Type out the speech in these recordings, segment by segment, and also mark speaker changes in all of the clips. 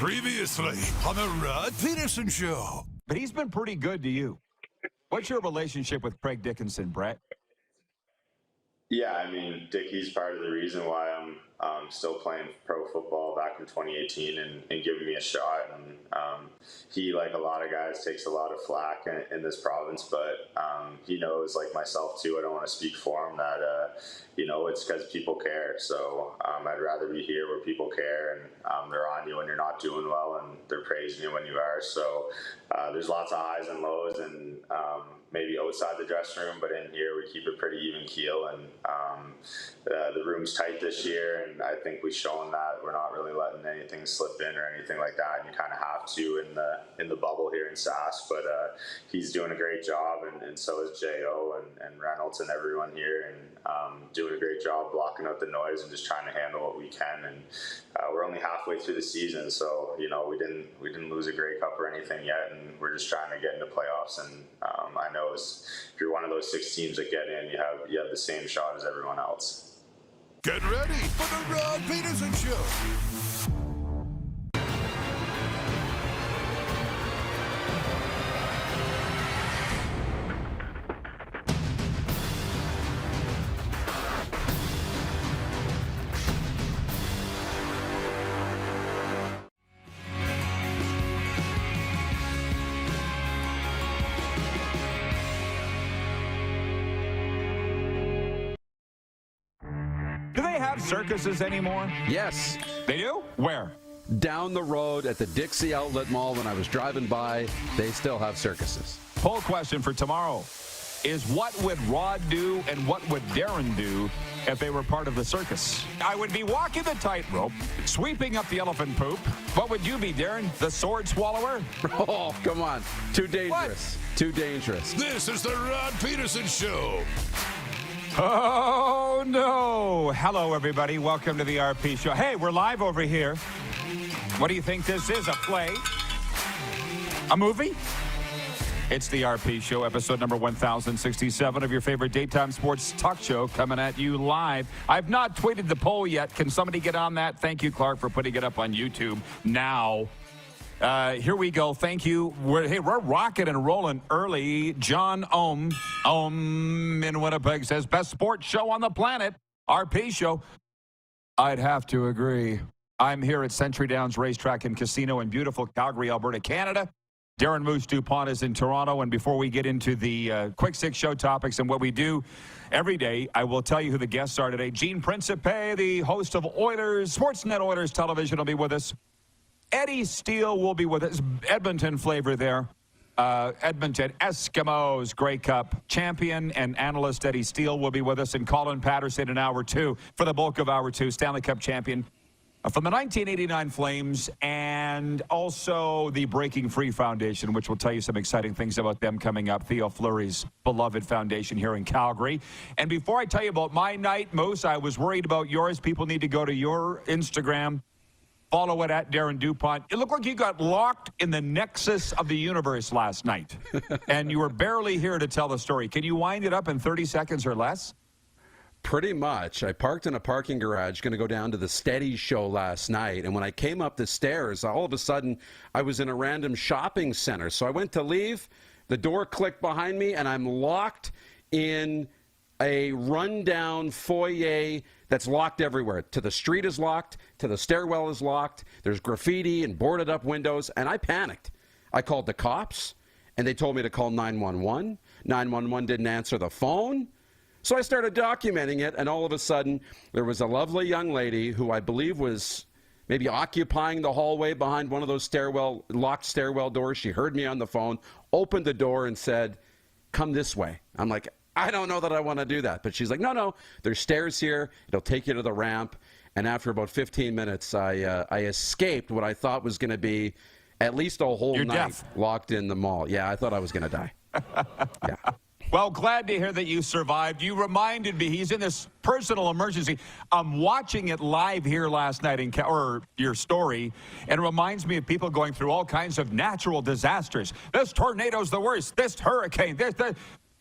Speaker 1: Previously on the Rod Pedersen Show.
Speaker 2: But he's been pretty good to you. What's your relationship with Craig Dickinson, Brett?
Speaker 3: Yeah, I mean, Dickie's part of the reason why I'm still playing pro football back in 2018 and giving me a shot. And he, like a lot of guys, takes a lot of flack in this province, but he knows, like myself too, I don't want to speak for him, that, it's because people care. So I'd rather be here where people care and they're on you when you're not doing well and they're praising you when you are. So there's lots of highs and lows, and maybe outside the dressing room, but in here we keep it pretty even keel, and the room's tight this year, and I think we've shown that we're not really letting anything slip in or anything like that, and you kind of have to in the bubble here in SAS, but he's doing a great job, and so is J.O. and Reynolds and everyone here, and doing a great job blocking out the noise and just trying to handle what we can, and we're only halfway through the season, so we didn't lose a Grey Cup or anything yet, and we're just trying to get into playoffs, and I know if you're one of those 6 teams that get in, you have the same shot as everyone else.
Speaker 1: Get ready for the Rod Pedersen Show.
Speaker 2: Do they have circuses anymore?
Speaker 4: Yes.
Speaker 2: They do? Where?
Speaker 4: Down the road at the Dixie Outlet Mall when I was driving by, they still have circuses.
Speaker 2: Poll question for tomorrow is, what would Rod do and what would Darren do if they were part of the circus? I would be walking the tightrope, sweeping up the elephant poop. What would you be, Darren? The sword swallower?
Speaker 4: Oh, come on. Too dangerous.
Speaker 2: What?
Speaker 4: Too dangerous.
Speaker 1: This is the Rod Pedersen Show.
Speaker 2: Oh, no. Hello, everybody. Welcome to the RP Show. Hey, we're live over here. What do you think this is? A play? A movie? It's the RP Show, episode number 1067 of your favorite daytime sports talk show, coming at you live. I've not tweeted the poll yet. Can somebody get on that? Thank you, Clark, for putting it up on YouTube now. Here we go. Thank you. We're rocking and rolling early. John Ohm in Winnipeg says, best sports show on the planet, RP Show. I'd have to agree. I'm here at Century Downs Racetrack and Casino in beautiful Calgary, Alberta, Canada. Darren Moose DuPont is in Toronto. And before we get into the Quick Six show topics and what we do every day, I will tell you who the guests are today. Gene Principe, the host of Oilers, Sportsnet Oilers Television, will be with us. Eddie Steele will be with us. Edmonton flavor there. Edmonton Eskimos Grey Cup champion and analyst Eddie Steele will be with us. And Collin Patterson in hour 2 for the bulk of hour 2. Stanley Cup champion from the 1989 Flames, and also the Breaking Free Foundation, which will tell you some exciting things about them coming up. Theo Fleury's beloved foundation here in Calgary. And before I tell you about my night, Moose, I was worried about yours. People need to go to your Instagram. Follow it at Darren DuPont. It looked like you got locked in the nexus of the universe last night, and you were barely here to tell the story. Can you wind it up in 30 seconds or less?
Speaker 4: Pretty much. I parked in a parking garage, going to go down to the Steady show last night, and when I came up the stairs, all of a sudden, I was in a random shopping center. So I went to leave, the door clicked behind me, and I'm locked in a rundown foyer that's locked everywhere. To the street is locked, to the stairwell is locked, there's graffiti and boarded up windows, and I panicked. I called the cops, and they told me to call 911. 911 didn't answer the phone. So I started documenting it, and all of a sudden, there was a lovely young lady who I believe was maybe occupying the hallway behind one of those locked stairwell doors. She heard me on the phone, opened the door, and said, come this way. I'm like, I don't know that I want to do that. But she's like, no, there's stairs here. It'll take you to the ramp. And after about 15 minutes, I escaped what I thought was going to be at least a whole night locked in the mall. Yeah, I thought I was going to die. Yeah.
Speaker 2: Well, glad to hear that you survived. You reminded me, he's in this personal emergency. I'm watching it live here last night, or your story, and it reminds me of people going through all kinds of natural disasters. This tornado's the worst, this hurricane, this.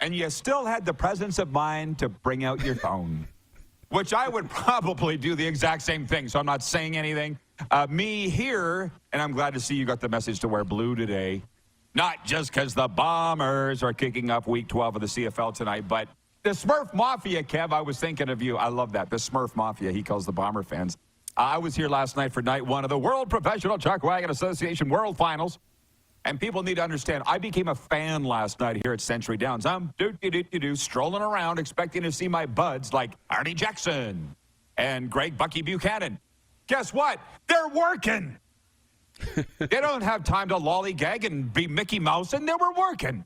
Speaker 2: And you still had the presence of mind to bring out your phone, which I would probably do the exact same thing, so I'm not saying anything. Me here, and I'm glad to see you got the message to wear blue today. Not just because the Bombers are kicking off Week 12 of the CFL tonight, but the Smurf Mafia, Kev, I was thinking of you. I love that. The Smurf Mafia, he calls the Bomber fans. I was here last night for night one of the World Professional Chuck Wagon Association World Finals. And people need to understand, I became a fan last night here at Century Downs. I'm strolling around expecting to see my buds like Arnie Jackson and Greg Bucky Buchanan. Guess what? They're working. They don't have time to lollygag and be Mickey Mouse, and they were working.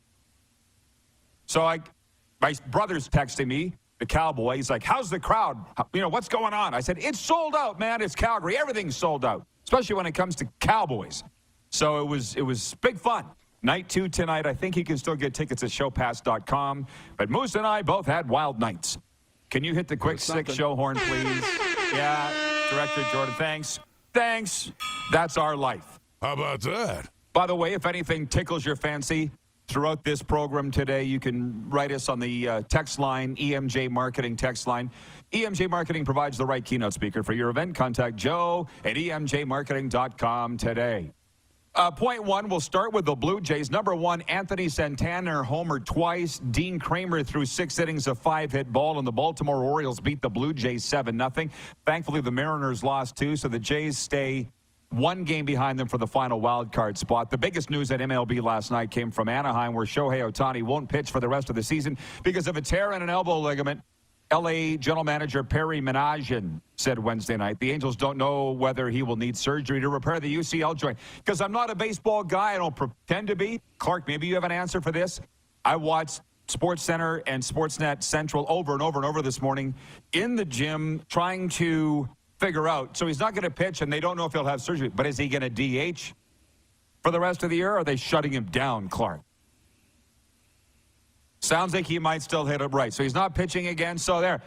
Speaker 2: So my brother's texting me, the Cowboy. He's like, how's the crowd? What's going on? I said, it's sold out, man. It's Calgary. Everything's sold out, especially when it comes to Cowboys. So it was big fun. Night 2 tonight. I think you can still get tickets at showpass.com. But Moose and I both had wild nights. Can you hit the quick 6 show horn, please? Yeah, Director Jordan, thanks. Thanks. That's our life.
Speaker 1: How about that?
Speaker 2: By the way, if anything tickles your fancy throughout this program today, you can write us on the text line, EMJ Marketing text line. EMJ Marketing provides the right keynote speaker for your event. Contact Joe at emjmarketing.com today. Point 1, we'll start with the Blue Jays. Number 1, Anthony Santana homered twice. Dean Kramer threw 6 innings of 5-hit ball, and the Baltimore Orioles beat the Blue Jays 7-0. Thankfully, the Mariners lost 2, so the Jays stay 1 game behind them for the final wild card spot. The biggest news at MLB last night came from Anaheim, where Shohei Ohtani won't pitch for the rest of the season because of a tear in an elbow ligament. L.A. General Manager Perry Minasian said Wednesday night the Angels don't know whether he will need surgery to repair the UCL joint. Because I'm not a baseball guy. I don't pretend to be. Clark, maybe you have an answer for this. I watched SportsCenter and Sportsnet Central over and over and over this morning in the gym trying to figure out. So he's not going to pitch, and they don't know if he'll have surgery. But is he going to DH for the rest of the year, or are they shutting him down, Clark? Sounds like he might still hit it right. So he's not pitching again. So there.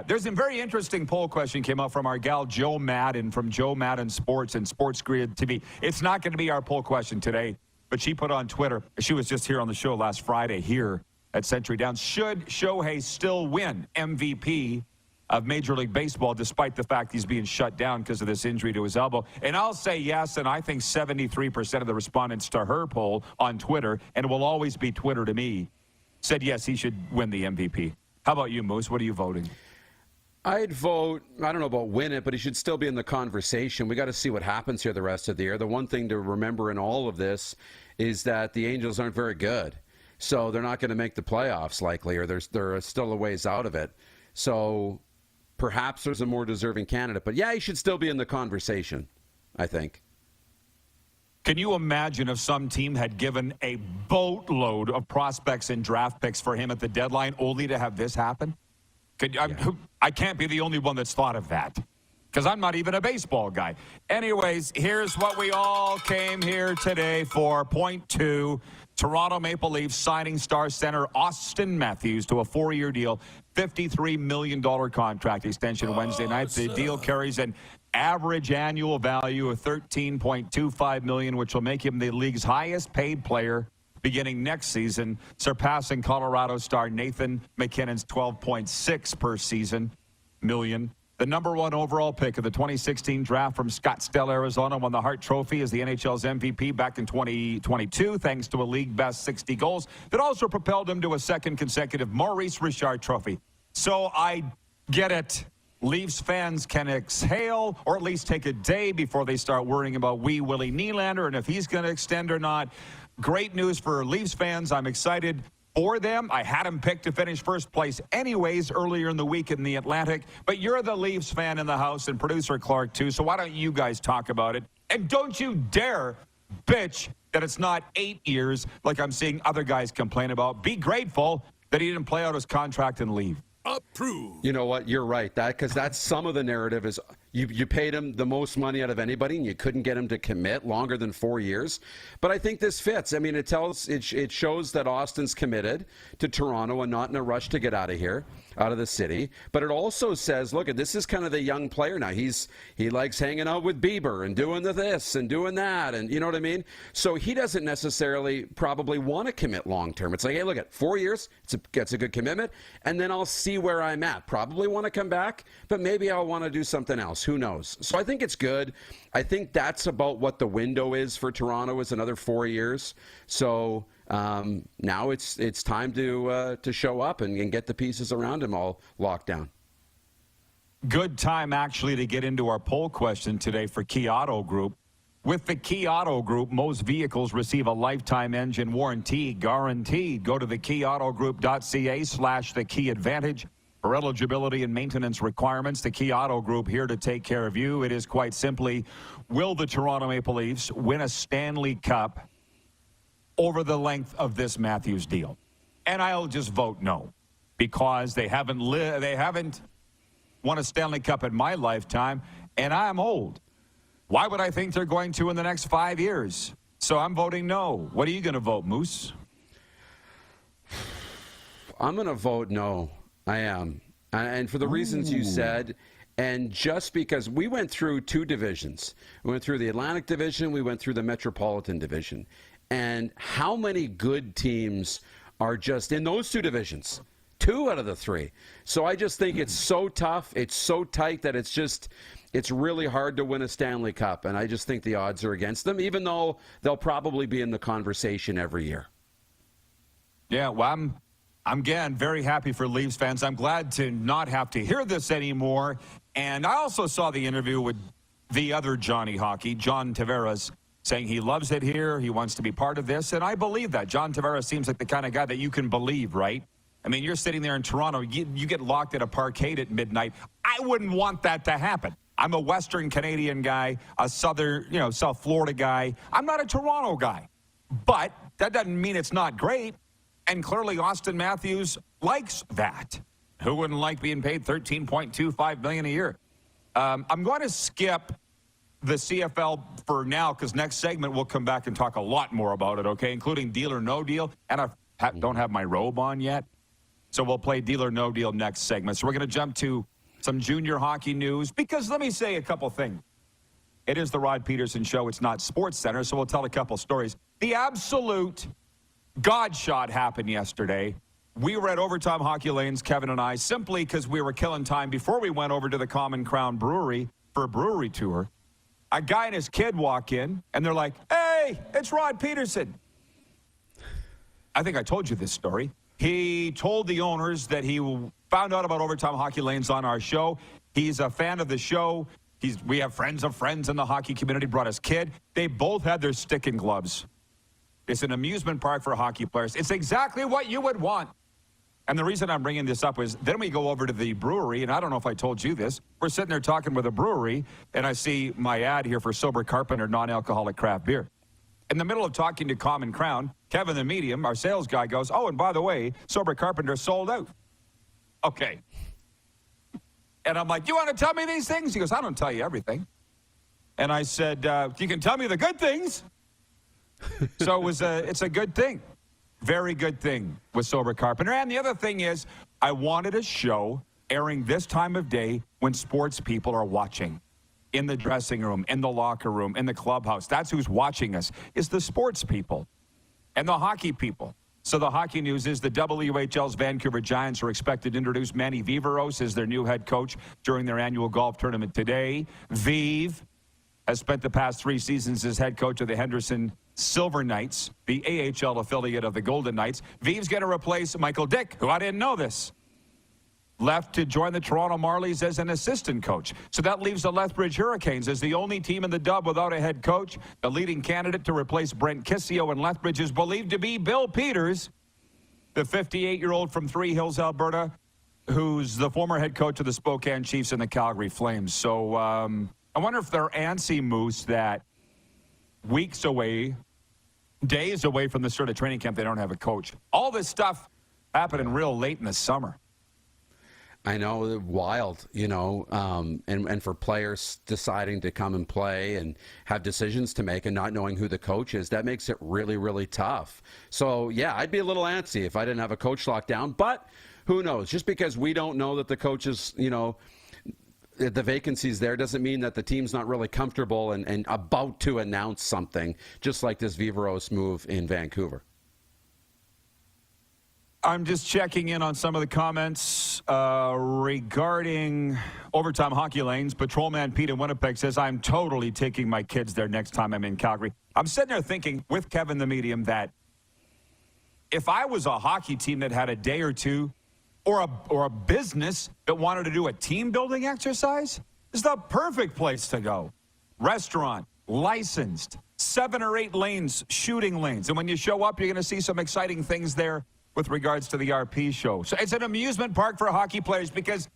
Speaker 2: There's a very interesting poll question came out from our gal Joe Madden from Joe Madden Sports and Sports Grid TV. It's not going to be our poll question today, but she put on Twitter. She was just here on the show last Friday here at Century Downs. Should Shohei still win MVP of Major League Baseball despite the fact he's being shut down because of this injury to his elbow? And I'll say yes, and I think 73% of the respondents to her poll on Twitter, and it will always be Twitter to me, said yes, he should win the MVP. How about you, Moose? What are you voting?
Speaker 4: I'd vote, I don't know about win it, but he should still be in the conversation. We got to see what happens here the rest of the year. The one thing to remember in all of this is that the Angels aren't very good. So they're not going to make the playoffs likely, or they're still a ways out of it. So perhaps there's a more deserving candidate. But yeah, he should still be in the conversation, I think.
Speaker 2: Can you imagine if some team had given a boatload of prospects and draft picks for him at the deadline only to have this happen? I can't be the only one that's thought of that because I'm not even a baseball guy. Anyways, here's what we all came here today for. Point 2, Toronto Maple Leafs signing star center Austin Matthews to a 4-year deal, $53 million contract extension Wednesday night. The deal carries an average annual value of $13.25 million, which will make him the league's highest paid player beginning next season, surpassing Colorado star Nathan McKinnon's $12.6 per season million. The number 1 overall pick of the 2016 draft from Scottsdale, Arizona, won the Hart Trophy as the NHL's MVP back in 2022, thanks to a league-best 60 goals that also propelled him to a second consecutive Maurice Richard Trophy. So I get it. Leafs fans can exhale, or at least take a day before they start worrying about wee Willie Nylander and if he's going to extend or not. Great news for Leafs fans. I'm excited for them. I had him picked to finish first place anyways earlier in the week in the Atlantic. But you're the Leafs fan in the house, and producer Clark too, so why don't you guys talk about it? And don't you dare bitch that it's not 8 years like I'm seeing other guys complain about. Be grateful that he didn't play out his contract and leave.
Speaker 1: Approved.
Speaker 4: You know what? You're right. Because that's some of the narrative is you paid him the most money out of anybody, and you couldn't get him to commit longer than 4 years. But I think this fits. I mean, it shows that Austin's committed to Toronto and not in a rush to get out of here, out of the city. But it also says, look, this is kind of the young player now. He likes hanging out with Bieber and doing this and doing that, and you know what I mean? So he doesn't necessarily probably want to commit long term. It's like, hey, look, at 4 years, it's a good commitment, and then I'll see where I'm at. Probably want to come back, but maybe I'll want to do something else. Who knows? So I think it's good. I think that's about what the window is for Toronto, is another 4 years. So now it's time to show up and get the pieces around him all locked down.
Speaker 2: Good time, actually, to get into our poll question today for Key Auto Group. With the Key Auto Group, most vehicles receive a lifetime engine warranty guaranteed. Go to thekeyautogroup.ca/the Key Advantage for eligibility and maintenance requirements. The Key Auto Group, here to take care of you. It is quite simply, will the Toronto Maple Leafs win a Stanley Cup over the length of this Matthews deal? And I'll just vote no, because they haven't won a Stanley Cup in my lifetime, and I'm old. Why would I think they're going to in the next 5 years? So I'm voting no. What are you going to vote, Moose?
Speaker 4: I'm going to vote no. I am. And for the reasons you said, and just because we went through two divisions. We went through the Atlantic Division, we went through the Metropolitan Division. And how many good teams are just in those two divisions? 2 out of the 3. So I just think it's so tough, it's so tight that it's really hard to win a Stanley Cup. And I just think the odds are against them, even though they'll probably be in the conversation every year.
Speaker 2: Yeah, well, I'm again very happy for Leafs fans. I'm glad to not have to hear this anymore. And I also saw the interview with the other Johnny Hockey, John Tavares, saying he loves it here, he wants to be part of this. And I believe that. John Tavares seems like the kind of guy that you can believe, right? I mean, you're sitting there in Toronto, you get locked at a parkade at midnight. I wouldn't want that to happen. I'm a Western Canadian guy, a Southern, South Florida guy. I'm not a Toronto guy. But that doesn't mean it's not great. And clearly Austin Matthews likes that. Who wouldn't like being paid $13.25 million a year? I'm going to skip the CFL for now, because next segment we'll come back and talk a lot more about it, okay, including Deal or No Deal. And I don't have my robe on yet. So we'll play Deal or No Deal next segment. So we're going to jump to some junior hockey news, because let me say a couple things. It is the Rod Pedersen Show. It's not Sports Center, so we'll tell a couple stories. The absolute God shot happened yesterday. We were at Overtime Hockey Lanes, Kevin and I, simply because we were killing time before we went over to the Common Crown Brewery for a brewery tour. A guy and his kid walk in, and they're like, "Hey, it's Rod Pedersen." I think I told you this story. He told the owners that he found out about Overtime Hockey Lanes on our show. He's a fan of the show. We have friends of friends in the hockey community, brought his kid. They both had their stick and gloves. It's an amusement park for hockey players. It's exactly what you would want. And the reason I'm bringing this up is then we go over to the brewery, and I don't know if I told you this. We're sitting there talking with a brewery, and I see my ad here for Sober Carpenter non-alcoholic craft beer. In the middle of talking to Common Crown, Kevin the Medium, our sales guy, goes, "Oh, and by the way, Sober Carpenter sold out." Okay. And I'm like, "You want to tell me these things?" He goes, "I don't tell you everything." And I said, "You can tell me the good things." So it's a good thing. Very good thing with Sober Carpenter. And the other thing is, I wanted a show airing this time of day when sports people are watching. In the dressing room, in the locker room, in the clubhouse. That's who's watching us, is the sports people and the hockey people. So the hockey news is the WHL's Vancouver Giants are expected to introduce Manny Viveros as their new head coach during their annual golf tournament today. Vive has spent the past 3 seasons as head coach of the Henderson Silver Knights, the AHL affiliate of the Golden Knights. Vive's going to replace Michael Dick, who I didn't know this, left to join the Toronto Marlies as an assistant coach. So that leaves the Lethbridge Hurricanes as the only team in the dub without a head coach. The leading candidate to replace Brent Kissio in Lethbridge is believed to be Bill Peters, the 58-year-old from Three Hills, Alberta, who's the former head coach of the Spokane Chiefs and the Calgary Flames. So I wonder if they're antsy, Moose, that weeks away, days away from the start of training camp, they don't have a coach. All this stuff happening real late in the summer.
Speaker 4: I know, wild, and for players deciding to come and play and have decisions to make and not knowing who the coach is, that makes it really, really tough. So, yeah, I'd be a little antsy if I didn't have a coach locked down. But who knows? Just because we don't know that the coach is, the vacancies there doesn't mean that the team's not really comfortable and about to announce something, just like this Viveros move in Vancouver.
Speaker 2: I'm just checking in on some of the comments regarding overtime hockey lanes. Patrolman Pete in Winnipeg says, I'm totally taking my kids there next time I'm in Calgary. I'm sitting there thinking with Kevin the Medium that if I was a hockey team that had a day or two or a business that wanted to do a team building exercise, it's the perfect place to go. Restaurant, licensed, 7 or 8 lanes, shooting lanes. And when you show up, you're going to see some exciting things there with regards to the RP show. So it's an amusement park for hockey players because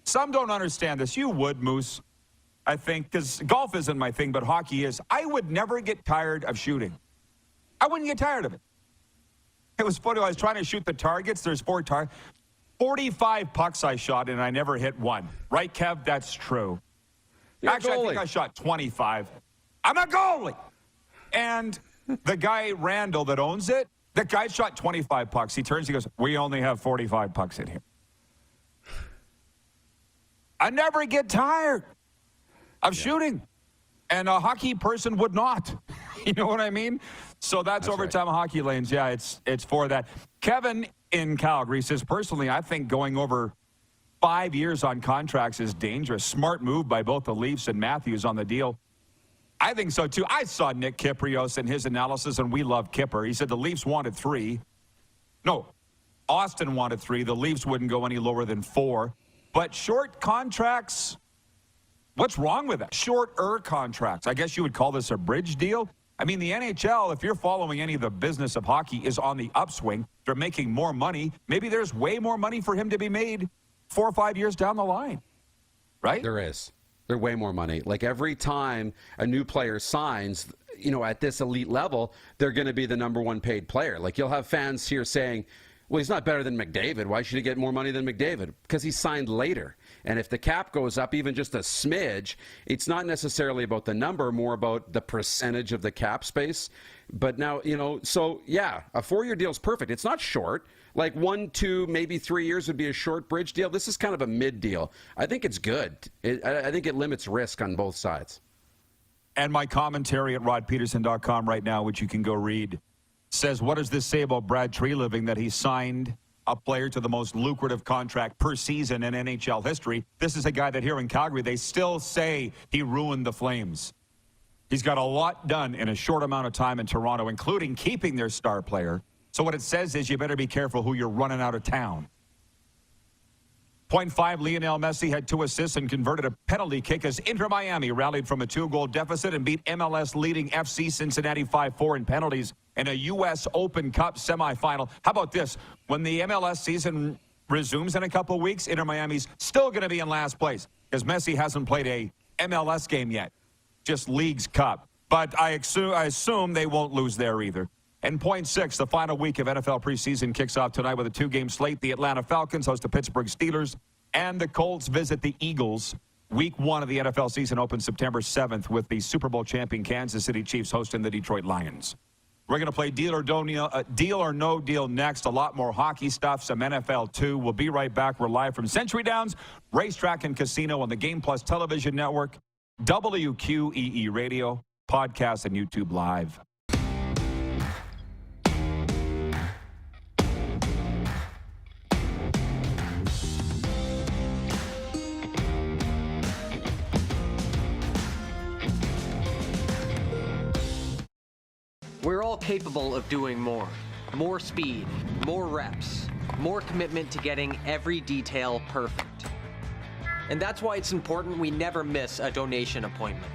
Speaker 2: some don't understand this. You would, Moose, I think, because golf isn't my thing, but hockey is. I would never get tired of shooting. I wouldn't get tired of it. It was funny. I was trying to shoot the targets. There's 4 targets. 45 pucks I shot, and I never hit one. Right, Kev? That's true. Actually, I think I shot 25. I'm a goalie. And the guy, Randall, that owns it, the guy shot 25 pucks. He turns, he goes, we only have 45 pucks in here. I never get tired of shooting. And a hockey person would not. You know what I mean? So that's overtime hockey lanes. Yeah, it's for that. Kevin in Calgary says, personally, I think going over 5 years on contracts is dangerous. Smart move by both the Leafs and Matthews on the deal. I think so, too. I saw Nick Kyprios in his analysis, and we love Kipper. He said the Leafs wanted 3. No, Austin wanted 3. The Leafs wouldn't go any lower than 4. But short contracts, what's wrong with that? Shorter contracts. I guess you would call this a bridge deal. I mean, the NHL, if you're following any of the business of hockey, is on the upswing. They're making more money. Maybe there's way more money for him to be made 4 or 5 years down the line, right?
Speaker 4: There is. There's way more money. Like every time a new player signs, you know, at this elite level, they're going to be the number 1 paid player. Like you'll have fans here saying, well, he's not better than McDavid. Why should he get more money than McDavid? Because he signed later. And if the cap goes up even just a smidge, it's not necessarily about the number, more about the percentage of the cap space. But now, you know, so yeah, a 4-year deal is perfect. It's not short. Like 1, 2, maybe 3 years would be a short bridge deal. This is kind of a mid deal. I think it's good. I think it limits risk on both sides.
Speaker 2: And my commentary at rodpeterson.com right now, which you can go read, says, what does this say about Brad Treliving that he signed a player to the most lucrative contract per season in NHL history? This is a guy that here in Calgary, they still say he ruined the Flames. He's got a lot done in a short amount of time in Toronto, including keeping their star player. So what it says is you better be careful who you're running out of town. .5, Lionel Messi had 2 assists and converted a penalty kick as Inter Miami rallied from a 2-goal deficit and beat MLS-leading FC Cincinnati 5-4 in penalties in a U.S. Open Cup semifinal. How about this? When the MLS season resumes in a couple of weeks, Inter Miami's still going to be in last place because Messi hasn't played a MLS game yet, just League's Cup. But I assume they won't lose there either. And .6, the final week of NFL preseason kicks off tonight with a 2-game slate. The Atlanta Falcons host the Pittsburgh Steelers, and the Colts visit the Eagles. Week 1 of the NFL season opens September 7th with the Super Bowl champion Kansas City Chiefs hosting the Detroit Lions. We're going to play Deal or No Deal next. A lot more hockey stuff, some NFL too. We'll be right back. We're live from Century Downs Racetrack and Casino on the Game Plus Television Network, WQEE Radio, podcast, and YouTube Live.
Speaker 5: We're all capable of doing more. More speed, more reps, more commitment to getting every detail perfect. And that's why it's important we never miss a donation appointment.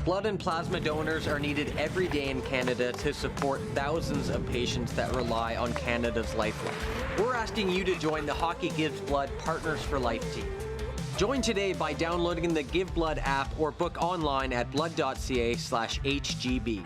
Speaker 5: Blood and plasma donors are needed every day in Canada to support thousands of patients that rely on Canada's lifeline. We're asking you to join the Hockey Gives Blood Partners for Life team. Join today by downloading the Give Blood app or book online at blood.ca/HGB.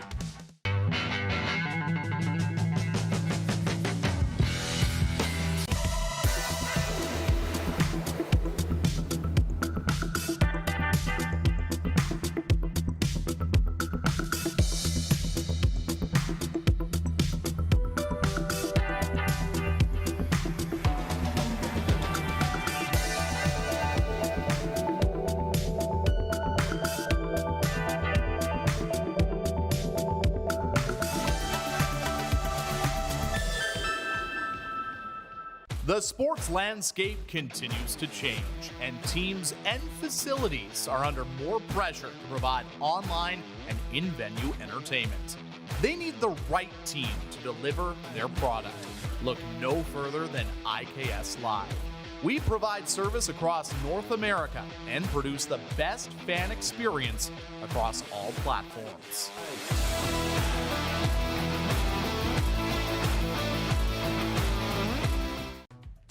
Speaker 6: The sports landscape continues to change, and teams and facilities are under more pressure to provide online and in-venue entertainment. They need the right team to deliver their product. Look no further than IKS Live. We provide service across North America and produce the best fan experience across all platforms.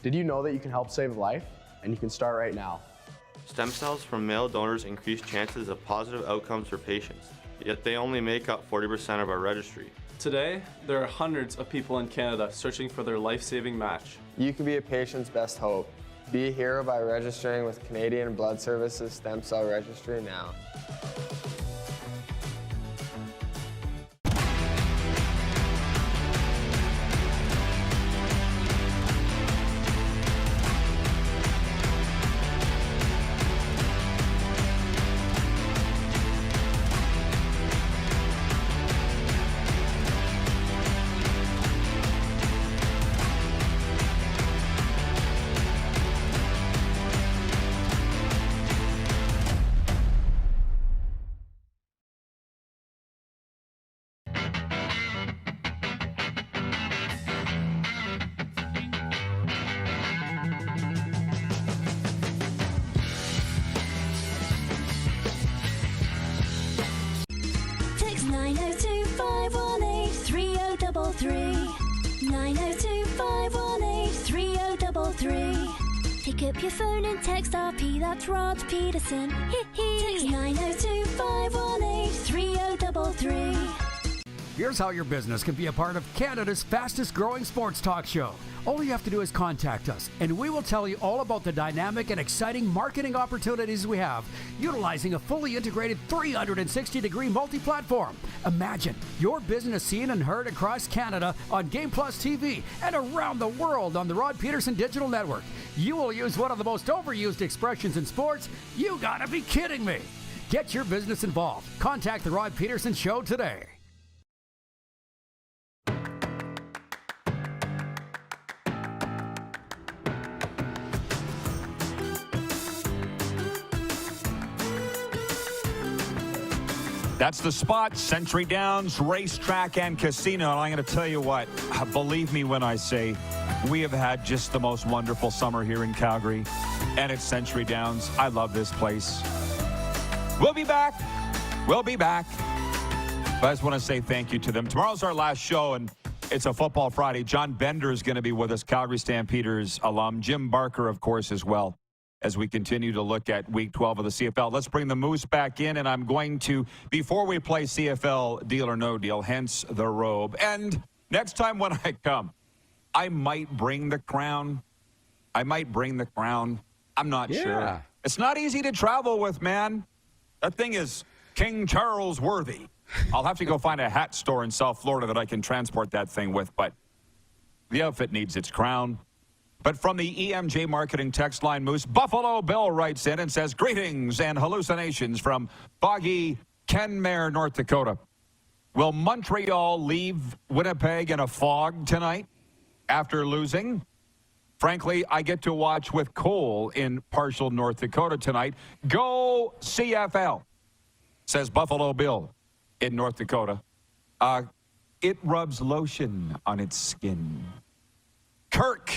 Speaker 7: Did you know that you can help save a life? And you can start right now.
Speaker 8: Stem cells from male donors increase chances of positive outcomes for patients, yet they only make up 40% of our registry.
Speaker 9: Today, there are hundreds of people in Canada searching for their life-saving match.
Speaker 7: You can be a patient's best hope. Be a hero by registering with Canadian Blood Services Stem Cell Registry now.
Speaker 10: Text 902-518-3033. 902-518-3033. Pick up your phone and text RP, that's Rod Pedersen. Text 902-518-3033.
Speaker 11: Here's how your business can be a part of Canada's fastest growing sports talk show. All you have to do is contact us, and we will tell you all about the dynamic and exciting marketing opportunities we have, utilizing a fully integrated 360-degree multi-platform. Imagine your business seen and heard across Canada on Game Plus TV and around the world on the Rod Pedersen Digital Network. You will use one of the most overused expressions in sports. You gotta be kidding me. Get your business involved. Contact the Rod Pedersen Show today.
Speaker 2: That's the spot, Century Downs Racetrack and Casino. And I'm going to tell you what, believe me when I say we have had just the most wonderful summer here in Calgary. And it's Century Downs. I love this place. We'll be back. We'll be back. But I just want to say thank you to them. Tomorrow's our last show, and it's a Football Friday. John Bender is going to be with us, Calgary Stampeders alum. Jim Barker, of course, as well, as we continue to look at Week 12 of the CFL. Let's bring the Moose back in, and I'm going to, before we play CFL Deal or No Deal, hence the robe. And next time when I come, I might bring the crown. I'm not sure. It's not easy to travel with, man. That thing is King Charles worthy. I'll have to go find a hat store in South Florida that I can transport that thing with, but the outfit needs its crown. But from the EMJ Marketing text line, Moose, Buffalo Bill writes in and says, greetings and hallucinations from foggy Kenmare, North Dakota. Will Montreal leave Winnipeg in a fog tonight after losing? Frankly, I get to watch with Cole in partial North Dakota tonight. Go CFL, says Buffalo Bill in North Dakota. It rubs lotion on its skin. Kirk.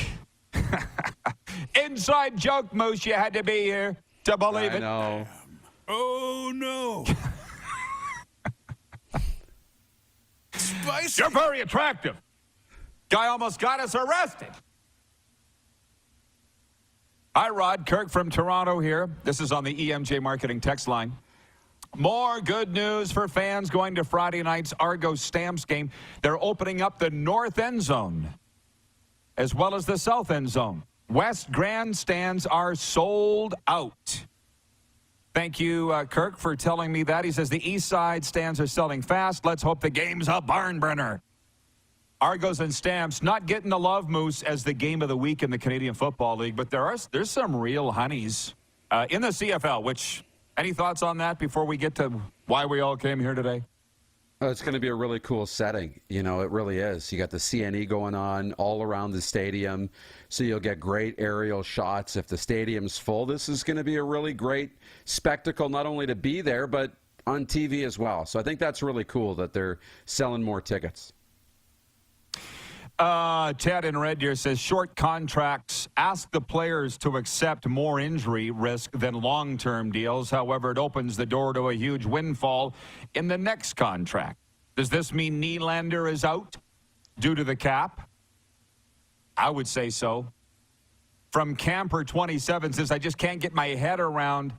Speaker 2: Inside joke, Moose. You had to be here to believe it.
Speaker 4: I know.
Speaker 1: Oh, no. Spicy.
Speaker 2: You're very attractive. Guy almost got us arrested. Hi, Rod. Kirk from Toronto here. This is on the EMJ Marketing text line. More good news for fans going to Friday night's Argos Stamps game. They're opening up the north end zone as well as the south end zone. West grandstands are sold out. Thank you, Kirk, for telling me that. He says the east side stands are selling fast. Let's hope the game's a barn burner. Argos and Stamps not getting the love, Moose, as the game of the week in the Canadian Football League, but there's some real honeys in the CFL, which, any thoughts on that before we get to why we all came here today?
Speaker 4: Oh, it's going to be a really cool setting. You know, it really is. You got the CNE going on all around the stadium, so you'll get great aerial shots. If the stadium's full, this is going to be a really great spectacle, not only to be there, but on TV as well. So I think that's really cool that they're selling more tickets.
Speaker 2: Ted in Red Deer says, short contracts ask the players to accept more injury risk than long-term deals. However, it opens the door to a huge windfall in the next contract. Does this mean Nylander is out due to the cap? I would say so. From Camper 27 says, I just can't get my head around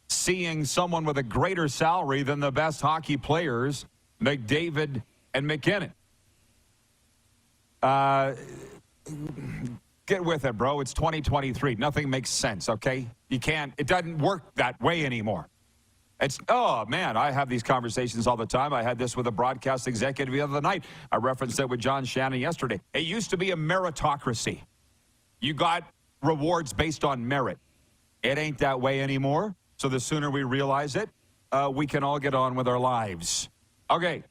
Speaker 2: seeing someone with a greater salary than the best hockey players, McDavid and McKinnon. Get with it, bro. It's 2023. Nothing makes sense, okay? You can't, it doesn't work that way anymore. It's, oh, man, I have these conversations all the time. I had this with a broadcast executive the other night. I referenced it with John Shannon yesterday. It used to be a meritocracy. You got rewards based on merit. It ain't that way anymore. So the sooner we realize it, we can all get on with our lives. Okay.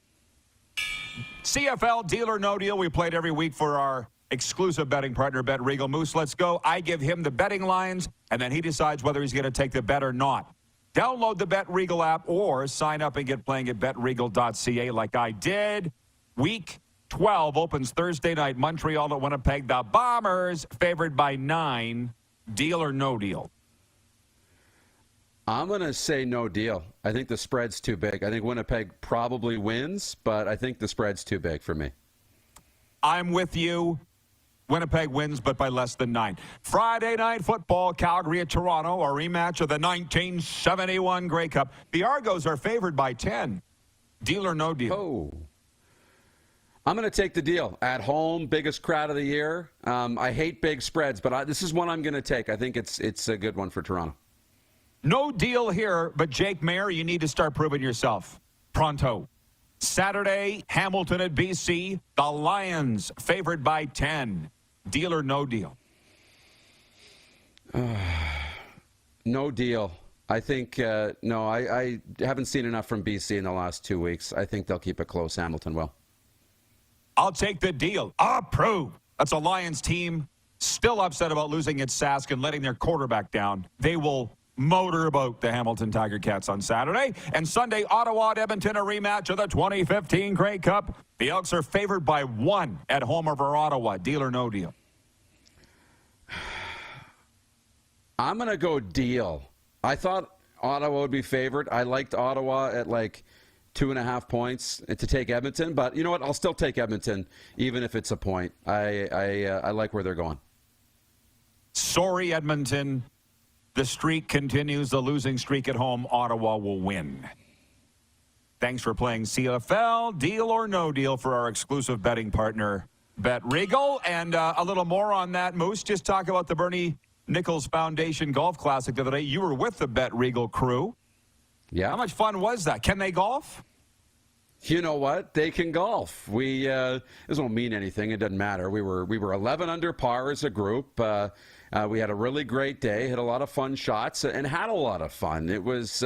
Speaker 2: CFL, deal or no deal. We played every week for our exclusive betting partner, Bet Regal. Moose, let's go. I give him the betting lines, and then he decides whether he's going to take the bet or not. Download the Bet Regal app or sign up and get playing at betregal.ca like I did. Week 12 opens Thursday night. Montreal at Winnipeg. The Bombers favored by 9. Deal or no deal?
Speaker 4: I'm going to say no deal. I think the spread's too big. I think Winnipeg probably wins, but I think the spread's too big for me.
Speaker 2: I'm with you. Winnipeg wins, but by less than 9. Friday night football, Calgary at Toronto, a rematch of the 1971 Grey Cup. The Argos are favored by 10. Deal or no deal?
Speaker 4: Oh. I'm going to take the deal. At home, biggest crowd of the year. I hate big spreads, but this is one I'm going to take. I think it's a good one for Toronto.
Speaker 2: No deal here, but Jake Mayer, you need to start proving yourself. Pronto. Saturday, Hamilton at BC. The Lions favored by 10. Deal or no deal?
Speaker 4: No deal. I think, no, I haven't seen enough from BC in the last 2 weeks. I think they'll keep it close. Hamilton will.
Speaker 2: I'll take the deal. Approve. That's a Lions team still upset about losing at Sask and letting their quarterback down. They will motorboat the Hamilton Tiger Cats on Saturday. And Sunday, Ottawa at Edmonton, a rematch of the 2015 Grey Cup. The Elks are favored by 1 at home over Ottawa. Deal or no deal?
Speaker 4: I'm going to go deal. I thought Ottawa would be favored. I liked Ottawa at like 2.5 points to take Edmonton. But you know what? I'll still take Edmonton, even if it's a point. I like where they're going.
Speaker 2: Sorry, Edmonton. The streak continues, the losing streak at home. Ottawa will win. Thanks for playing CFL. Deal or no deal for our exclusive betting partner, Bet Regal. And a little more on that, Moose. Just talk about the Bernie Nichols Foundation Golf Classic the other day. You were with the Bet Regal crew.
Speaker 4: Yeah.
Speaker 2: How much fun was that? Can they golf?
Speaker 4: You know what? They can golf. This won't mean anything. It doesn't matter. We were 11 under par as a group. We had a really great day, hit a lot of fun shots, and had a lot of fun. It was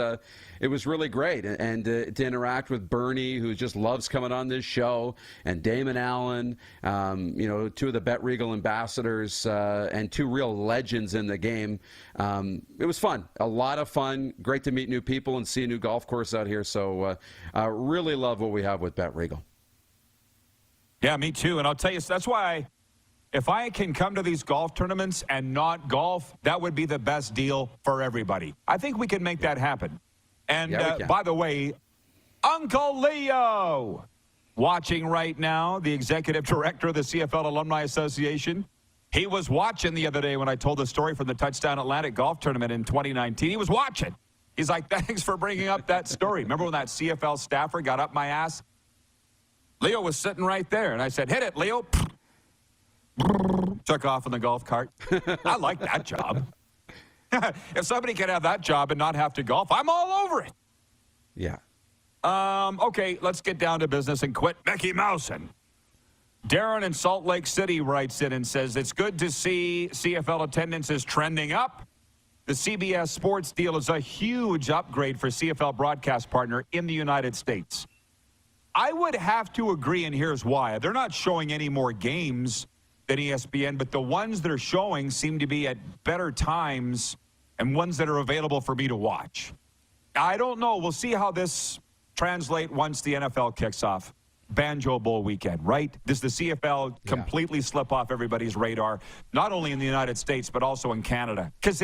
Speaker 4: really great, and to interact with Bernie, who just loves coming on this show, and Damon Allen, 2 of the Bet Regal ambassadors, and 2 real legends in the game. It was fun, a lot of fun. Great to meet new people and see a new golf course out here. So really love what we have with Bet Regal.
Speaker 2: Yeah, me too. And I'll tell you, that's why if I can come to these golf tournaments and not golf, that would be the best deal for everybody. I think we can make that happen. And by the way, Uncle Leo, watching right now, the executive director of the CFL Alumni Association. He was watching the other day when I told the story from the Touchdown Atlantic golf tournament in 2019. He was watching. He's like, thanks for bringing up that story. Remember when that CFL staffer got up my ass? Leo was sitting right there, and I said, hit it, Leo. Took off in the golf cart. I like that job. If somebody can have that job and not have to golf, I'm all over it.
Speaker 4: Yeah.
Speaker 2: Okay, let's get down to business and quit Mickey Mousing. Darren in Salt Lake City writes in and says, it's good to see CFL attendance is trending up. The CBS Sports deal is a huge upgrade for CFL broadcast partner in the United States. I would have to agree, and here's why. They're not showing any more games than ESPN, but the ones that are showing seem to be at better times and ones that are available for me to watch. I don't know. We'll see how this translates once the NFL kicks off. Banjo Bowl weekend, right? Does the CFL completely slip off everybody's radar, not only in the United States, but also in Canada? Because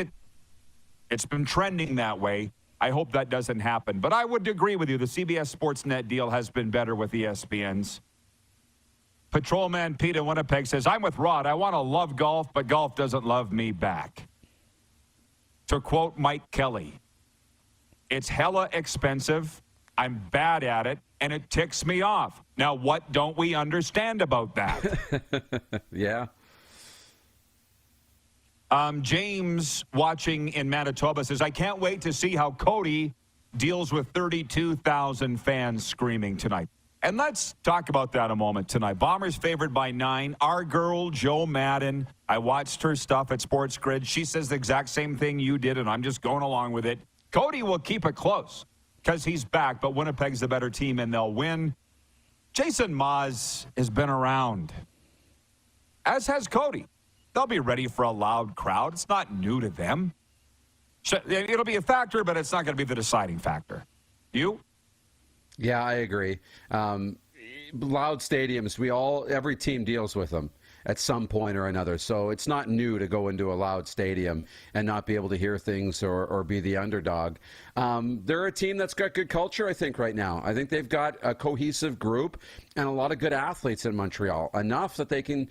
Speaker 2: it's been trending that way. I hope that doesn't happen. But I would agree with you. The CBS Sportsnet deal has been better with ESPN's. Patrolman Pete in Winnipeg says, I'm with Rod. I want to love golf, but golf doesn't love me back. To quote Mike Kelly, it's hella expensive. I'm bad at it, and it ticks me off. Now, what don't we understand about that?
Speaker 4: Yeah.
Speaker 2: James, watching in Manitoba, says, I can't wait to see how Cody deals with 32,000 fans screaming tonight. And let's talk about that a moment tonight. Bombers favored by 9. Our girl, Jo Madden, I watched her stuff at Sports Grid. She says the exact same thing you did, and I'm just going along with it. Cody will keep it close because he's back, but Winnipeg's the better team, and they'll win. Jason Maas has been around, as has Cody. They'll be ready for a loud crowd. It's not new to them. It'll be a factor, but it's not going to be the deciding factor. You?
Speaker 4: Yeah, I agree. Loud stadiums, every team deals with them at some point or another. So it's not new to go into a loud stadium and not be able to hear things or be the underdog. They're a team that's got good culture, I think, right now. I think they've got a cohesive group and a lot of good athletes in Montreal, enough that they can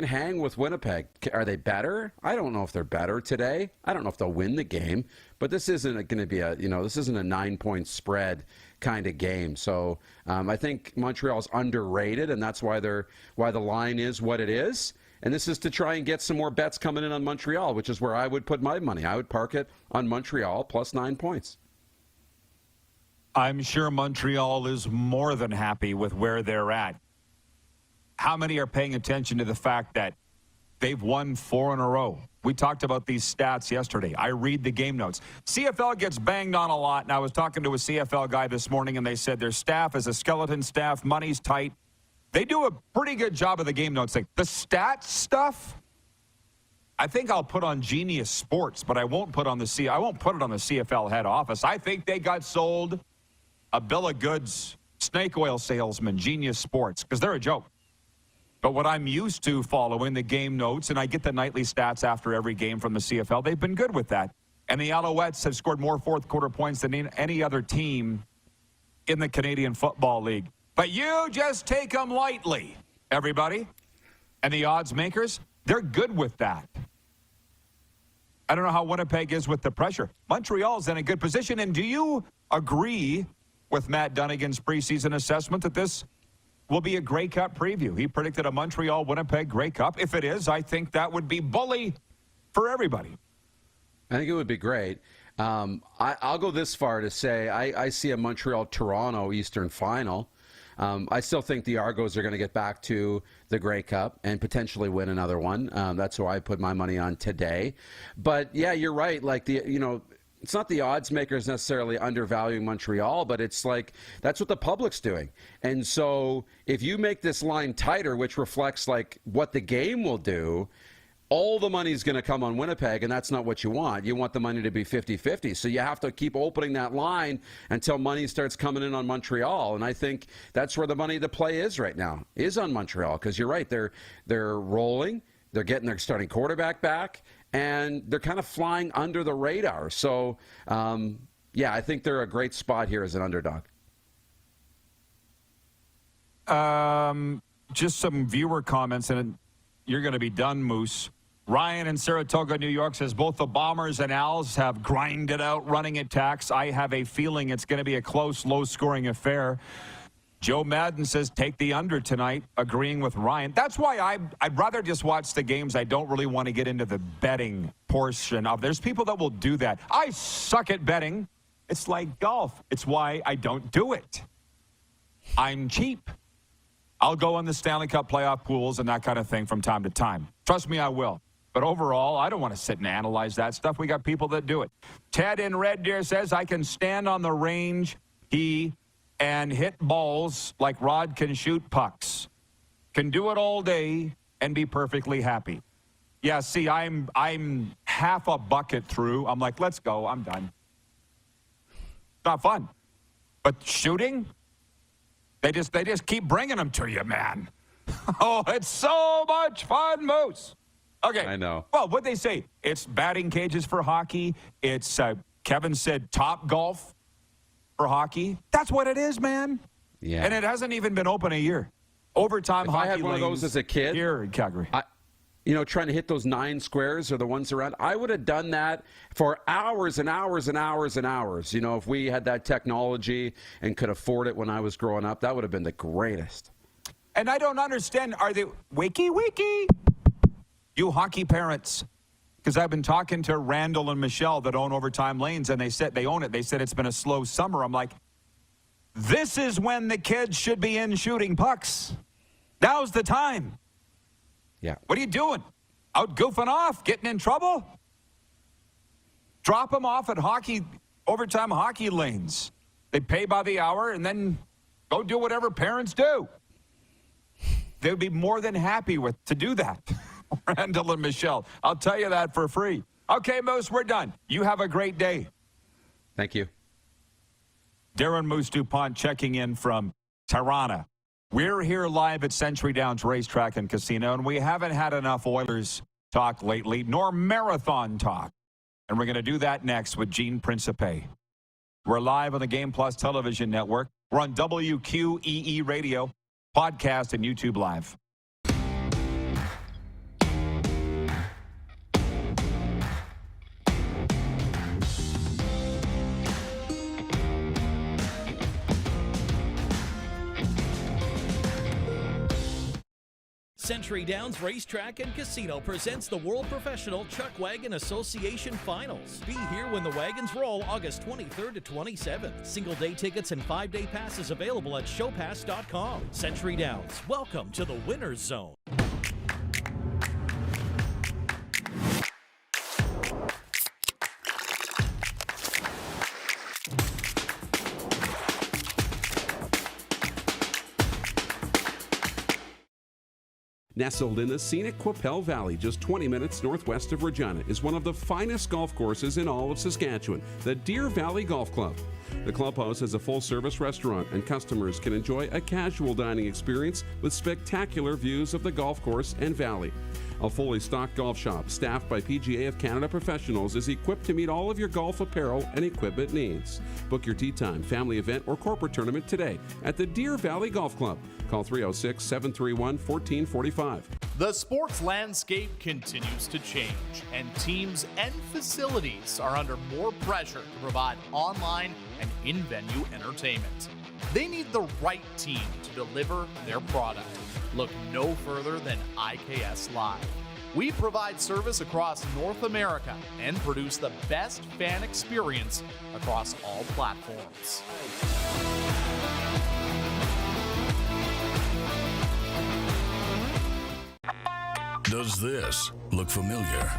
Speaker 4: hang with Winnipeg. Are they better? I don't know if they're better today. I don't know if they'll win the game, but this isn't going to be this isn't a 9-point spread kind of game. So I think Montreal's underrated, and that's why the line is what it is. And this is to try and get some more bets coming in on Montreal, which is where I would put my money. I would park it on Montreal plus 9 points.
Speaker 2: I'm sure Montreal is more than happy with where they're at. How many are paying attention to the fact that they've won 4 in a row? We talked about these stats yesterday. I read the game notes. CFL gets banged on a lot, and I was talking to a CFL guy this morning, and they said their staff is a skeleton staff, money's tight. They do a pretty good job of the game notes thing. The stats stuff, I think I'll put on Genius Sports, but I won't put it on the CFL head office. I think they got sold a bill of goods, snake oil salesman, Genius Sports, because they're a joke. But what I'm used to following, the game notes, and I get the nightly stats after every game from the CFL, they've been good with that. And the Alouettes have scored more fourth-quarter points than any other team in the Canadian Football League. But you just take them lightly, everybody. And the odds makers, they're good with that. I don't know how Winnipeg is with the pressure. Montreal's in a good position. And do you agree with Matt Dunnigan's preseason assessment that this will be a Grey Cup preview? He predicted a Montreal-Winnipeg Grey Cup. If it is, I think that would be bully for everybody.
Speaker 4: I think it would be great. I'll go this far to say I see a Montreal-Toronto Eastern Final. I still think the Argos are going to get back to the Grey Cup and potentially win another one. That's who I put my money on today. But, yeah, you're right. Like, it's not the odds makers necessarily undervaluing Montreal, but it's like that's what the public's doing. And so if you make this line tighter, which reflects like what the game will do, all the money's going to come on Winnipeg, and that's not what you want. You want the money to be 50-50. So you have to keep opening that line until money starts coming in on Montreal. And I think that's where the money to play is right now, is on Montreal. Because you're right, they're rolling. They're getting their starting quarterback back, and they're kind of flying under the radar. So, yeah, I think they're a great spot here as an underdog.
Speaker 2: Just some viewer comments, and you're going to be done, Moose. Ryan in Saratoga, New York says both the Bombers and Als have grinded out running attacks. I have a feeling it's going to be a close, low-scoring affair. Joe Madden says take the under tonight, agreeing with Ryan. That's why I'd rather just watch the games. I don't really want to get into the betting portion of. There's people that will do that. I suck at betting. It's like golf. It's why I don't do it. I'm cheap. I'll go on the Stanley Cup playoff pools and that kind of thing from time to time. Trust me, I will. But overall, I don't want to sit and analyze that stuff. We got people that do it. Ted in Red Deer says, I can stand on the range he and hit balls like Rod can shoot pucks. Can do it all day and be perfectly happy. Yeah, see, I'm half a bucket through. I'm like, let's go. I'm done. Not fun. But shooting, they just keep bringing them to you, man. Oh, it's so much fun, Moose. Okay.
Speaker 4: I know.
Speaker 2: Well, what'd they say? It's batting cages for hockey. It's, Kevin said, top golf for hockey. That's what it is, man.
Speaker 4: Yeah.
Speaker 2: And it hasn't even been open a year. Overtime
Speaker 4: if
Speaker 2: hockey
Speaker 4: I had one of those as a kid
Speaker 2: here in Calgary.
Speaker 4: Trying to hit those 9 squares or the ones around, I would have done that for hours and hours and hours and hours. If we had that technology and could afford it when I was growing up, that would have been the greatest.
Speaker 2: And I don't understand, are they wiki, you hockey parents? Because I've been talking to Randall and Michelle that own Overtime Lanes, and they said they own it. They said it's been a slow summer. I'm like, this is when the kids should be in shooting pucks. Now's the time.
Speaker 4: Yeah.
Speaker 2: What are you doing? Out goofing off? Getting in trouble? Drop them off at Overtime Hockey Lanes. They pay by the hour, and then go do whatever parents do. They would be more than happy to do that. Randall and Michelle. I'll tell you that for free. Okay, Moose, we're done. You have a great day.
Speaker 4: Thank you.
Speaker 2: Darren Moose DuPont checking in from Tirana. We're here live at Century Downs Racetrack and Casino, and we haven't had enough Oilers talk lately, nor marathon talk. And we're going to do that next with Gene Principe. We're live on the Game Plus television network. We're on WQEE Radio, podcast, and YouTube Live.
Speaker 12: Century Downs Racetrack and Casino presents the World Professional Chuck Wagon Association Finals. Be here when the wagons roll August 23rd to 27th. Single-day tickets and 5-day passes available at showpass.com. Century Downs, welcome to the winner's zone.
Speaker 13: Nestled in the scenic Qu'Appelle Valley, just 20 minutes northwest of Regina, is one of the finest golf courses in all of Saskatchewan, the Deer Valley Golf Club. The clubhouse has a full-service restaurant, and customers can enjoy a casual dining experience with spectacular views of the golf course and valley. A fully stocked golf shop, staffed by PGA of Canada professionals, is equipped to meet all of your golf apparel and equipment needs. Book your tee time, family event, or corporate tournament today at the Deer Valley Golf Club. Call 306-731-1445.
Speaker 6: The sports landscape continues to change, and teams and facilities are under more pressure to provide online and in-venue entertainment. They need the right team to deliver their product. Look no further than IKS Live. We provide service across North America and produce the best fan experience across all platforms.
Speaker 1: Does this look familiar?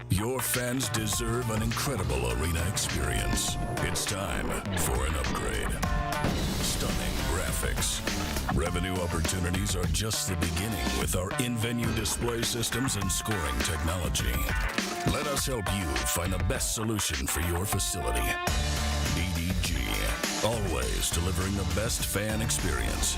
Speaker 1: Your fans deserve an incredible arena experience. It's time for an upgrade. Stunning graphics. Revenue opportunities are just the beginning with our in-venue display systems and scoring technology. Let us help you find the best solution for your facility. EDG, always delivering the best fan experience.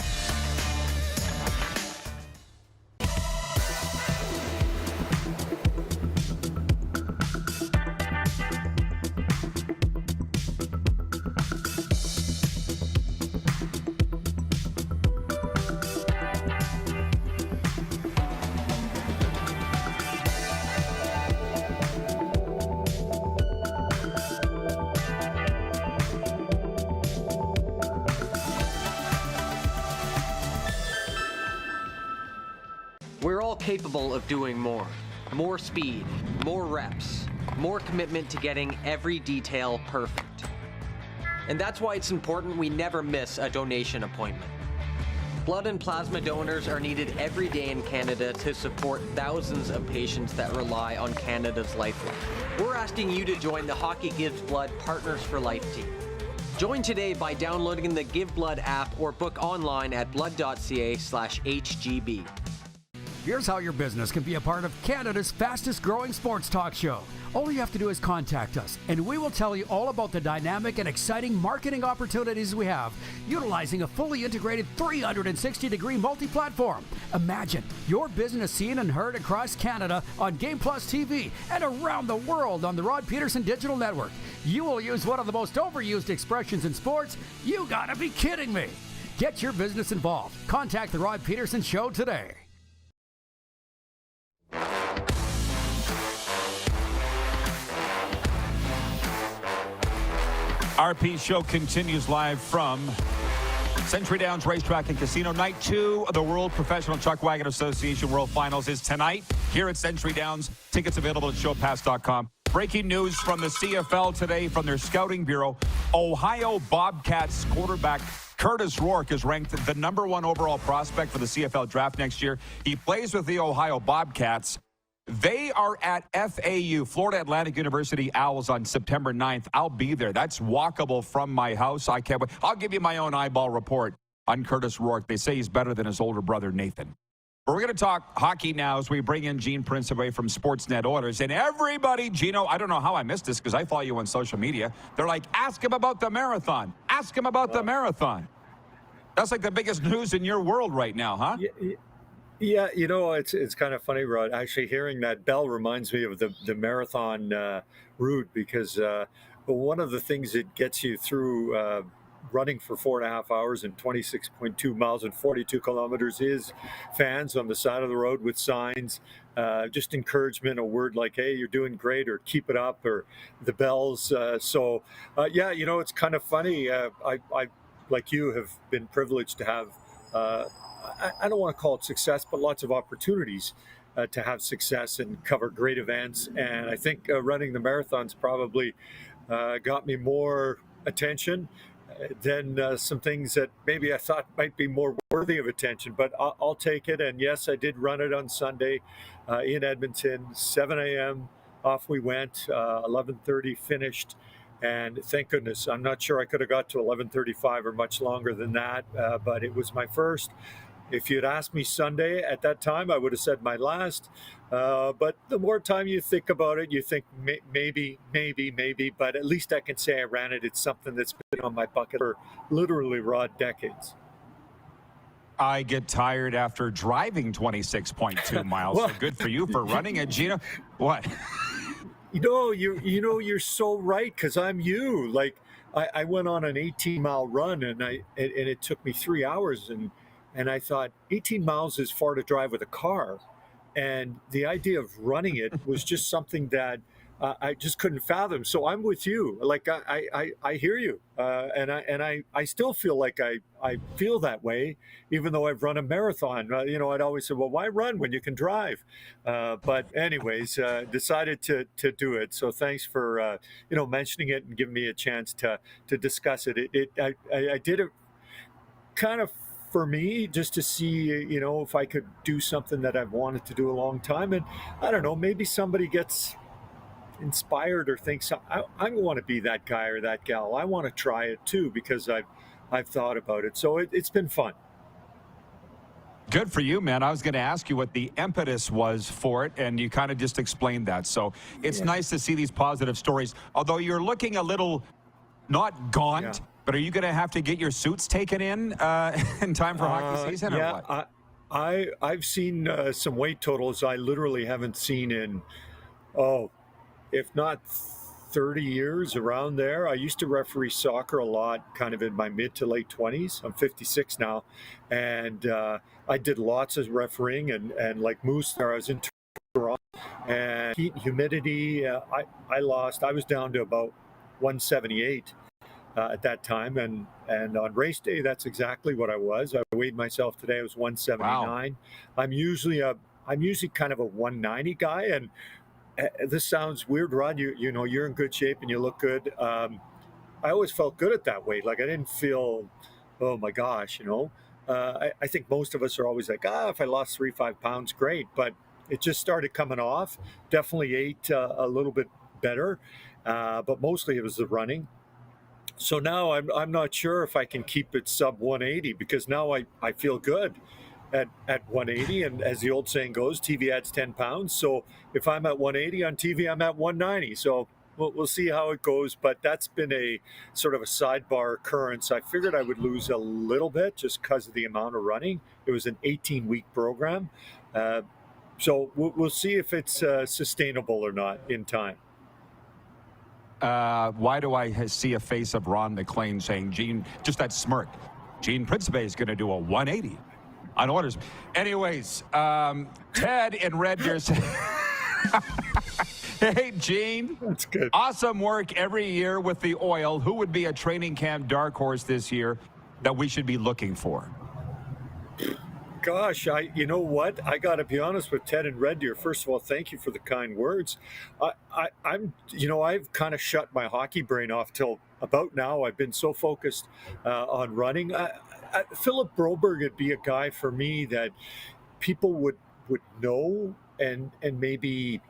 Speaker 5: We're all capable of doing more. More speed, more reps, more commitment to getting every detail perfect. And that's why it's important we never miss a donation appointment. Blood and plasma donors are needed every day in Canada to support thousands of patients that rely on Canada's lifeline. We're asking you to join the Hockey Gives Blood Partners for Life team. Join today by downloading the Give Blood app or book online at blood.ca/HGB.
Speaker 11: Here's how your business can be a part of Canada's fastest growing sports talk show. All you have to do is contact us, and we will tell you all about the dynamic and exciting marketing opportunities we have, utilizing a fully integrated 360-degree multi-platform. Imagine your business seen and heard across Canada on Game Plus TV and around the world on the Rod Pedersen Digital Network. You will use one of the most overused expressions in sports. You gotta be kidding me. Get your business involved. Contact the Rod Pedersen Show today.
Speaker 2: RP Show continues live from Century Downs Racetrack and Casino. Night 2 of the World Professional Chuck Wagon Association World Finals is tonight here at Century Downs. Tickets available at showpass.com. Breaking news from the CFL today from their scouting bureau. Ohio Bobcats quarterback Curtis Rourke is ranked the #1 overall prospect for the CFL draft next year. He plays with the Ohio Bobcats. They are at FAU, Florida Atlantic University Owls, on September 9th. I'll be there. That's walkable from my house. I can't wait. I'll give you my own eyeball report on Curtis Rourke. They say he's better than his older brother, Nathan. But we're going to talk hockey now as we bring in Gene Principe from Sportsnet Oilers. And everybody, Gino, I don't know how I missed this because I follow you on social media. They're like, ask him about the marathon. Ask him about the marathon. That's like the biggest news in your world right now, huh?
Speaker 14: Yeah, you know, it's kind of funny, Rod. Actually, hearing that bell reminds me of the marathon route because one of the things that gets you through running for 4.5 hours and 26.2 miles and 42 kilometers is fans on the side of the road with signs, just encouragement, a word like, hey, you're doing great, or keep it up, or the bells. Yeah, you know, it's kind of funny. I, like you, have been privileged to have I don't want to call it success, but lots of opportunities to have success and cover great events. And I think running the marathons probably got me more attention than some things that maybe I thought might be more worthy of attention. But I'll take it. And yes, I did run it on Sunday in Edmonton, 7 a.m. Off we went, 11:30 finished. And thank goodness, I'm not sure I could have got to 11:35 or much longer than that, but it was my first. If you'd asked me Sunday at that time, I would have said my last. But the more time you think about it, you think maybe, but at least I can say I ran it. It's something that's been on my bucket for literally, Rod, decades.
Speaker 2: I get tired after driving 26.2 miles.
Speaker 14: Well,
Speaker 2: so good for you for running it, Gino. What?
Speaker 14: You're so right, because I'm you. Like I went on an 18-mile run, and it took me 3 hours, and I thought 18 miles is far to drive with a car, and the idea of running it was just something that I just couldn't fathom. So I'm with you. Like I hear you, and I still feel like I feel that way, even though I've run a marathon. You know, I'd always say, well, why run when you can drive? But anyways, decided to do it. So thanks for mentioning it and giving me a chance to discuss it. I did it kind of for me, just to see, if I could do something that I've wanted to do a long time. And I don't know, maybe somebody gets inspired or thinks I want to be that guy or that gal. I want to try it too, because I've thought about it. So it's been fun.
Speaker 2: Good for you, man. I was going to ask you what the impetus was for it, and you kind of just explained that. So it's nice to see these positive stories, although you're looking a little not gaunt, but are you going to have to get your suits taken in time for hockey season or what?
Speaker 14: I've seen some weight totals I literally haven't seen in, if not 30 years, around there. I used to referee soccer a lot, kind of in my mid to late 20s. I'm 56 now. And I did lots of refereeing, and like Moose there, I was in Toronto. And heat, humidity, I was down to about 178 at that time. And on race day, that's exactly what I was. I weighed myself today, I was 179. Wow. I'm usually kind of a 190 guy. And this sounds weird, Rod. You're in good shape and you look good. I always felt good at that weight. Like I didn't feel, oh my gosh, I think most of us are always like, if I lost 3-5 pounds, great. But it just started coming off. Definitely ate a little bit better, but mostly it was the running. So now I'm not sure if I can keep it sub 180 because now I feel good at 180. And as the old saying goes, TV adds 10 pounds. So if I'm at 180 on TV, I'm at 190. So we'll see how it goes. But that's been a sort of a sidebar occurrence. I figured I would lose a little bit just because of the amount of running. It was an 18-week program. So we'll see if it's sustainable or not in time.
Speaker 2: Why do I see a face of Ron McLean saying, Gene, just that smirk, Gene Principe is going to do a 180 on orders. Anyways, Ted in Red Deer said, hey, Gene.
Speaker 14: That's good.
Speaker 2: Awesome work every year with the oil. Who would be a training camp dark horse this year that we should be looking for?
Speaker 14: Gosh, you know what? I got to be honest with Ted and Red Deer. First of all, thank you for the kind words. I've kind of shut my hockey brain off till about now. I've been so focused on running. Philip Broberg would be a guy for me that people would know and maybe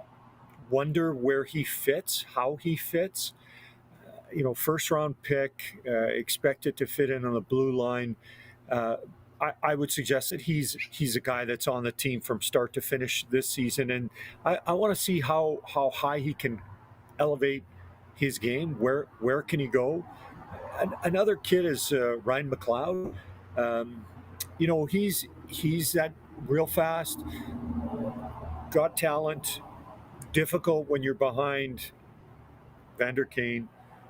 Speaker 14: wonder where he fits, how he fits. First round pick, expected to fit in on the blue line. I would suggest that he's a guy that's on the team from start to finish this season, and I want to see how high he can elevate his game. Where can he go? Another kid is Ryan McLeod. He's that real fast, got talent. Difficult when you're behind Vander Kane,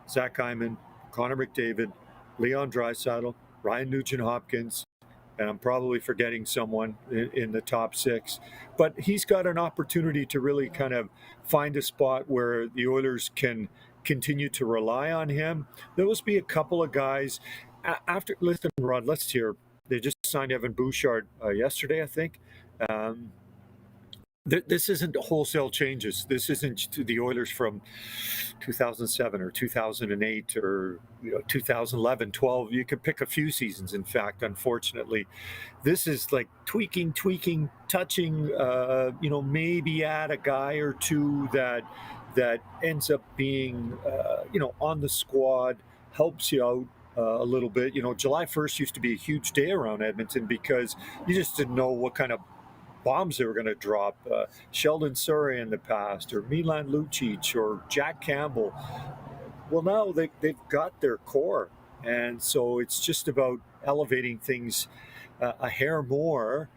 Speaker 14: Zach Hyman, Connor McDavid, Leon Draisaitl, Ryan Nugent-Hopkins. And I'm probably forgetting someone in the top six. But he's got an opportunity to really kind of find a spot where the Oilers can continue to rely on him. There must be a couple of guys. Listen, Rod, let's hear. They just signed Evan Bouchard yesterday, I think. This isn't wholesale changes. This isn't the Oilers from 2007 or 2008 or 2011, 12. You could pick a few seasons, in fact, unfortunately. This is like tweaking, touching, maybe add a guy or two that ends up being, on the squad, helps you out a little bit. July 1st used to be a huge day around Edmonton because you just didn't know what kind of bombs they were going to drop. Sheldon Surrey in the past, or Milan Lucic, or Jack Campbell. Well, now they've got their core, and so it's just about elevating things a hair more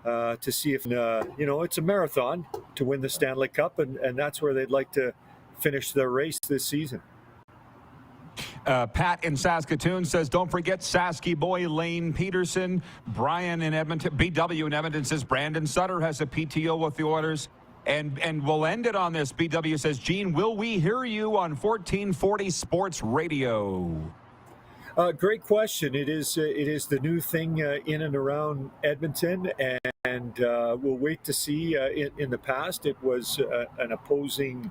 Speaker 14: to see if it's a marathon to win the Stanley Cup, and that's where they'd like to finish their race this season.
Speaker 2: Pat in Saskatoon says, don't forget Sasky boy Lane Pedersen. Brian in Edmonton, BW in Edmonton says, Brandon Sutter has a PTO with the Oilers. And we'll end it on this. BW says, Gene, will we hear you on 1440 Sports Radio?
Speaker 14: Great question. It is the new thing in and around Edmonton, and we'll wait to see. In the past, it was an opposing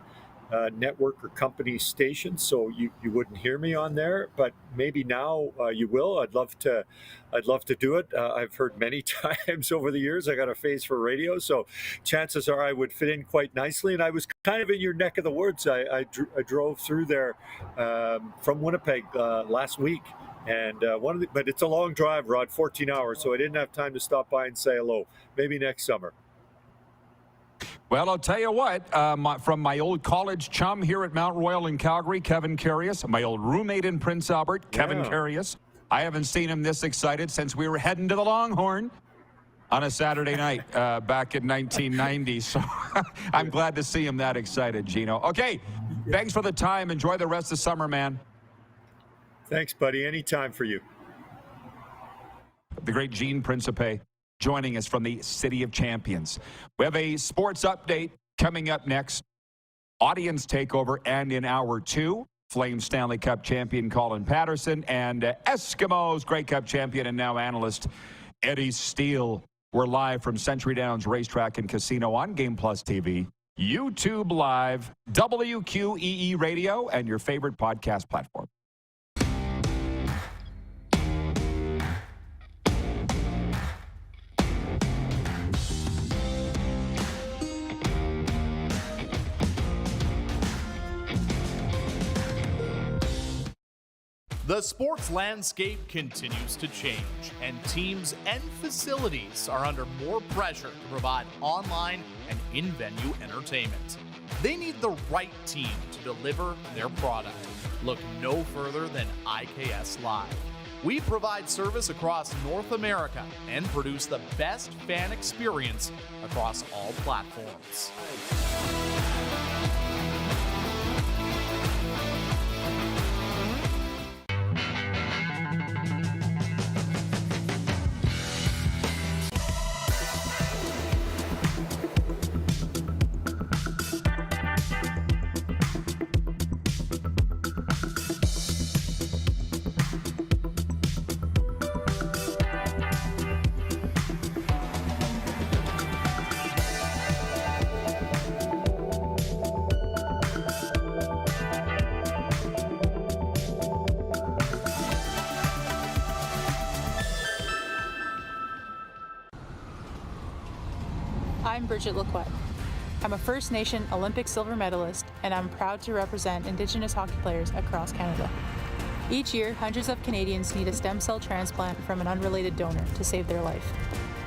Speaker 14: network or company station, so you wouldn't hear me on there, but maybe now you will. I'd love to do it. I've heard many times over the years I got a face for radio, so chances are I would fit in quite nicely. And I was kind of in your neck of the woods. I drove through there from Winnipeg last week, and but it's a long drive, Rod, 14 hours, so I didn't have time to stop by and say hello. Maybe next summer.
Speaker 2: Well, I'll tell you what, from my old college chum here at Mount Royal in Calgary, Kevin Carius, my old roommate in Prince Albert, Kevin Carius. I haven't seen him this excited since we were heading to the Longhorn on a Saturday night back in 1990. So I'm glad to see him that excited, Gino. Okay, thanks for the time. Enjoy the rest of the summer, man.
Speaker 14: Thanks, buddy. Anytime for you.
Speaker 2: The great Gene Principe joining us from the City of Champions. We have a sports update coming up next. Audience takeover, and in hour 2, Flames Stanley Cup champion Collin Patterson and Eskimos Grey Cup champion and now analyst Eddie Steele. We're live from Century Downs Racetrack and Casino on Game Plus TV, YouTube Live, WQEE Radio, and your favorite podcast platform.
Speaker 6: The sports landscape continues to change, and teams and facilities are under more pressure to provide online and in-venue entertainment. They need the right team to deliver their product. Look no further than IKS Live. We provide service across North America and produce the best fan experience across all platforms.
Speaker 15: I'm Bridget Lacquette. I'm a First Nation Olympic silver medalist, and I'm proud to represent Indigenous hockey players across Canada. Each year, hundreds of Canadians need a stem cell transplant from an unrelated donor to save their life.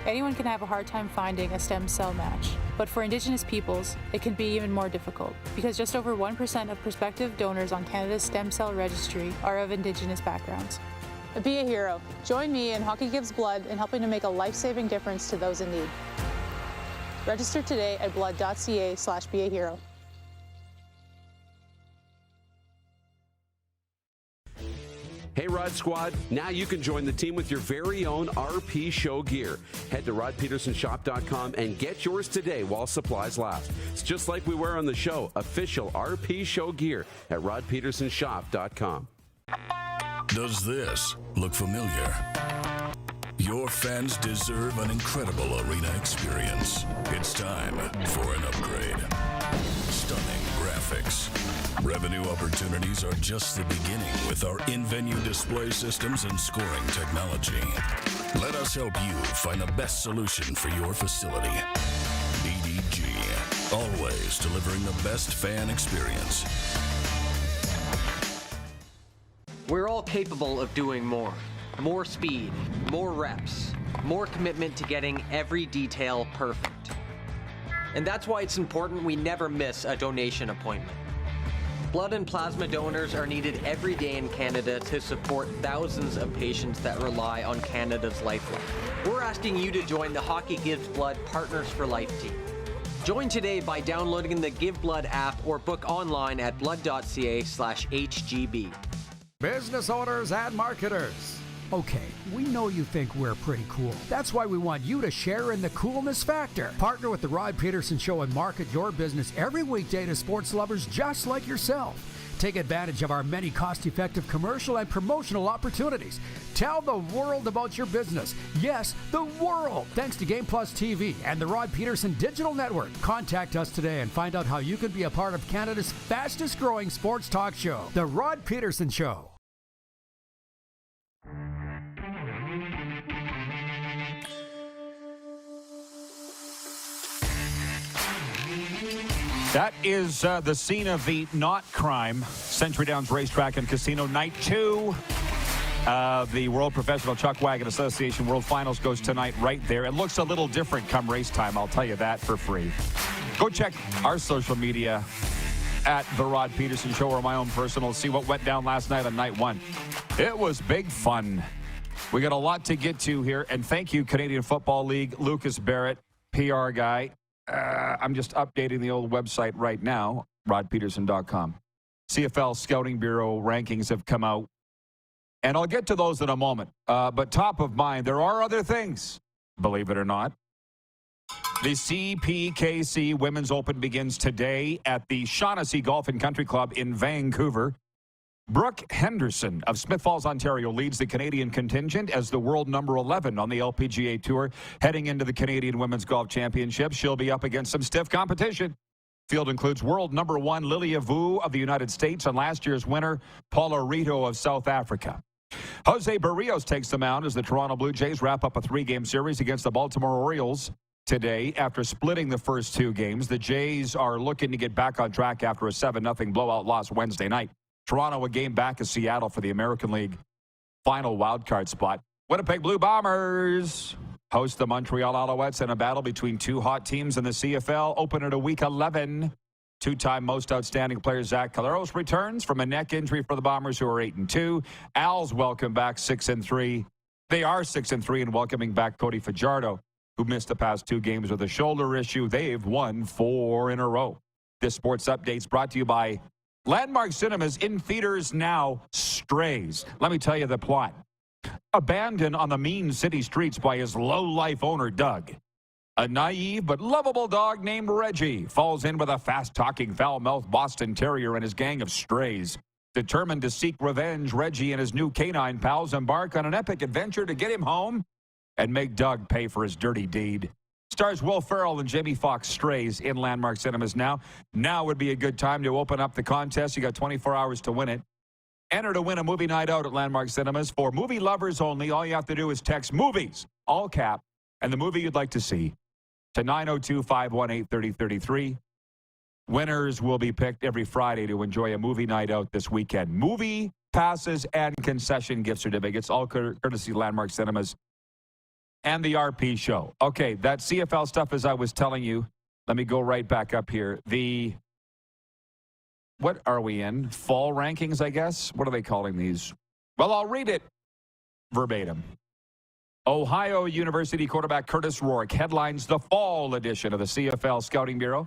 Speaker 15: Anyone can have a hard time finding a stem cell match, but for Indigenous peoples, it can be even more difficult because just over 1% of prospective donors on Canada's stem cell registry are of Indigenous backgrounds. Be a hero. Join me in Hockey Gives Blood in helping to make a life-saving difference to those in need. Register today at blood.ca/beahero.
Speaker 13: Hey Rod Squad, now you can join the team with your very own RP Show gear. Head to rodpetersonshop.com and get yours today while supplies last. It's just like we wear on the show, official RP Show gear at rodpetersonshop.com.
Speaker 1: Does this look familiar? Your fans deserve an incredible arena experience. It's time for an upgrade. Stunning graphics. Revenue opportunities are just the beginning with our in-venue display systems and scoring technology. Let us help you find the best solution for your facility. EDG, always delivering the best fan experience.
Speaker 5: We're all capable of doing more. More speed, more reps, more commitment to getting every detail perfect. And that's why it's important we never miss a donation appointment. Blood and plasma donors are needed every day in Canada to support thousands of patients that rely on Canada's lifeline. We're asking you to join the Hockey Gives Blood Partners for Life team. Join today by downloading the Give Blood app or book online at blood.ca/HGB.
Speaker 11: Business owners and marketers. Okay, we know you think we're pretty cool. That's why we want you to share in the coolness factor. Partner with the Rod Pedersen Show and market your business every weekday to sports lovers just like yourself. Take advantage of our many cost-effective commercial and promotional opportunities. Tell the world about your business. Yes, the world. Thanks to Game Plus TV and the Rod Pedersen Digital Network. Contact us today and find out how you can be a part of Canada's fastest-growing sports talk show, The Rod Pedersen Show.
Speaker 2: That is the scene of the not crime, Century Downs Racetrack and Casino. Night 2 of the World Professional Chuck Wagon Association World Finals goes tonight right there. It looks a little different come race time, I'll tell you that for free. Go check our social media at The Rod Pedersen Show or my own personal, see what went down last night on night 1. It was big fun. We got a lot to get to here, and thank you, Canadian Football League, Lucas Barrett, PR guy. I'm just updating the old website right now, rodpeterson.com. CFL Scouting Bureau rankings have come out, and I'll get to those in a moment. But top of mind, there are other things, believe it or not. The CPKC Women's Open begins today at the Shaughnessy Golf and Country Club in Vancouver. Brooke Henderson of Smith Falls, Ontario, leads the Canadian contingent as the world number 11 on the LPGA Tour, heading into the Canadian Women's Golf Championship. She'll be up against some stiff competition. Field includes world number 1 Lilia Vu of the United States and last year's winner Paula Rito of South Africa. Jose Barrios takes the mound as the Toronto Blue Jays wrap up a 3-game series against the Baltimore Orioles today. After splitting the first 2 games, the Jays are looking to get back on track after a 7-0 blowout loss Wednesday night. Toronto a game back of Seattle for the American League final wildcard spot. Winnipeg Blue Bombers host the Montreal Alouettes in a battle between two hot teams in the CFL. Opener to Week 11. Two-time most outstanding player Zach Caleros returns from a neck injury for the Bombers, who are 8-2. Als welcome back 6-3. They are 6-3 and welcoming back Cody Fajardo, who missed the past 2 games with a shoulder issue. They've won 4 in a row. This sports update's brought to you by Landmark Cinemas, in theaters now. Strays. Let me tell you the plot. Abandoned on the mean city streets by his low-life owner, Doug. A naive but lovable dog named Reggie falls in with a fast-talking, foul-mouthed Boston Terrier and his gang of strays. Determined to seek revenge, Reggie and his new canine pals embark on an epic adventure to get him home and make Doug pay for his dirty deed. Stars Will Ferrell and Jamie Foxx. Strays in Landmark Cinemas now. Now would be a good time to open up the contest. You got 24 hours to win it. Enter to win a movie night out at Landmark Cinemas for movie lovers only. All you have to do is text MOVIES, all cap, and the movie you'd like to see to 902-518-3033. Winners will be picked every Friday to enjoy a movie night out this weekend. Movie passes and concession gift certificates, all courtesy Landmark Cinemas and the RP Show. Okay, that CFL stuff, as I was telling you, let me go right back up here. What are we in? Fall rankings, I guess? What are they calling these? Well, I'll read it verbatim. Ohio University quarterback Curtis Rourke headlines the fall edition of the CFL Scouting Bureau.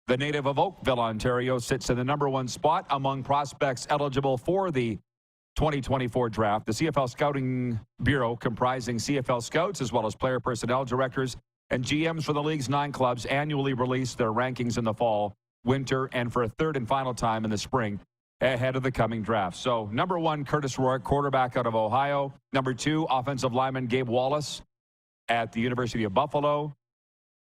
Speaker 2: The native of Oakville, Ontario, sits in the #1 spot among prospects eligible for the 2024 draft. The CFL Scouting Bureau, comprising CFL scouts as well as player personnel directors and GMs for the league's 9 clubs, annually release their rankings in the fall, winter, and for a third and final time in the spring ahead of the coming draft. So, #1, Curtis Rourke, quarterback out of Ohio. #2, offensive lineman Gabe Wallace at the University of Buffalo.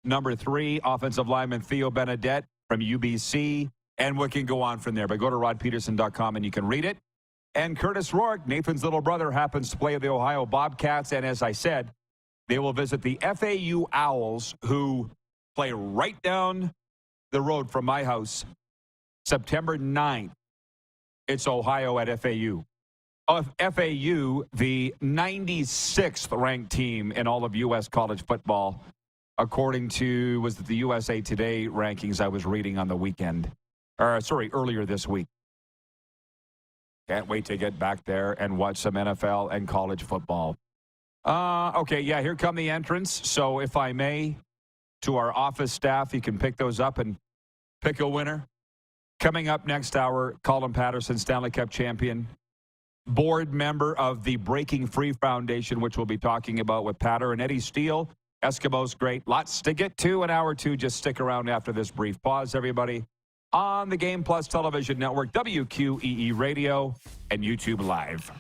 Speaker 2: #3, offensive lineman Theo Benedette from UBC. And we can go on from there, but go to rodpeterson.com and you can read it. And Curtis Rourke, Nathan's little brother, happens to play the Ohio Bobcats. And as I said, they will visit the FAU Owls, who play right down the road from my house, September 9th. It's Ohio at FAU. FAU, the 96th ranked team in all of U.S. college football, according to, was it the USA Today rankings I was reading on the weekend? Earlier this week. Can't wait to get back there and watch some NFL and college football. Okay, yeah, here come the entrants. So if I may, to our office staff, you can pick those up and pick a winner. Coming up next hour, Collin Patterson, Stanley Cup champion, board member of the Breaking Free Foundation, which we'll be talking about with Patter, and Eddie Steele, Eskimos great. Lots to get to in hour 2. Just stick around after this brief pause, everybody. On the Game Plus Television Network, WQEE Radio, and YouTube Live.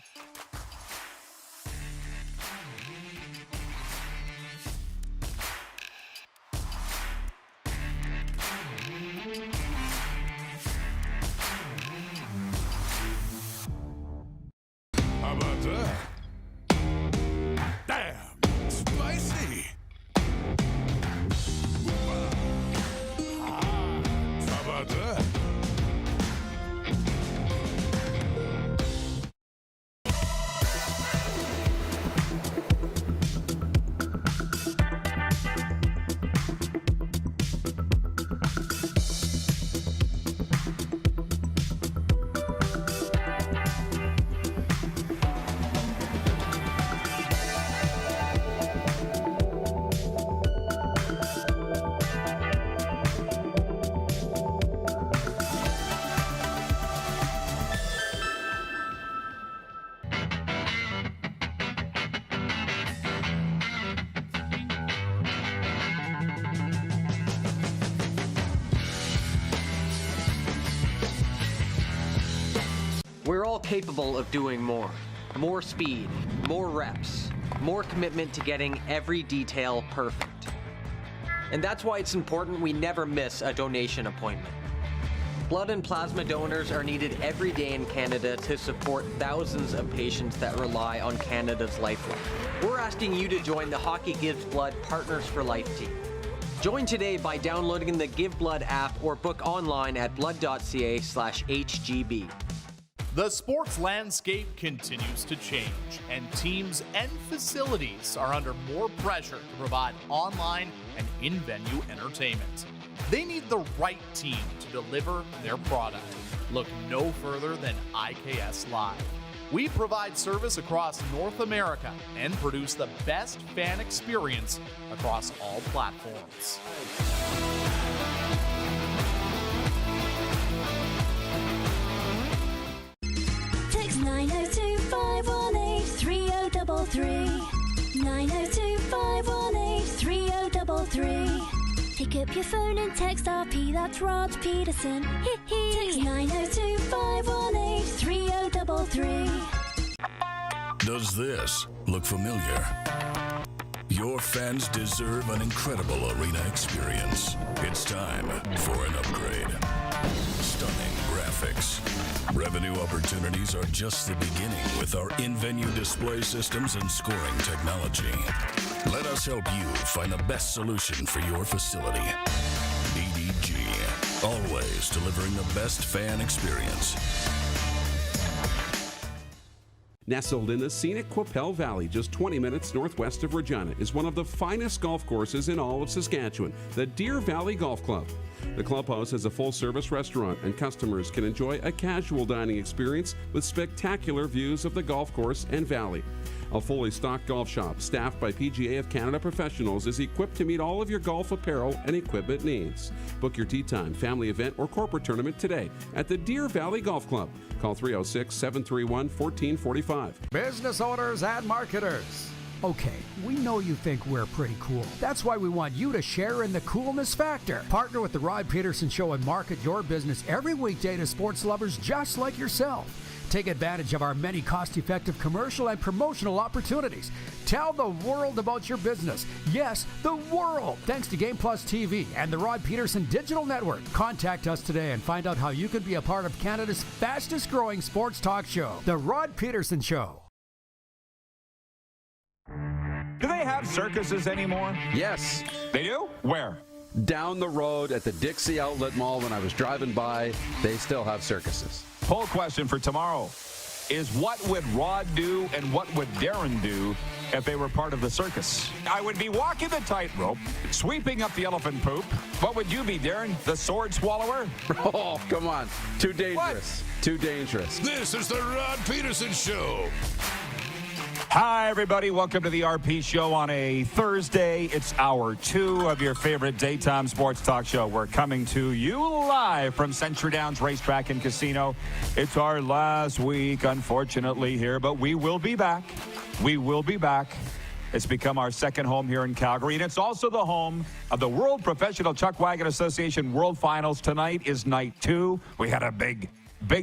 Speaker 1: How about that? Damn, spicy. How about that?
Speaker 5: We're all capable of doing more. More speed, more reps, more commitment to getting every detail perfect. And that's why it's important we never miss a donation appointment. Blood and plasma donors are needed every day in Canada to support thousands of patients that rely on Canada's lifeline. We're asking you to join the Hockey Gives Blood Partners for Life team. Join today by downloading the Give Blood app or book online at blood.ca/HGB.
Speaker 6: The sports landscape continues to change, and teams and facilities are under more pressure to provide online and in-venue entertainment. They need the right team to deliver their product. Look no further than IKS Live. We provide service across North America and produce the best fan experience across all platforms.
Speaker 10: Text 902-518-3033. 902-518-3033. Pick up your phone and text RP, that's Rod Pedersen. Text 902-518-3033.
Speaker 1: Does this look familiar? Your fans deserve an incredible arena experience. It's time for an upgrade. Stunning graphics. Revenue opportunities are just the beginning with our in-venue display systems and scoring technology. Let us help you find the best solution for your facility. DDG, always delivering the best fan experience.
Speaker 13: Nestled in the scenic Qu'Appelle Valley, just 20 minutes northwest of Regina, is one of the finest golf courses in all of Saskatchewan, the Deer Valley Golf Club. The clubhouse has a full-service restaurant, and customers can enjoy a casual dining experience with spectacular views of the golf course and valley. A fully stocked golf shop, staffed by PGA of Canada professionals, is equipped to meet all of your golf apparel and equipment needs. Book your tee time, family event, or corporate tournament today at the Deer Valley Golf Club. Call 306-731-1445.
Speaker 11: Business owners and marketers. Okay, we know you think we're pretty cool. That's why we want you to share in the coolness factor. Partner with the Rod Pedersen Show and market your business every weekday to sports lovers just like yourself. Take advantage of our many cost-effective commercial and promotional opportunities. Tell the world about your business. Yes, the world. Thanks to Game Plus TV and the Rod Pedersen Digital Network. Contact us today and find out how you can be a part of Canada's fastest-growing sports talk show, The Rod Pedersen Show.
Speaker 2: Do they have circuses anymore?
Speaker 4: Yes.
Speaker 2: They do? Where?
Speaker 4: Down the road at the Dixie Outlet Mall when I was driving by, they still have circuses.
Speaker 2: Poll question for tomorrow is, what would Rod do and what would Darren do if they were part of the circus? I would be walking the tightrope, sweeping up the elephant poop. What would you be, Darren? The sword swallower?
Speaker 4: Oh, come on. Too dangerous. What? Too dangerous.
Speaker 1: This is the Rod Pedersen Show.
Speaker 2: Hi, everybody. Welcome to the RP Show on a Thursday. It's hour 2 of your favorite daytime sports talk show. We're coming to you live from Century Downs Racetrack and Casino. It's our last week, unfortunately, here, but we will be back. We will be back. It's become our second home here in Calgary, and it's also the home of the World Professional Chuck Wagon Association World Finals. Tonight is night 2. We had a big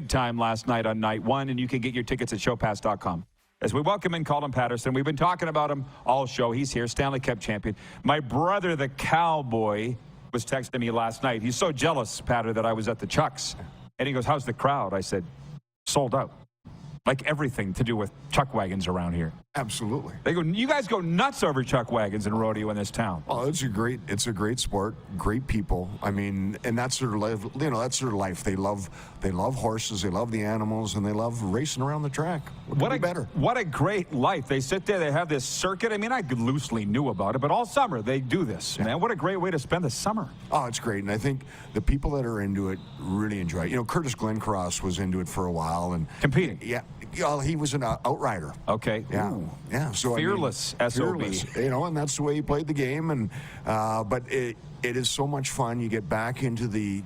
Speaker 2: time last night on night 1, and you can get your tickets at showpass.com. As we welcome in Collin Patterson, we've been talking about him all show. He's here, Stanley Cup champion. My brother, the Cowboy, was texting me last night. He's so jealous, Patter, that I was at the Chucks. And he goes, how's the crowd? I said, sold out. Like everything to do with chuck wagons around here.
Speaker 16: Absolutely.
Speaker 2: They go, you guys go nuts over chuck wagons and rodeo in this town.
Speaker 16: Oh, it's a great sport, great people. I mean, and that's their life. You know, that's their life. They love horses, they love the animals, and they love racing around the track. What could be better?
Speaker 2: What a great life. They sit there, they have this circuit. I mean, I loosely knew about it, but all summer they do this. Yeah. Man, what a great way to spend the summer.
Speaker 16: Oh, it's great. And I think the people that are into it really enjoy it. You know, Curtis Glencross was into it for a while and
Speaker 2: competing.
Speaker 16: Yeah. He was an outrider.
Speaker 2: Okay.
Speaker 16: Yeah.
Speaker 2: Ooh.
Speaker 16: Yeah. So
Speaker 2: fearless, SOB.
Speaker 16: Fearless, you know, and that's the way he played the game. And but it is so much fun. You get back into the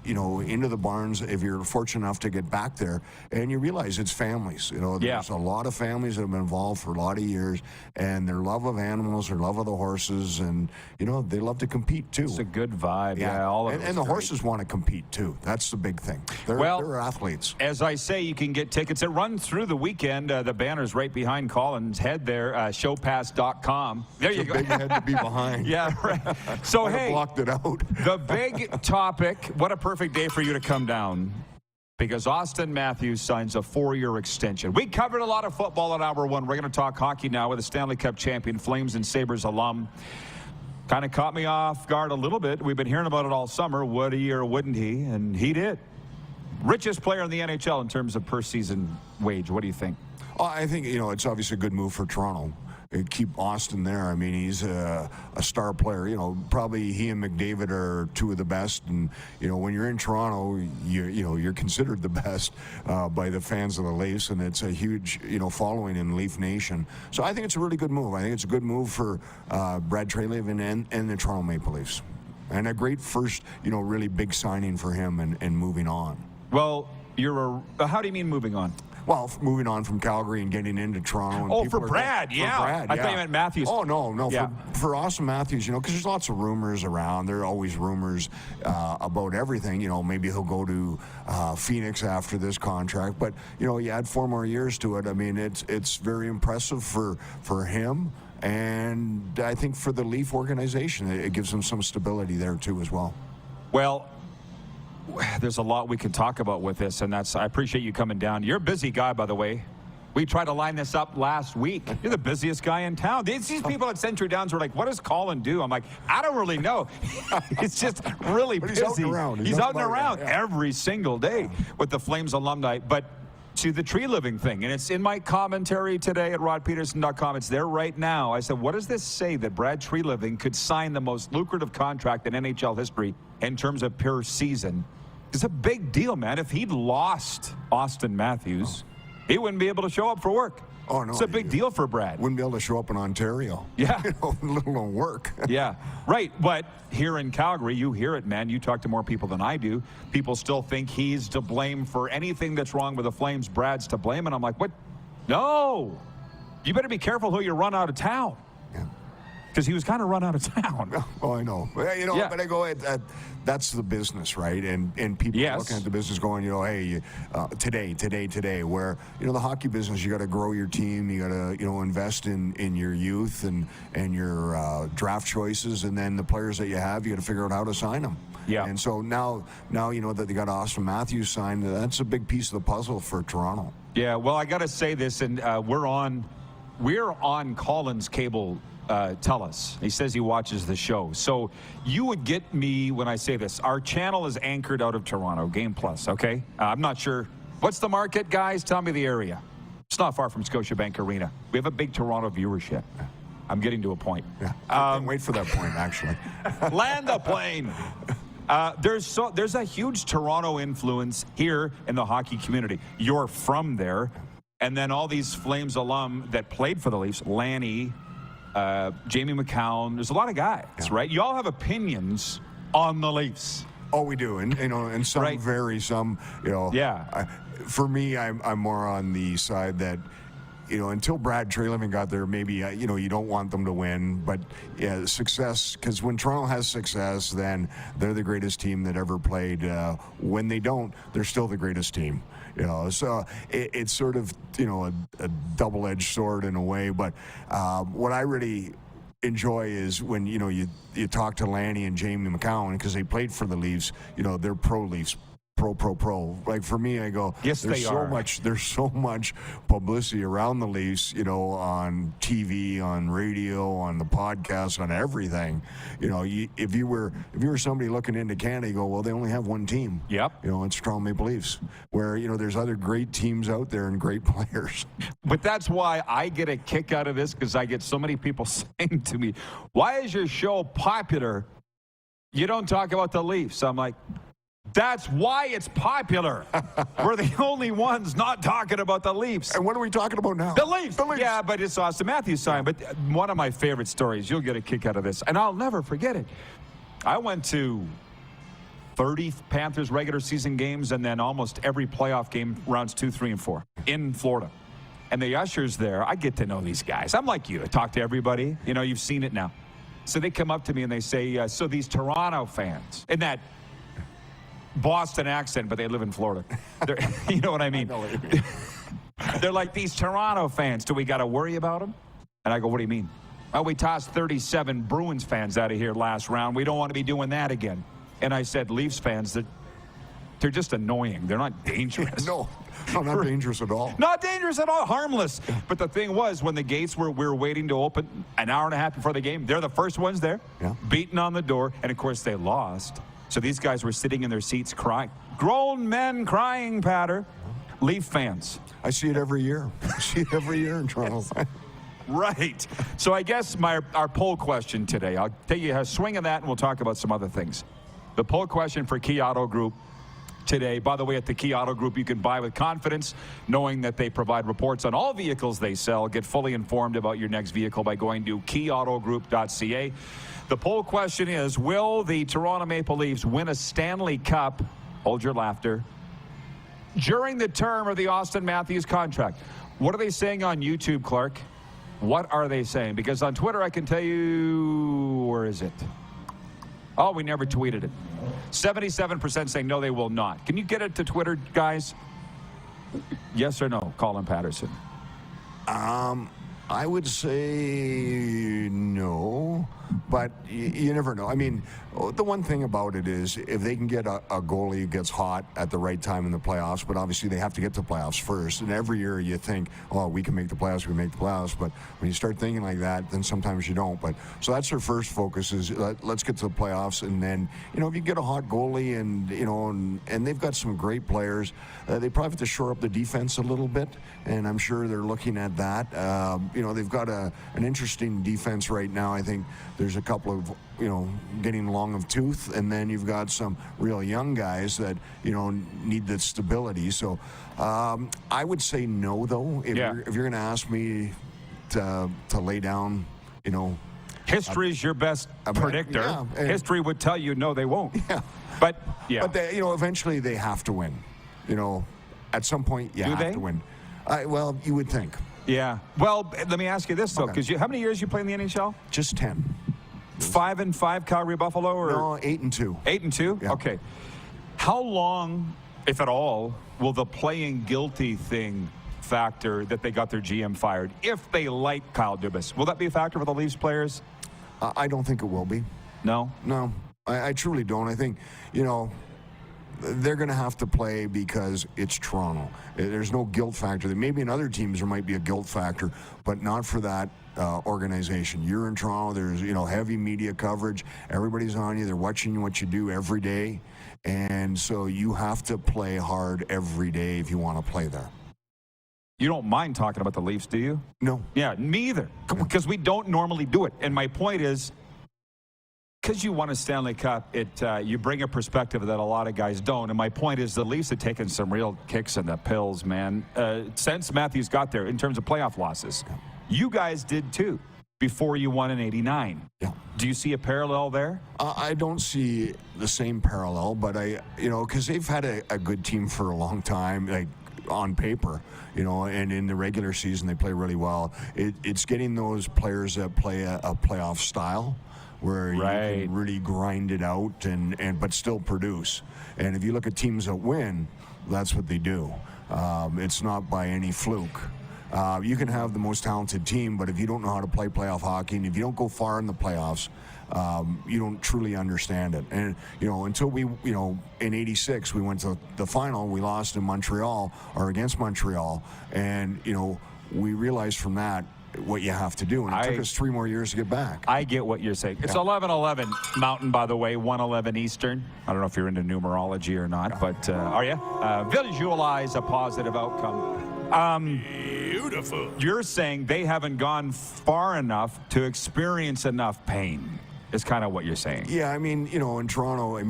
Speaker 16: barns if you're fortunate enough to get back there, and you realize it's families. You know, there's a lot of families that have been involved for a lot of years, and their love of animals, their love of the horses, and you know, they love to compete too.
Speaker 2: It's a good vibe. Yeah, all of it.
Speaker 16: And the horses want to compete too. That's the big thing. They're athletes.
Speaker 2: As I say, you can get tickets. It runs through the weekend. The banner's right behind Collin's head there. Showpass.com. There you go.
Speaker 16: Big head to be behind.
Speaker 2: Yeah, right. So hey,
Speaker 16: blocked it out.
Speaker 2: The big topic, what a perfect day for you to come down, because Auston Matthews signs a 4-year extension. We covered a lot of football at hour 1. We're going to talk hockey now with a Stanley Cup champion, Flames and Sabres alum. Kind of caught me off guard a little bit. We've been hearing about it all summer. Would he or wouldn't he? And he did. Richest player in the NHL in terms of per season wage. What do you think?
Speaker 16: I think, it's obviously a good move for Toronto. Keep Austin there. I mean, he's a star player. Probably he and McDavid are two of the best. And when you're in Toronto, you're considered the best by the fans of the Leafs, and it's a huge following in Leaf Nation. So I think it's a really good move. I think it's a good move for Brad Treliving and the Toronto Maple Leafs, and a great first really big signing for him and moving on.
Speaker 2: Well, how do you mean moving on?
Speaker 16: Well, moving on from Calgary and getting into Toronto. And
Speaker 2: for Brad, yeah.
Speaker 16: For Brad,
Speaker 2: I thought you meant Matthews.
Speaker 16: Oh, no.
Speaker 2: Yeah.
Speaker 16: For Austin Matthews, because there's lots of rumors around. There are always rumors about everything. Maybe he'll go to Phoenix after this contract. But, you add 4 more years to it. I mean, it's very impressive for him. And I think for the Leaf organization, it gives them some stability there, too, as well.
Speaker 2: Well, there's a lot we can talk about with this, and I appreciate you coming down. You're a busy guy, by the way. We tried to line this up last week. You're the busiest guy in town. These people at Century Downs were like, what does Collin do? I'm like, I don't really know. It's just really busy.
Speaker 16: He's out and around.
Speaker 2: He's out and around every single day with the Flames alumni. But to the tree living thing, and it's in my commentary today at rodpeterson.com. It's there right now. I said, what does this say that Brad Treliving could sign the most lucrative contract in NHL history in terms of per season? It's a big deal, man. If he'd lost Austin Matthews, he wouldn't be able to show up for work.
Speaker 16: Oh, no.
Speaker 2: It's a big deal for Brad.
Speaker 16: Wouldn't be able to show up in Ontario.
Speaker 2: Yeah.
Speaker 16: Let alone work.
Speaker 2: Yeah, right. But here in Calgary, you hear it, man. You talk to more people than I do. People still think he's to blame for anything that's wrong with the Flames. Brad's to blame. And I'm like, what? No. You better be careful who you run out of town.
Speaker 16: Yeah.
Speaker 2: Because he was kind of run out of town.
Speaker 16: Oh, I know. But I go, that's the business, right? And people are looking at the business going, hey, today, where, the hockey business, you got to grow your team, you got to, invest in your youth and your draft choices, and then the players that you have, you got to figure out how to sign them.
Speaker 2: Yeah.
Speaker 16: And so now that they got Austin Matthews signed, that's a big piece of the puzzle for Toronto.
Speaker 2: Yeah, well, I got to say this, and we're on Collin's cable. Tell us. He says he watches the show. So you would get me when I say this. Our channel is anchored out of Toronto, Game Plus, okay? I'm not sure. What's the market, guys? Tell me the area. It's not far from Scotiabank Arena. We have a big Toronto viewership. I'm getting to a point.
Speaker 16: Yeah, I can't wait for that point, actually.
Speaker 2: Land the plane. There's a huge Toronto influence here in the hockey community. You're from there. And then all these Flames alum that played for the Leafs, Lanny, Jamie McCown, there's a lot of guys, right? You all have opinions on the Leafs.
Speaker 16: Oh, we do, and some vary, some,
Speaker 2: Yeah.
Speaker 16: For me, I'm more on the side that, until Brad Treliving got there, maybe, you don't want them to win, but success, because when Toronto has success, then they're the greatest team that ever played. When they don't, they're still the greatest team. So it's sort of, a double-edged sword in a way. But what I really enjoy is when, you talk to Lanny and Jamie McCown, because they played for the Leafs, they're pro-Leafs. Pro. Like for me, I go,
Speaker 2: yes,
Speaker 16: there's so much publicity around the Leafs, on TV, on radio, on the podcast, on everything. If you were somebody looking into Canada, you go, well, they only have one team.
Speaker 2: Yep.
Speaker 16: It's Toronto Maple Leafs, where, there's other great teams out there and great players.
Speaker 2: But that's why I get a kick out of this, because I get so many people saying to me, why is your show popular? You don't talk about the Leafs. I'm like, that's why it's popular. We're the only ones not talking about the Leafs.
Speaker 16: And what are we talking about now?
Speaker 2: The Leafs. Yeah, but it's Austin Matthews sign. But one of my favorite stories, you'll get a kick out of this, and I'll never forget it. I went to 30 Panthers regular season games and then almost every playoff game, rounds 2, 3, and 4 in Florida. And the ushers there, I get to know these guys. I'm like you. I talk to everybody. You've seen it now. So they come up to me and they say, so these Toronto fans, in that Boston accent, but they live in Florida. You know what I mean?
Speaker 16: I know what you mean.
Speaker 2: They're like, these Toronto fans, do we got to worry about them? And I go, what do you mean? Well, we tossed 37 Bruins fans out of here last round. We don't want to be doing that again. And I said, Leafs fans, they're just annoying. They're not dangerous.
Speaker 16: No, not dangerous at all.
Speaker 2: Not dangerous at all. Harmless. But the thing was, when the gates we were waiting to open an hour and a half before the game, they're the first ones there, beating on the door. And, of course, they lost. So these guys were sitting in their seats crying. Grown men crying, Patter. Leaf fans.
Speaker 16: I see it every year. I see it every year in Toronto.
Speaker 2: Right. So I guess our poll question today, I'll take you a swing of that and we'll talk about some other things. The poll question for Key Auto Group today, by the way, at the Key Auto Group, you can buy with confidence, knowing that they provide reports on all vehicles they sell. Get fully informed about your next vehicle by going to keyautogroup.ca. The poll question is, will the Toronto Maple Leafs win a Stanley Cup, hold your laughter, during the term of the Austin Matthews contract? What are they saying on YouTube, Clark? What are they saying? Because on Twitter, I can tell you, where is it? Oh, we never tweeted it. 77% saying no, they will not. Can you get it to Twitter, guys? Yes or no, Collin Patterson?
Speaker 16: I would say no, but you never know. I mean, the one thing about it is if they can get a goalie who gets hot at the right time in the playoffs, but obviously they have to get to the playoffs first. And every year you think, oh, we can make the playoffs, we make the playoffs. But when you start thinking like that, then sometimes you don't. But so that's their first focus is let's get to the playoffs. And then, if you get a hot goalie and they've got some great players, they probably have to shore up the defense a little bit. And I'm sure they're looking at that. They've got an interesting defense right now. I think there's a couple of, getting long of tooth, and then you've got some real young guys that, need the stability. So I would say no, though. If you're going to ask me to lay down,
Speaker 2: History's your best predictor.
Speaker 16: Yeah,
Speaker 2: history would tell you no, they won't.
Speaker 16: Yeah.
Speaker 2: But
Speaker 16: eventually they have to win. At some point you have to win. Well, you would think.
Speaker 2: Yeah. Well, let me ask you this, though, because how many years you play in the NHL?
Speaker 16: Just 10.
Speaker 2: 5-5 Calgary Buffalo? Or?
Speaker 16: No, 8-2.
Speaker 2: 8-2?
Speaker 16: Yeah.
Speaker 2: Okay. How long, if at all, will the playing guilty thing factor that they got their GM fired, if they like Kyle Dubas? Will that be a factor for the Leafs players?
Speaker 16: I don't think it will be.
Speaker 2: No?
Speaker 16: No. I truly don't. I think, they're going to have to play because it's Toronto. There's no guilt factor. Maybe in other teams there might be a guilt factor, but not for that organization. You're in Toronto. There's heavy media coverage. Everybody's on you. They're watching what you do every day, and so you have to play hard every day if you want to play there.
Speaker 2: You don't mind talking about the Leafs, do you?
Speaker 16: No.
Speaker 2: Yeah, me either, because we don't normally do it. And my point is, because you won a Stanley Cup, you bring a perspective that a lot of guys don't. And my point is the Leafs have taken some real kicks in the pills, man, since Matthews got there in terms of playoff losses. Yeah. You guys did too before you won in '89.
Speaker 16: Yeah.
Speaker 2: Do you see a parallel there?
Speaker 16: I don't see the same parallel, but because they've had a good team for a long time, like on paper, and in the regular season they play really well. It's getting those players that play a playoff style, where you can really grind it out but still produce. And if you look at teams that win, that's what they do. It's not by any fluke. You can have the most talented team, but if you don't know how to play playoff hockey, and if you don't go far in the playoffs, you don't truly understand it. And, until we, in '86, we went to the final, we lost in Montreal, or against Montreal, and, we realized from that what you have to do, and it took us 3 more years to get back.
Speaker 2: I get what you're saying. It's 11:11 Mountain, by the way, 1:11 Eastern. I don't know if you're into numerology or not, but are you? Visualize a positive outcome. Beautiful. You're saying they haven't gone far enough to experience enough pain, is kind of what you're saying.
Speaker 16: Yeah, in Toronto,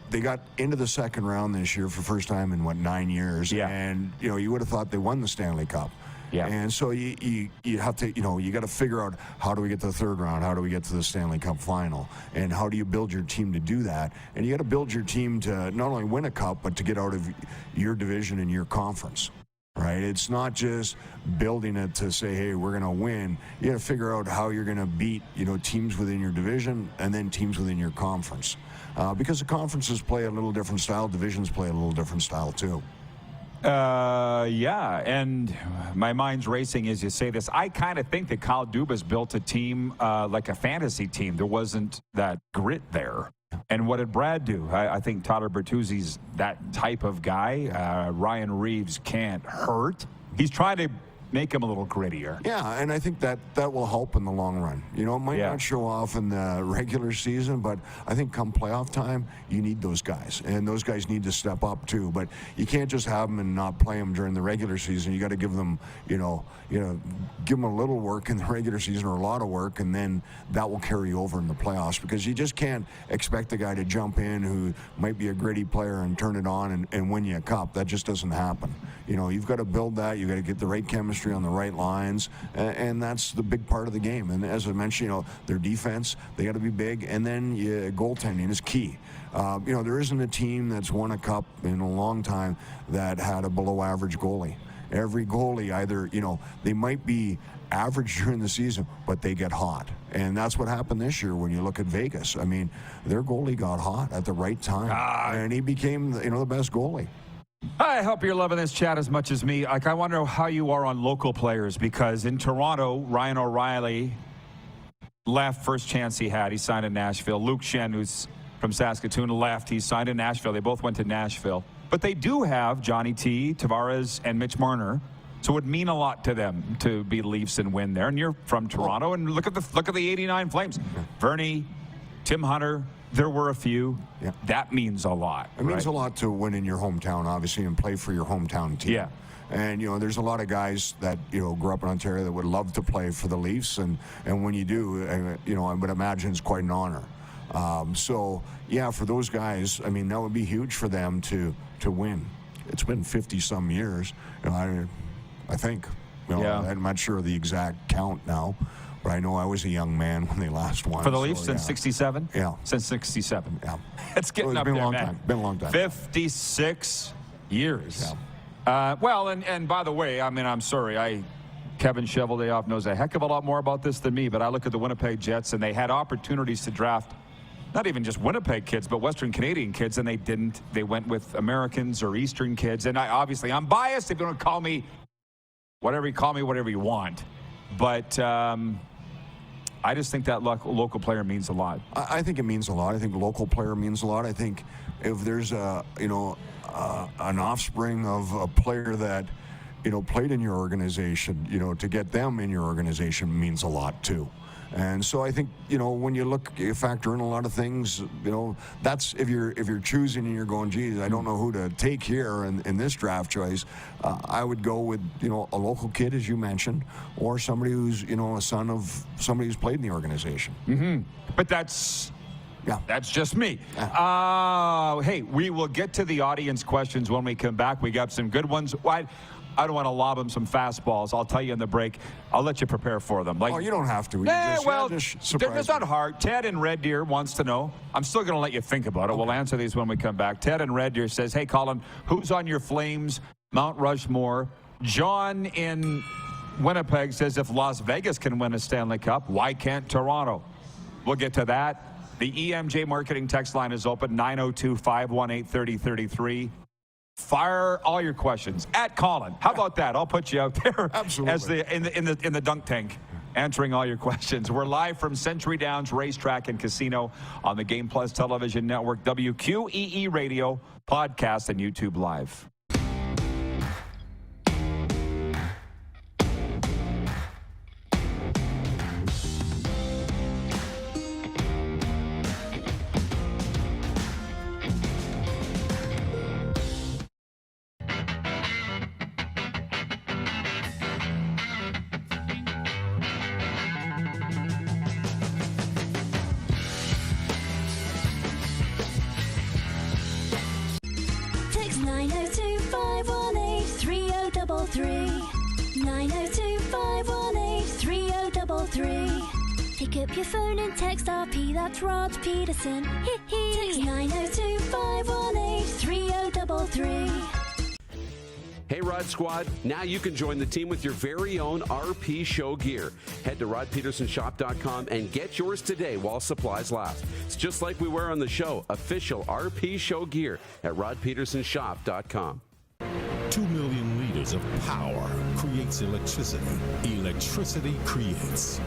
Speaker 16: they got into the second round this year for the first time in, 9 years?
Speaker 2: Yeah.
Speaker 16: And, you would have thought they won the Stanley Cup.
Speaker 2: Yeah.
Speaker 16: And so you have to, you got to figure out, how do we get to the third round? How do we get to the Stanley Cup final? And how do you build your team to do that? And you got to build your team to not only win a cup, but to get out of your division and your conference, right? It's not just building it to say, hey, we're going to win. You got to figure out how you're going to beat, teams within your division and then teams within your conference. Because the conferences play a little different style, divisions play a little different style too.
Speaker 2: Yeah, and my mind's racing as you say this. I kind of think that Kyle Dubas built a team like a fantasy team. There wasn't that grit there. And what did Brad do? I think Tyler Bertuzzi's that type of guy. Ryan Reeves can't hurt. He's trying to make them a little grittier.
Speaker 16: Yeah, and I think that will help in the long run. You know, it might not show off in the regular season, but I think come playoff time, you need those guys, and those guys need to step up too. But you can't just have them and not play them during the regular season. You got to give them, give them a little work in the regular season or a lot of work, and then that will carry over in the playoffs, because you just can't expect a guy to jump in who might be a gritty player and turn it on and win you a cup. That just doesn't happen. You know, you've got to build that. You've got to get the right chemistry on the right lines, and that's the big part of the game. And as I mentioned, their defense, they got to be big, and then goaltending is key. There isn't a team that's won a cup in a long time that had a below-average goalie. Every goalie either, they might be average during the season, but they get hot. And that's what happened this year when you look at Vegas. I mean, their goalie got hot at the right time, and he became, the best goalie.
Speaker 2: I hope you're loving this chat as much as me. I wonder how you are on local players, because in Toronto, Ryan O'Reilly left, first chance he had. He signed in Nashville. Luke Shen, who's from Saskatoon, left. He signed in Nashville. They both went to Nashville. But they do have Johnny T, Tavares, and Mitch Marner. So it would mean a lot to them to be Leafs and win there. And you're from Toronto, and look at the 89 Flames. Vernie, Tim Hunter. There were a few. Yeah. That means a lot.
Speaker 16: It means a lot to win in your hometown, obviously, and play for your hometown team.
Speaker 2: Yeah.
Speaker 16: And, there's a lot of guys that, grew up in Ontario that would love to play for the Leafs. And when you do, I would imagine it's quite an honor. For those guys, I mean, that would be huge for them to win. It's been 50-some years, I think. I'm not sure of the exact count now. But I know I was a young man when they last won.
Speaker 2: For the Leafs since 67?
Speaker 16: Yeah.
Speaker 2: Since 67.
Speaker 16: Yeah.
Speaker 2: It's getting up
Speaker 16: there,
Speaker 2: man.
Speaker 16: Time. Been a long time.
Speaker 2: 56 years.
Speaker 16: Yeah.
Speaker 2: And by the way, I mean, I'm sorry. Kevin Cheveldayoff knows a heck of a lot more about this than me, but I look at the Winnipeg Jets, and they had opportunities to draft not even just Winnipeg kids, but Western Canadian kids, and they didn't. They went with Americans or Eastern kids. And I'm biased. If you want to call me whatever you want. But I just think that local player means a lot.
Speaker 16: I think it means a lot. I think local player means a lot. I think if there's an offspring of a player that, played in your organization, to get them in your organization means a lot too. And so I think, when you factor in a lot of things, that's if you're choosing and you're going, geez, I don't know who to take here in this draft choice, I would go with, a local kid, as you mentioned, or somebody who's, a son of somebody who's played in the organization.
Speaker 2: Mm-hmm. But that's just me. Hey, we will get to the audience questions when we come back. We got some good ones. I don't want to lob them some fastballs. I'll tell you in the break. I'll let you prepare for them.
Speaker 16: You don't have to.
Speaker 2: It's not hard. Ted in Red Deer wants to know. I'm still going to let you think about it. Okay. We'll answer these when we come back. Ted in Red Deer says, hey, Collin, who's on your Flames, Mount Rushmore? John in Winnipeg says, if Las Vegas can win a Stanley Cup, why can't Toronto? We'll get to that. The EMJ Marketing text line is open, 902-518-3033. Fire all your questions at Collin. How about that? I'll put you out there.
Speaker 16: Absolutely.
Speaker 2: As in the dunk tank, answering all your questions. We're live from Century Downs Racetrack and Casino on the Game Plus Television Network, WQEE Radio, podcast, and YouTube Live.
Speaker 10: Text 902-518-3033. 902-518-3033. Pick up your phone and text RP, that's Rod Pedersen. Text 902-518-3033.
Speaker 13: Hey Rod Squad, now you can join the team with your very own RP Show gear. Head to rodpetersonshop.com and get yours today while supplies last. It's just like we wear on the show, official RP Show gear at rodpetersonshop.com.
Speaker 17: 2 million liters of power creates electricity. Electricity creates.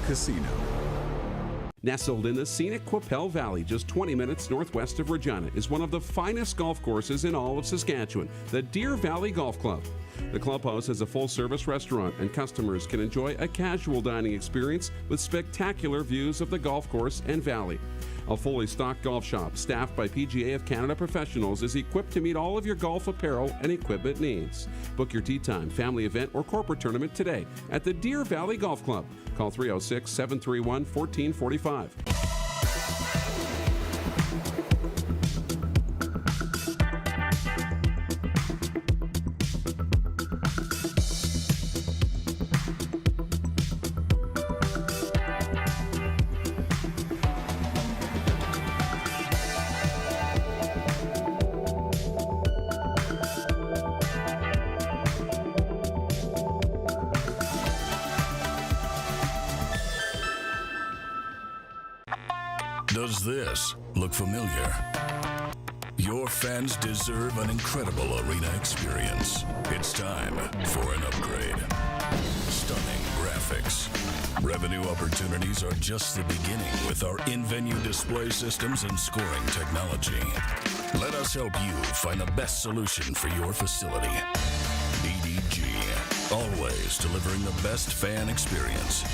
Speaker 17: Casino.
Speaker 13: Nestled in the scenic Qu'Appelle Valley, just 20 minutes northwest of Regina, is one of the finest golf courses in all of Saskatchewan, the Deer Valley Golf Club. The clubhouse has a full-service restaurant, and customers can enjoy a casual dining experience with spectacular views of the golf course and valley. A fully stocked golf shop, staffed by PGA of Canada professionals, is equipped to meet all of your golf apparel and equipment needs. Book your tee time, family event, or corporate tournament today at the Deer Valley Golf Club. Call 306-731-1445.
Speaker 1: Does this look familiar? Your fans deserve an incredible arena experience. It's time for an upgrade. Stunning graphics. Revenue opportunities are just the beginning with our in-venue display systems and scoring technology. Let us help you find the best solution for your facility. EDG, always delivering the best fan experience.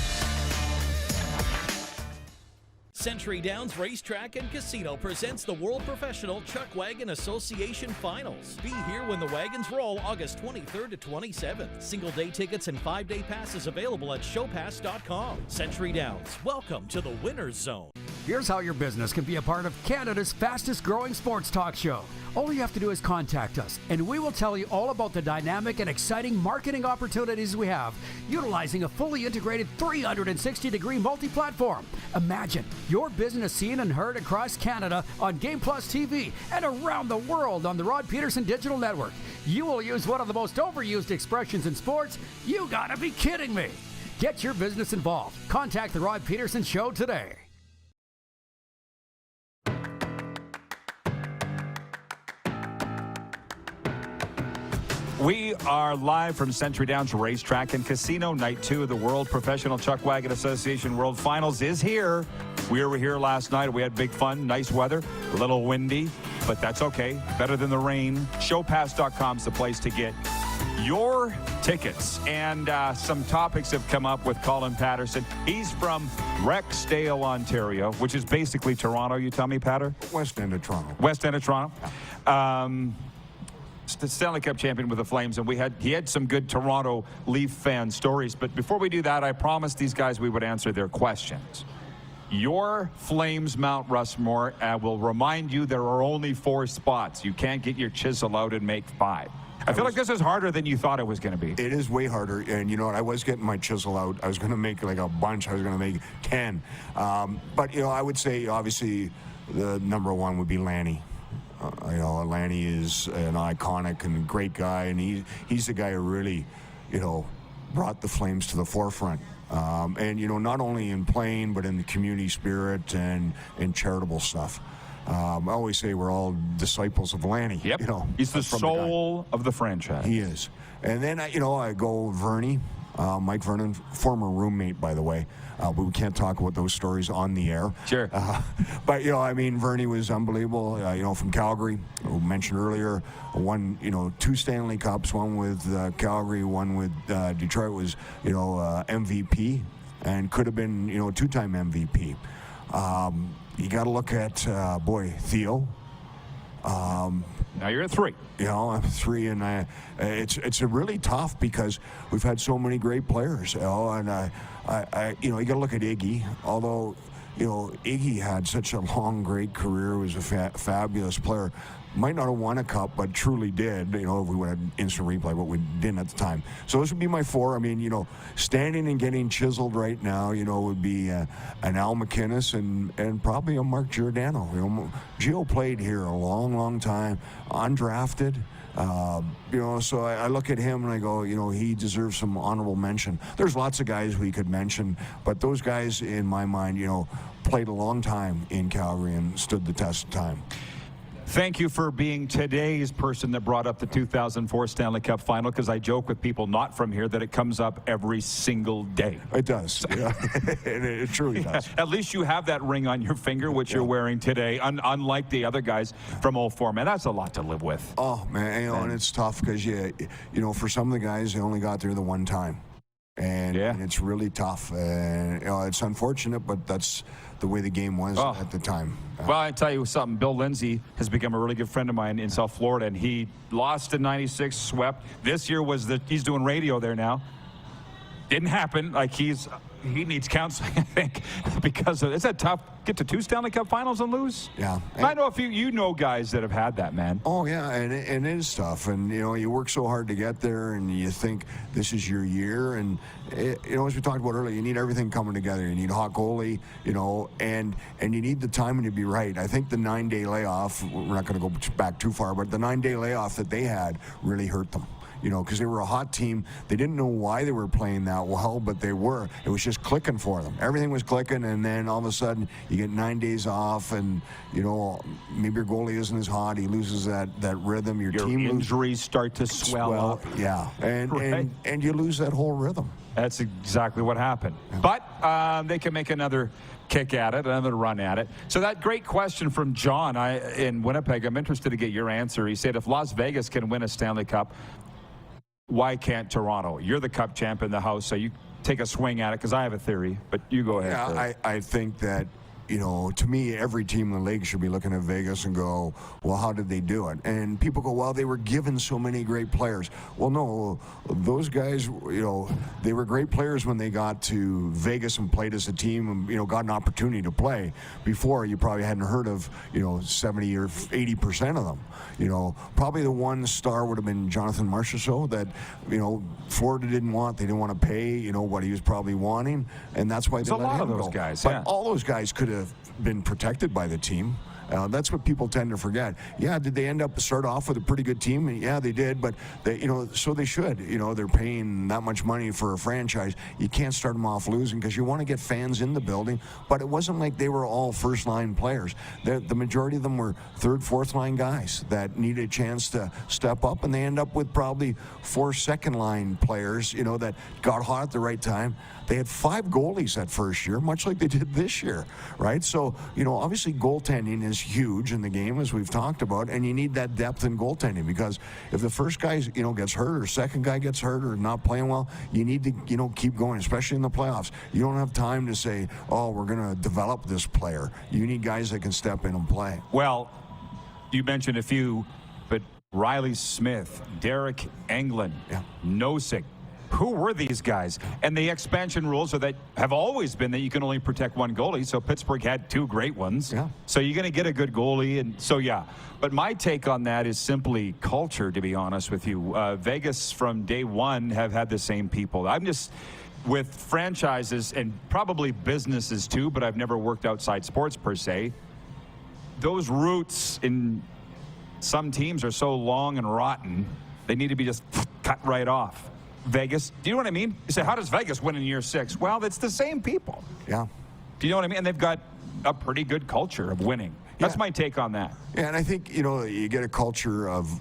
Speaker 12: Century Downs Racetrack and Casino presents the World Professional Chuck Wagon Association Finals. Be here when the wagons roll August 23rd to 27th. Single-day tickets and 5-day passes available at showpass.com. Century Downs, welcome to the winner's zone.
Speaker 11: Here's how your business can be a part of Canada's fastest growing sports talk show. All you have to do is contact us, and we will tell you all about the dynamic and exciting marketing opportunities we have, utilizing a fully integrated 360-degree multi-platform. Imagine your business seen and heard across Canada on Game Plus TV and around the world on the Rod Pedersen Digital Network. You will use one of the most overused expressions in sports. You gotta be kidding me. Get your business involved. Contact the Rod Pedersen Show today.
Speaker 2: We are live from Century Downs Racetrack and Casino. Night 2 of the World Professional Chuck Wagon Association World Finals is here. We were here last night. We had big fun, nice weather, a little windy, but that's okay. Better than the rain. Showpass.com is the place to get your tickets. And some topics have come up with Collin Patterson. He's from Rexdale, Ontario, which is basically Toronto, you tell me, Patter?
Speaker 16: West End of Toronto.
Speaker 2: West End of Toronto. Stanley Cup champion with the Flames, and he had some good Toronto Leaf fan stories. But before we do that, I promised these guys we would answer their questions. Your Flames Mount Rushmore will remind you there are only 4 spots. You can't get your chisel out and make 5. I feel like this is harder than you thought it was going to be.
Speaker 16: It is way harder, and you know what? I was getting my chisel out. I was going to make like a bunch. I was going to make 10. But, you know, I would say, obviously, the number 1 would be Lanny. You know, Lanny is an iconic and great guy, and he's the guy who really, you know, brought the Flames to the forefront. And, you know, not only in playing, but in the community spirit and in charitable stuff. I always say we're all disciples of Lanny.
Speaker 2: Yep.
Speaker 16: You know,
Speaker 2: he's the soul of the franchise.
Speaker 16: He is. And then, you know, I go Vernie, Mike Vernon, former roommate, by the way. But we can't talk about those stories on the air.
Speaker 2: Sure.
Speaker 16: But, you know, I mean, Vernie was unbelievable, you know, from Calgary. We mentioned earlier, won, you know, 2 Stanley Cups, one with Calgary, one with Detroit, was, you know, MVP, and could have been, you know, 2-time MVP. You got to look at, Theo.
Speaker 2: Now you're at 3.
Speaker 16: You know, I'm 3, and it's really tough because we've had so many great players. You know, and you know, you got to look at Iggy. Although, you know, Iggy had such a long, great career, was a fabulous player. Might not have won a cup, but truly did. You know, if we would have instant replay, but we didn't at the time. So this would be my 4. I mean, you know, standing and getting chiseled right now, you know, would be an Al McInnes and probably a Mark Giordano. You know, Gio played here a long, long time, undrafted. You know, so I look at him and I go, you know, he deserves some honorable mention. There's lots of guys we could mention, but those guys, in my mind, you know, played a long time in Calgary and stood the test of time.
Speaker 2: thank you for being today's person that brought up the 2004 Stanley Cup Final, because I joke with people not from here that it comes up every single day.
Speaker 16: It does. Yeah. it truly does.
Speaker 2: At least you have that ring on your finger, which you're wearing today, unlike the other guys from 04. Man, that's a lot to live with.
Speaker 16: Oh, man, and it's tough because, for some of the guys, they only got there the one time. And it's really tough. And it's unfortunate, but that's the way the game was at the time.
Speaker 2: Well, I tell you something. Bill Lindsay has become a really good friend of mine in South Florida, and he lost in '96, swept. This year he's doing radio there now. Didn't happen. Like he needs counseling, I think, because it's a tough. Get to 2 Stanley Cup Finals and lose.
Speaker 16: Yeah,
Speaker 2: I know if you know guys that have had that, man.
Speaker 16: Oh yeah, and it is tough, and you work so hard to get there, and you think this is your year, and as we talked about earlier, you need everything coming together. You need a hot goalie, and you need the timing to be right. I think the 9-day layoff. We're not going to go back too far, but the 9-day layoff that they had really hurt them. Because they were a hot team. They didn't know why they were playing that well, but they were. It was just clicking for them. Everything was clicking, and then all of a sudden, you get 9 days off, and, maybe your goalie isn't as hot. He loses that rhythm. Your team
Speaker 2: injuries start to swell up.
Speaker 16: Yeah, and you lose that whole rhythm.
Speaker 2: That's exactly what happened. Yeah. But they can make another kick at it, another run at it. So that great question from John in Winnipeg, I'm interested to get your answer. He said, if Las Vegas can win a Stanley Cup, why can't Toronto? You're the Cup champ in the house, so you take a swing at it, because I have a theory, but you go ahead.
Speaker 16: Yeah, I think that, to me, every team in the league should be looking at Vegas and go, well, how did they do it? And people go, well, they were given so many great players. Well, no, those guys, they were great players when they got to Vegas and played as a team and, got an opportunity to play. Before, you probably hadn't heard of, 70 or 80% of them. Probably the one star would have been Jonathan Marchessault that, Florida didn't want. They didn't want to pay, what he was probably wanting, and that's why they let him go.
Speaker 2: There's a lot of those guys,
Speaker 16: But all those guys could have been protected by the team. That's what people tend to forget. Yeah, did they end up start off with a pretty good team? Yeah, they did, but they, so they should. They're paying that much money for a franchise. You can't start them off losing because you want to get fans in the building. But it wasn't like they were all first-line players. The majority of them were third, fourth-line guys that needed a chance to step up, and they end up with probably 4 second-line players, that got hot at the right time. They had 5 goalies that first year, much like they did this year, right? So, obviously goaltending is huge in the game, as we've talked about, and you need that depth in goaltending, because if the first guy, gets hurt, or second guy gets hurt or not playing well, you need to, keep going, especially in the playoffs. You don't have time to say, oh, we're going to develop this player. You need guys that can step in and play.
Speaker 2: Well, you mentioned a few, but Riley Smith, Derek Englund, Nosek. Who were these guys? And the expansion rules are that have always been that you can only protect one goalie. So Pittsburgh had 2 great ones.
Speaker 16: Yeah.
Speaker 2: So you're going to get a good goalie. And so, But my take on that is simply culture, to be honest with you. Vegas from day one have had the same people. I'm just, with franchises and probably businesses too, but I've never worked outside sports per se. Those roots in some teams are so long and rotten, they need to be just cut right off. Vegas, do you know what I mean? You say, how does Vegas win in year 6? Well, it's the same people.
Speaker 16: Yeah.
Speaker 2: Do you know what I mean? And they've got a pretty good culture of winning. That's my take on that.
Speaker 16: Yeah, and I think, you get a culture of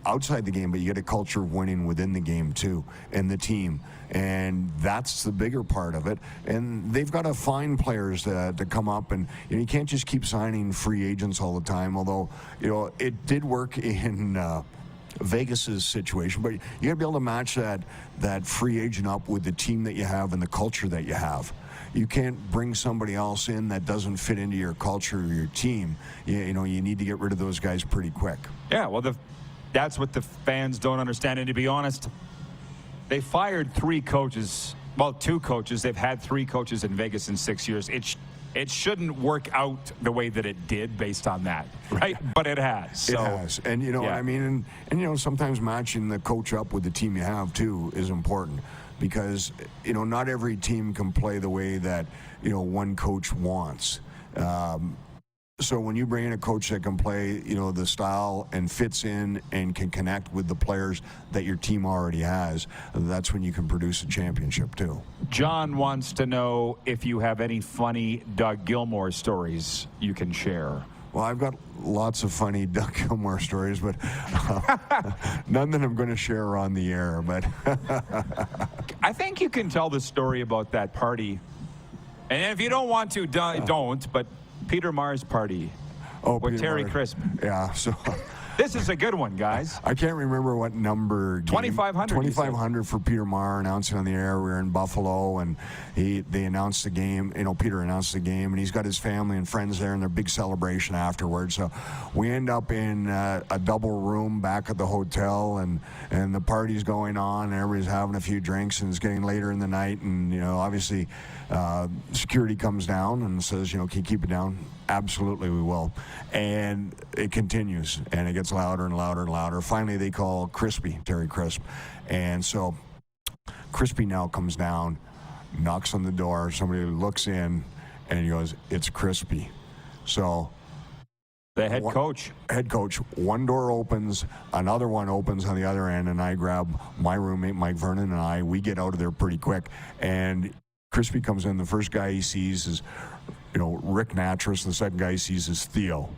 Speaker 16: outside the game, but you get a culture of winning within the game too, and the team. And that's the bigger part of it. And they've got to find players to come up, and you can't just keep signing free agents all the time, although, it did work in Vegas's situation, but you got to be able to match that free agent up with the team that you have and the culture that you have. You can't bring somebody else in that doesn't fit into your culture or your team. You need to get rid of those guys pretty quick.
Speaker 2: Yeah, well, that's what the fans don't understand. And to be honest, they fired 3 coaches. Well, 2 coaches. They've had 3 coaches in Vegas in 6 years. It shouldn't work out the way that it did based on that, right? But it has. So,
Speaker 16: it has. And, what I mean? And sometimes matching the coach up with the team you have, too, is important. Because, not every team can play the way that, one coach wants. So when you bring in a coach that can play, the style and fits in and can connect with the players that your team already has, that's when you can produce a championship too.
Speaker 2: John wants to know if you have any funny Doug Gilmour stories you can share.
Speaker 16: Well, I've got lots of funny Doug Gilmour stories, but none that I'm going to share on the air. But
Speaker 2: I think you can tell the story about that party. And if you don't want to, don't. But Peter Marr's party with
Speaker 16: Peter
Speaker 2: Terry
Speaker 16: Marr.
Speaker 2: Crisp.
Speaker 16: Yeah, so...
Speaker 2: This is a good one, guys.
Speaker 16: I can't remember what number.
Speaker 2: 2,500.
Speaker 16: 2,500 for Peter Marr announcing on the air. We were in Buffalo, and they announced the game. You know, Peter announced the game, and he's got his family and friends there, and their big celebration afterwards. So we end up in a double room back at the hotel, and the party's going on, and everybody's having a few drinks, and it's getting later in the night, and you know, obviously, security comes down and says, you know, can you keep it down? Absolutely, we will. And it continues, and it gets louder and louder and louder. Finally, they call Terry Crisp. And so Crispy now comes down, knocks on the door. Somebody looks in, and he goes, it's Crispy. So
Speaker 2: the head coach.
Speaker 16: One door opens, another one opens on the other end, and I grab my roommate, Mike Vernon, and we get out of there pretty quick. And Crispy comes in. The first guy he sees is, you know, Rick Natras. The second guy he sees is Steele.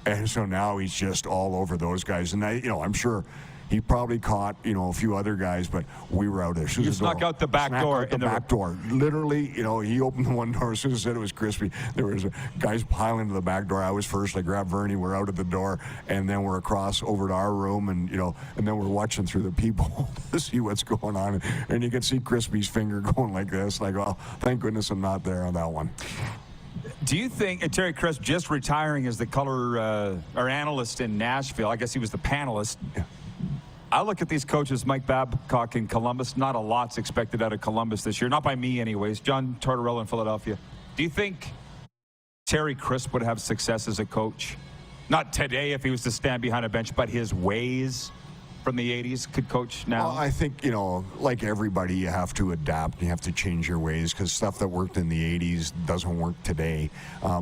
Speaker 16: And so now he's just all over those guys. And I'm sure he probably caught, you know, a few other guys, but we were out there.
Speaker 2: You snuck out the back door.
Speaker 16: The back door. Literally, you know, he opened the one door. As soon as I said it was Crispy, there was guys piling to the back door. I was first. I grabbed Vernie. We're out at the door, and then we're across over to our room, and you know, and then we're watching through the peephole to see what's going on. And you can see Crispy's finger going like this. Like, oh, thank goodness I'm not there on that one.
Speaker 2: Do you think Terry Crisp just retiring as the color or analyst in Nashville? I guess he was the panelist.
Speaker 16: Yeah.
Speaker 2: I look at these coaches, Mike Babcock in Columbus. Not a lot's expected out of Columbus this year. Not by me, anyways. John Tortorella in Philadelphia. Do you think Terry Crisp would have success as a coach? Not today if he was to stand behind a bench, but his ways from the 80s could coach now?
Speaker 16: Well, I think, you know, like everybody, you have to adapt. You have to change your ways because stuff that worked in the 80s doesn't work today.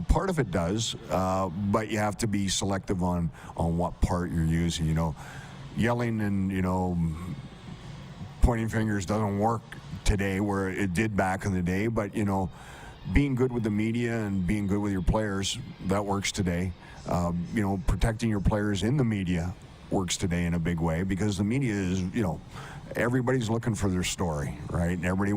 Speaker 16: Part of it does, but you have to be selective on what part you're using, you know. Yelling and, you know, pointing fingers doesn't work today where it did back in the day. But, you know, being good with the media and being good with your players, that works today. You know, protecting your players in the media works today in a big way because the media is, you know, everybody's looking for their story, right? And everybody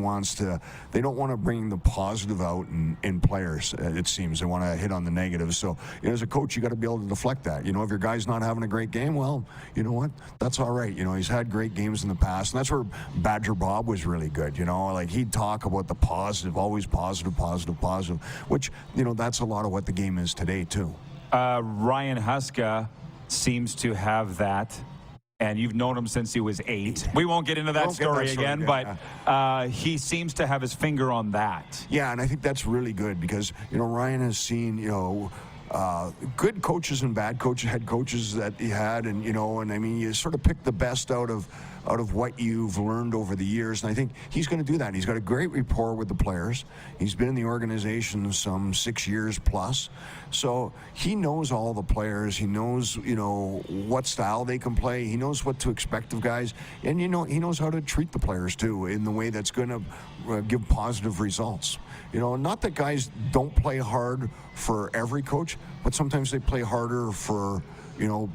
Speaker 16: they don't want to bring the positive out in players, it seems. They want to hit on the negative. So, you know, as a coach, you got to be able to deflect that. You know, if your guy's not having a great game, well, you know what? That's all right. You know, he's had great games in the past. And that's where Badger Bob was really good, you know? Like, he'd talk about the positive, always positive, positive, positive, which, you know, that's a lot of what the game is today, too.
Speaker 2: Ryan Huska seems to have that. And you've known him since he was 8. We won't get into that story again, but he seems to have his finger on that.
Speaker 16: Yeah, and I think that's really good because, you know, Ryan has seen, you know, good coaches and bad coaches, head coaches that he had, and, you know, and I mean, you sort of pick the best out of what you've learned over the years, and I think he's going to do that. He's got a great rapport with the players. He's been in the organization some 6 years plus, so he knows all the players. He knows, you know, what style they can play. He knows what to expect of guys, and, you know, he knows how to treat the players, too, in the way that's going to give positive results. You know, not that guys don't play hard for every coach, but sometimes they play harder for, you know,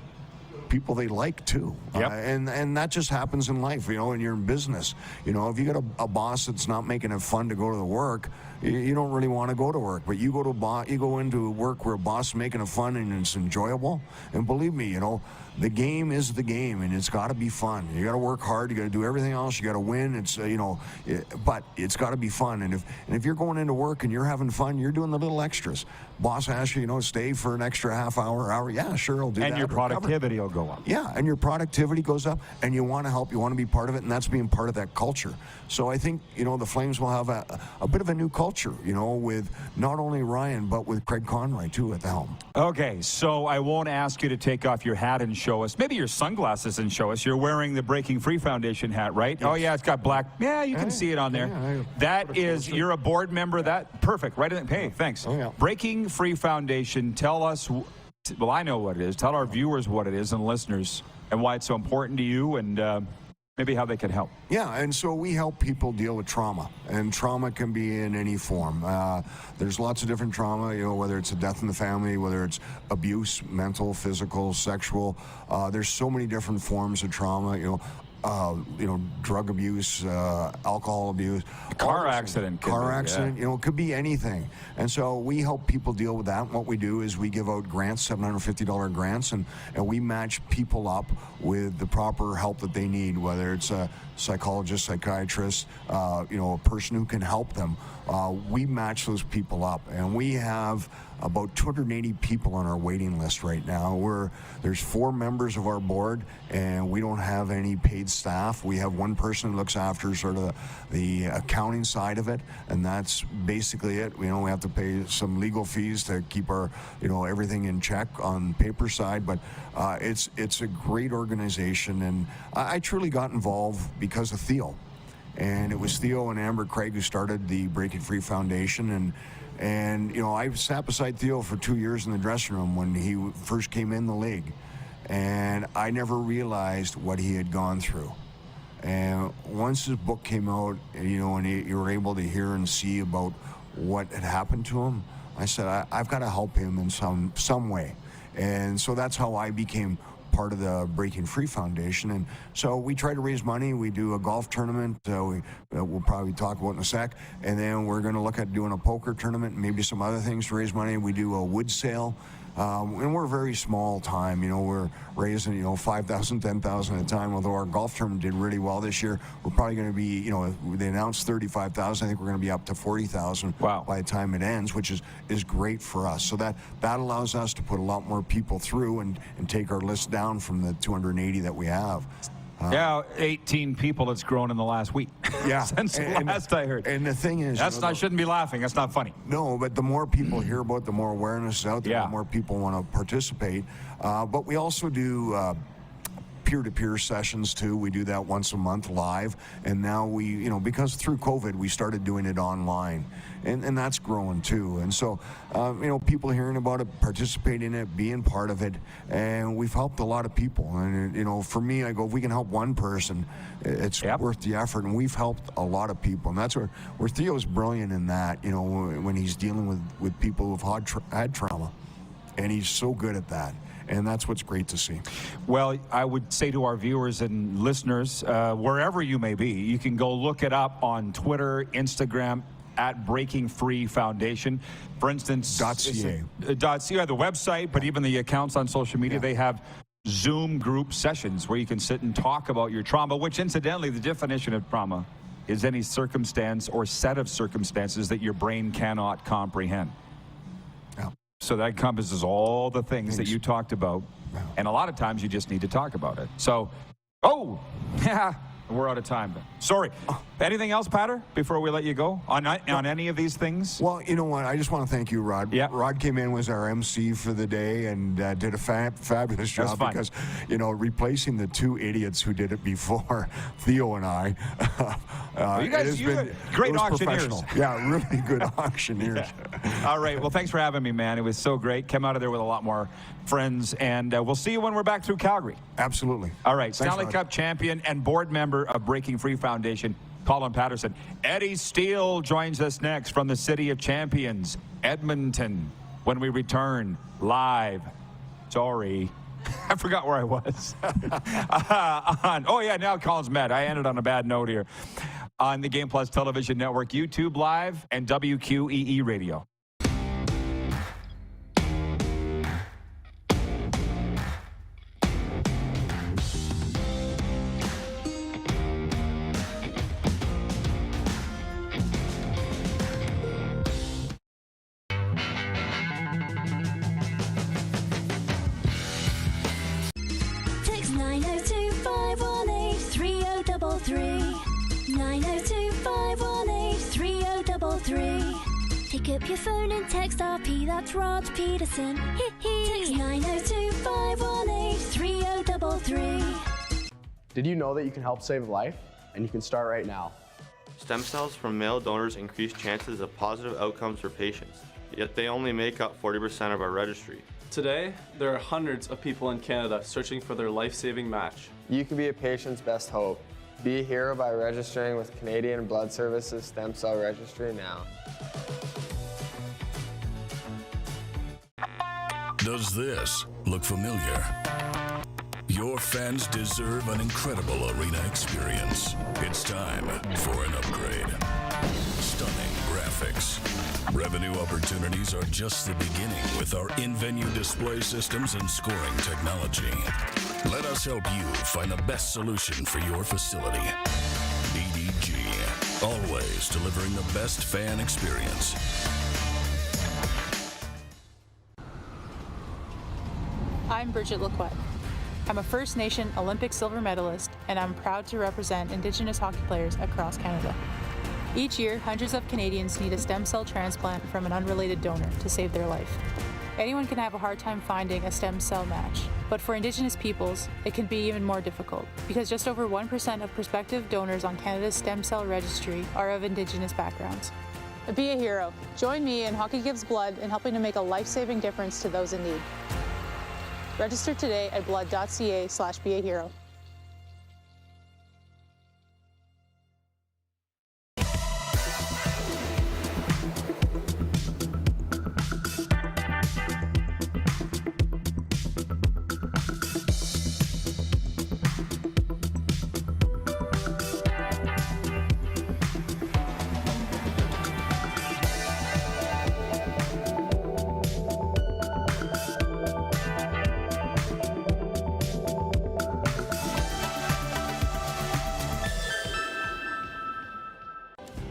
Speaker 16: people they like too.
Speaker 2: Yep.
Speaker 16: And that just happens in life, you know, and you're in business. You know, if you got a boss that's not making it fun to go to the work, you don't really want to go to work. But you go into work where a boss is making it fun and it's enjoyable. And believe me, you know, the game is the game, and it's got to be fun. You got to work hard. You got to do everything else. You got to win. It's you know, but it's got to be fun. And if you're going into work and you're having fun, you're doing the little extras. Boss asks you, you know, stay for an extra half hour. Yeah, sure, I'll do that.
Speaker 2: And your productivity will go up.
Speaker 16: Yeah, and your productivity goes up, and you want to help. You want to be part of it, and that's being part of that culture. So I think, you know, the Flames will have a bit of a new culture, you know, with not only Ryan, but with Craig Conroy, too, at the helm.
Speaker 2: Okay, so I won't ask you to take off your hat and show us. Maybe your sunglasses and show us. You're wearing the Breaking Free Foundation hat, right? Yes. Oh, yeah, it's got black. Yeah, you can see it on there.
Speaker 16: Yeah,
Speaker 2: that is, you're a board member. That perfect, right? Hey, thanks.
Speaker 16: Oh, yeah.
Speaker 2: Breaking Free Foundation, tell us, well, I know what it is. Tell our viewers what it is and listeners and why it's so important to you and maybe how they could help.
Speaker 16: Yeah, and so we help people deal with trauma, and trauma can be in any form. There's lots of different trauma, whether it's a death in the family, whether it's abuse, mental, physical, sexual. There's so many different forms of trauma, drug abuse, alcohol abuse.
Speaker 2: Car accident.
Speaker 16: It could be anything. And so we help people deal with that. What we do is we give out grants, $750 grants, and we match people up with the proper help that they need, whether it's a psychologist, psychiatrist, a person who can help them. We match those people up, and we have about 280 people on our waiting list right now. There's 4 members of our board, and we don't have any paid staff. We have one person who looks after sort of the accounting side of it, and that's basically it. We have to pay some legal fees to keep our, everything in check on paper side, but it's a great organization, and I truly got involved because of Theo. And it was Theo and Amber Craig who started the Breaking Free Foundation, and I sat beside Theo for 2 years in the dressing room when he first came in the league, and I never realized what he had gone through. And once his book came out, and you were able to hear and see about what had happened to him, I said, I've got to help him in some way. And so that's how I became part of the Breaking Free Foundation. And so we try to raise money. We do a golf tournament. We'll probably talk about in a sec. And then we're going to look at doing a poker tournament and maybe some other things to raise money. We do a wood sale. And we're very small time. We're raising, $5,000, $10,000 at a time. Although our golf tournament did really well this year, we're probably going to be, they announced $35,000. I think we're going to be up to $40,000 by the time it ends, which is great for us. So that allows us to put a lot more people through and take our list down from the 280 that we have.
Speaker 2: 18 people it's grown in the last week.
Speaker 16: Yeah.
Speaker 2: Since last I heard.
Speaker 16: And the thing is...
Speaker 2: I shouldn't be laughing. That's not funny.
Speaker 16: No, but the more people hear about it, the more awareness is out there, the more people want to participate. But we also do peer-to-peer sessions, too. We do that once a month live. And now we, because through COVID, we started doing it online. And that's growing, too. And so, people hearing about it, participating in it, being part of it. And we've helped a lot of people. And, for me, I go, if we can help one person, it's worth the effort. And we've helped a lot of people. And that's where Theo's brilliant in that, when he's dealing with people who've had trauma. And he's so good at that. And that's what's great to see.
Speaker 2: Well, I would say to our viewers and listeners, wherever you may be, you can go look it up on Twitter, Instagram, at Breaking Free Foundation. For instance,
Speaker 16: .ca.
Speaker 2: The website, but even the accounts on social media, they have Zoom group sessions where you can sit and talk about your trauma, which incidentally, the definition of trauma is any circumstance or set of circumstances that your brain cannot comprehend. So that encompasses all the things that you talked about. And a lot of times you just need to talk about it. So, we're out of time. Sorry. Anything else, Patter, before we let you go on any of these things?
Speaker 16: Well, you know what? I just want to thank you, Rod.
Speaker 2: Yeah.
Speaker 16: Rod came in, was our MC for the day, and did a fabulous job because, replacing the 2 idiots who did it before, Theo and I,
Speaker 2: you guys, great auctioneers.
Speaker 16: Yeah, really good auctioneers.
Speaker 2: All right. Well, thanks for having me, man. It was so great. Came out of there with a lot more friends, and we'll see you when we're back through Calgary.
Speaker 16: Absolutely.
Speaker 2: All right.
Speaker 16: Thanks,
Speaker 2: Stanley Cup champion and board member of Breaking Free Foundation, Collin Patterson. Eddie Steele joins us next from the City of Champions, Edmonton, when we return live. Sorry. I forgot where I was. Now Colin's mad. I ended on a bad note here. On the Game Plus Television Network, YouTube Live, and WQEE Radio.
Speaker 10: Text 902-518-3033. 902-518-3033. Pick up your phone and text RP, that's Rod Pedersen. Text 902-518-3033.
Speaker 7: Did you know that you can help save a life? And you can start right now.
Speaker 8: Stem cells from male donors increase chances of positive outcomes for patients, yet they only make up 40% of our registry.
Speaker 9: Today, there are hundreds of people in Canada searching for their life-saving match.
Speaker 7: You can be a patient's best hope. Be a hero by registering with Canadian Blood Services Stem Cell Registry now.
Speaker 1: Does this look familiar? Your fans deserve an incredible arena experience. It's time for an upgrade. Stunning graphics. Revenue opportunities are just the beginning with our in-venue display systems and scoring technology. Let us help you find the best solution for your facility. DDG, always delivering the best fan experience.
Speaker 15: I'm Bridget Lacquette. I'm a First Nation Olympic silver medalist, and I'm proud to represent Indigenous hockey players across Canada. Each year, hundreds of Canadians need a stem cell transplant from an unrelated donor to save their life. Anyone can have a hard time finding a stem cell match, but for Indigenous peoples, it can be even more difficult because just over 1% of prospective donors on Canada's stem cell registry are of Indigenous backgrounds. Be a hero. Join me in Hockey Gives Blood in helping to make a life-saving difference to those in need. Register today at blood.ca/beahero.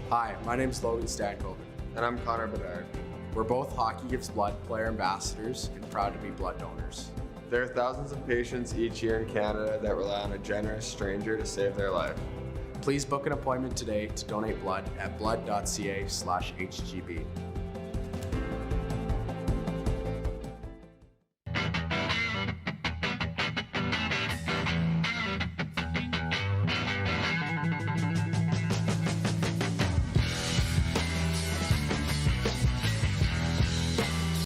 Speaker 18: Hi, my name's Logan Stankoven.
Speaker 7: And I'm Connor Bedard.
Speaker 18: We're both Hockey Gives Blood player ambassadors and proud to be blood donors.
Speaker 7: There are thousands of patients each year in Canada that rely on a generous stranger to save their life.
Speaker 18: Please book an appointment today to donate blood at blood.ca/HGB.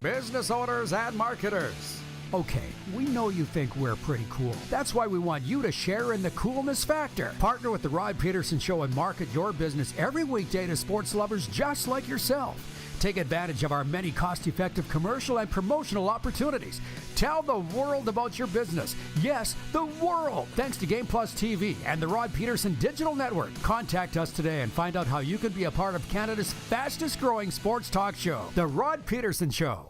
Speaker 11: Business owners and marketers. Okay, we know you think we're pretty cool. That's why we want you to share in the coolness factor. Partner with the Rod Pedersen Show and market your business every weekday to sports lovers just like yourself. Take advantage of our many cost-effective commercial and promotional opportunities. Tell the world about your business. Yes, the world. Thanks to Game Plus TV and the Rod Pedersen Digital Network. Contact us today and find out how you can be a part of Canada's fastest-growing sports talk show, The Rod Pedersen Show.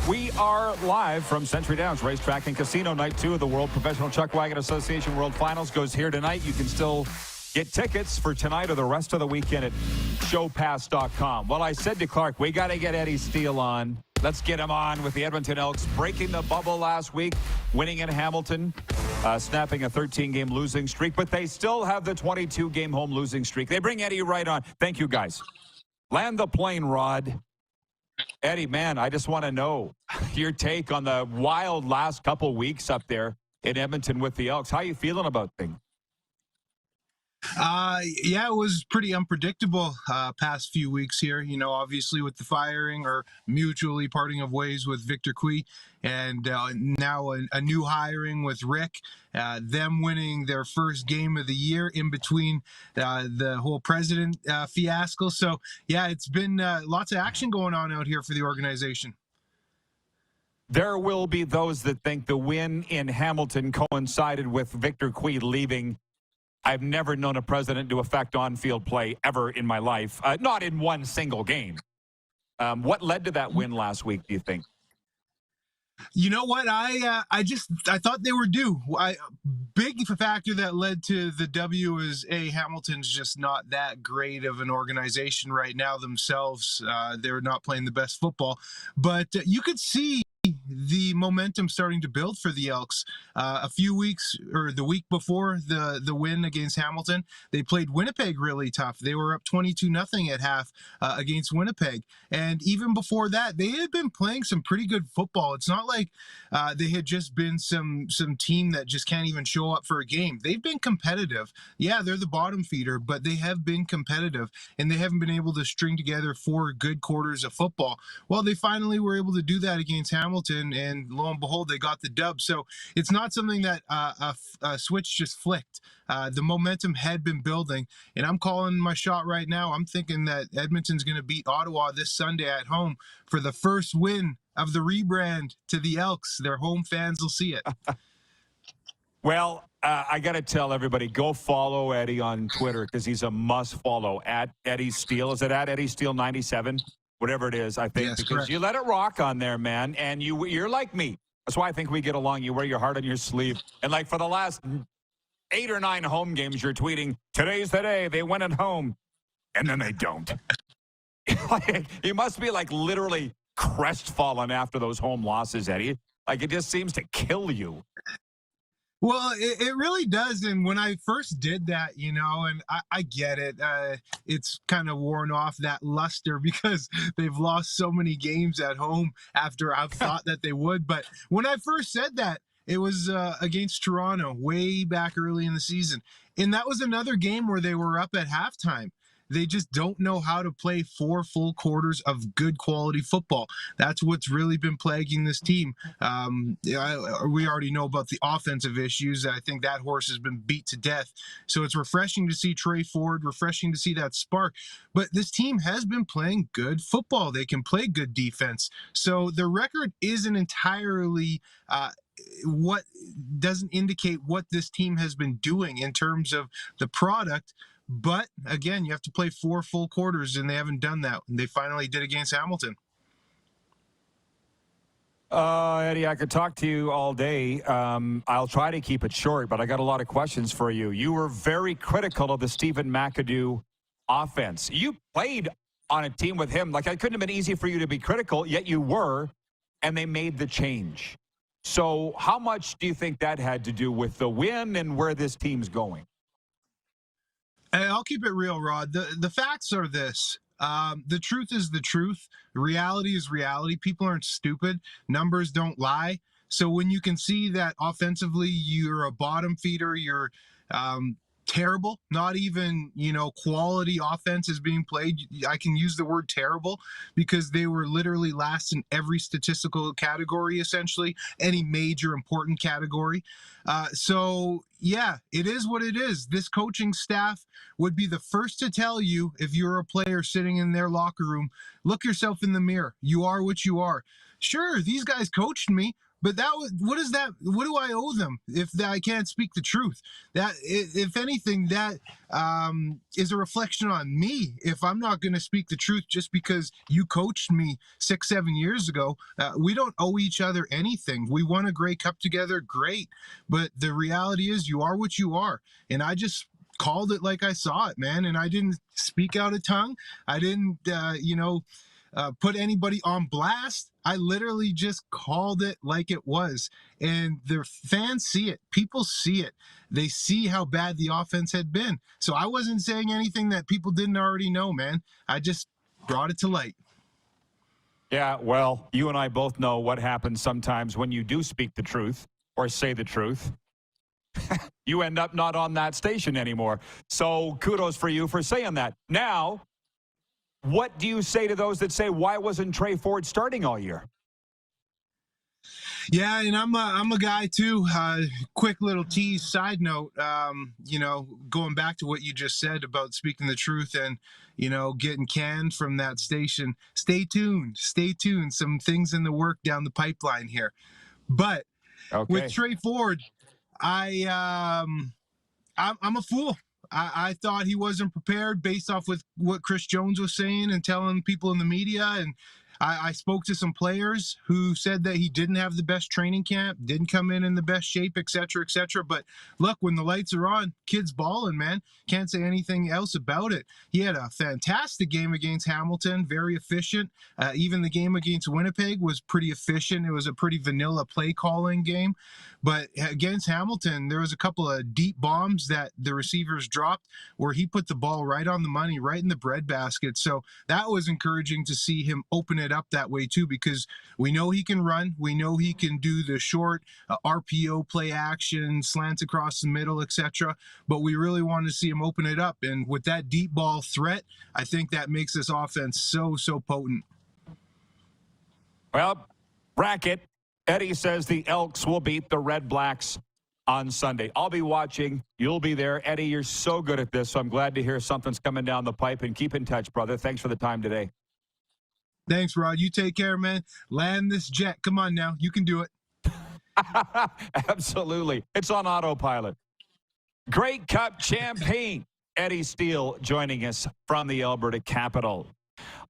Speaker 2: We are live from Century Downs Racetrack and Casino. Night 2 of the World Professional Chuck Wagon Association World Finals goes here tonight. You can still get tickets for tonight or the rest of the weekend at showpass.com. Well, I said to Clark, we got to get Eddie Steele on. Let's get him on with the Edmonton Elks breaking the bubble last week, winning in Hamilton, snapping a 13-game losing streak, but they still have the 22-game home losing streak. They bring Eddie right on. Thank you, guys. Land the plane, Rod. Eddie, man, I just want to know your take on the wild last couple weeks up there in Edmonton with the Elks. How you feeling about things?
Speaker 19: Yeah, it was pretty unpredictable past few weeks here. You know, obviously with the firing or mutually parting of ways with Victor Cui, and now a new hiring with Rick, them winning their first game of the year in between the whole president fiasco. So, yeah, it's been lots of action going on out here for the organization.
Speaker 2: There will be those that think the win in Hamilton coincided with Victor Cui leaving. I've never known a president to affect on-field play ever in my life, not in one single game. What led to that win last week, do you think?
Speaker 19: You know what? I thought they were due. Big factor that led to the W is Hamilton's just not that great of an organization right now themselves. They're not playing the best football, but you could see the momentum starting to build for the Elks. A few weeks, or the week before the win against Hamilton, they played Winnipeg really tough. They were up 22-0 at half against Winnipeg. And even before that, they had been playing some pretty good football. It's not like they had just been some team that just can't even show up for a game. They've been competitive. Yeah, they're the bottom feeder, but they have been competitive, and they haven't been able to string together 4 good quarters of football. Well, they finally were able to do that against Hamilton, and lo and behold, they got the dub. So it's not something that a switch just flicked. The momentum had been building, and I'm calling my shot right now. I'm thinking that Edmonton's going to beat Ottawa this Sunday at home for the first win of the rebrand to the Elks. Their home fans will see it.
Speaker 2: Well, I got to tell everybody, go follow Eddie on Twitter, because he's a must follow, at Eddie Steele. Is it at Eddie Steele 97? Whatever it is, I think,
Speaker 19: yes,
Speaker 2: because
Speaker 19: correct.
Speaker 2: you let it rock on there, man, and you're like me. That's why I think we get along. You wear your heart on your sleeve. And like for the last 8 or 9 home games, you're tweeting, today's the day, they win at home, and then they don't. You must be like literally crestfallen after those home losses, Eddie. Like it just seems to kill you.
Speaker 19: Well, it really does. And when I first did that, and I get it, it's kind of worn off that luster because they've lost so many games at home after I've thought that they would. But when I first said that, it was against Toronto way back early in the season. And that was another game where they were up at halftime. They just don't know how to play 4 full quarters of good quality football. That's what's really been plaguing this team. We already know about the offensive issues. I think that horse has been beat to death. So it's refreshing to see Trey Ford, refreshing to see that spark. But this team has been playing good football. They can play good defense. So the record isn't entirely what doesn't indicate what this team has been doing in terms of the product. But again, you have to play 4 full quarters, and they haven't done that. They finally did against Hamilton.
Speaker 2: Eddie, I could talk to you all day. I'll try to keep it short, but I got a lot of questions for you. You were very critical of the Stephen McAdoo offense. You played on a team with him. Like, it couldn't have been easy for you to be critical, yet you were, and they made the change. So how much do you think that had to do with the win and where this team's going?
Speaker 19: I'll keep it real, Rod. The facts are this. The truth is the truth. Reality is reality. People aren't stupid. Numbers don't lie. So when you can see that offensively you're a bottom feeder, you're terrible, not even, quality offense is being played. I can use the word terrible because they were literally last in every statistical category, essentially, any major important category. So yeah, it is what it is. This coaching staff would be the first to tell you, if you're a player sitting in their locker room, look yourself in the mirror. You are what you are. Sure, these guys coached me, but what is that? What do I owe them if I can't speak the truth? That, if anything, that is a reflection on me. If I'm not going to speak the truth just because you coached me 6-7 years ago, we don't owe each other anything. We won a Grey Cup together, great. But the reality is, you are what you are, and I just called it like I saw it, man. And I didn't speak out of tongue. I didn't, put anybody on blast. I literally just called it like it was. And the fans see it. People see it. They see how bad the offense had been. So I wasn't saying anything that people didn't already know, man. I just brought it to light.
Speaker 2: Yeah, well, you and I both know what happens sometimes when you do speak the truth or say the truth. You end up not on that station anymore. So kudos for you for saying that. Now, what do you say to those that say, why wasn't Trey Ford starting all year?
Speaker 19: Yeah, and I'm a guy too. Quick little tease, side note. Going back to what you just said about speaking the truth and getting canned from that station. Stay tuned. Stay tuned. Some things in the work down the pipeline here. But with Trey Ford, I'm a fool. I thought he wasn't prepared based off with what Chris Jones was saying and telling people in the media, and I spoke to some players who said that he didn't have the best training camp, didn't come in the best shape, et cetera, et cetera. But look, when the lights are on, kid's balling, man. Can't say anything else about it. He had a fantastic game against Hamilton, very efficient. Even the game against Winnipeg was pretty efficient. It was a pretty vanilla play calling game. But against Hamilton, there was a couple of deep bombs that the receivers dropped where he put the ball right on the money, right in the breadbasket. So that was encouraging to see him open it up that way too, because we know he can run. We know he can do the short RPO play action, slants across the middle, etc. But we really want to see him open it up. And with that deep ball threat, I think that makes this offense so potent.
Speaker 2: Well, bracket. Eddie says the Elks will beat the Red Blacks on Sunday. I'll be watching. You'll be there. Eddie, you're so good at this, so I'm glad to hear something's coming down the pipe. And keep in touch, brother. Thanks for the time today.
Speaker 19: Thanks, Rod. You take care, man. Land this jet. Come on now. You can do it.
Speaker 2: Absolutely. It's on autopilot. Grey Cup champion Eddie Steele joining us from the Alberta capital.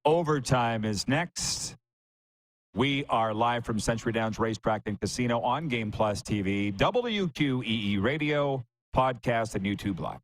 Speaker 2: Overtime is next. We are live from Century Downs Racetrack and Casino on Game Plus TV, WQEE Radio, podcast, and YouTube Live.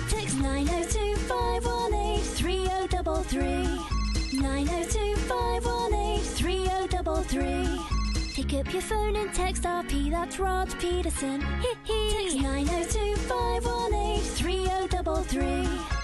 Speaker 10: Text 902-518-3033. 902-518-3033. Pick up your phone and text RP, that's Rod Pedersen. Text 902-518-3033.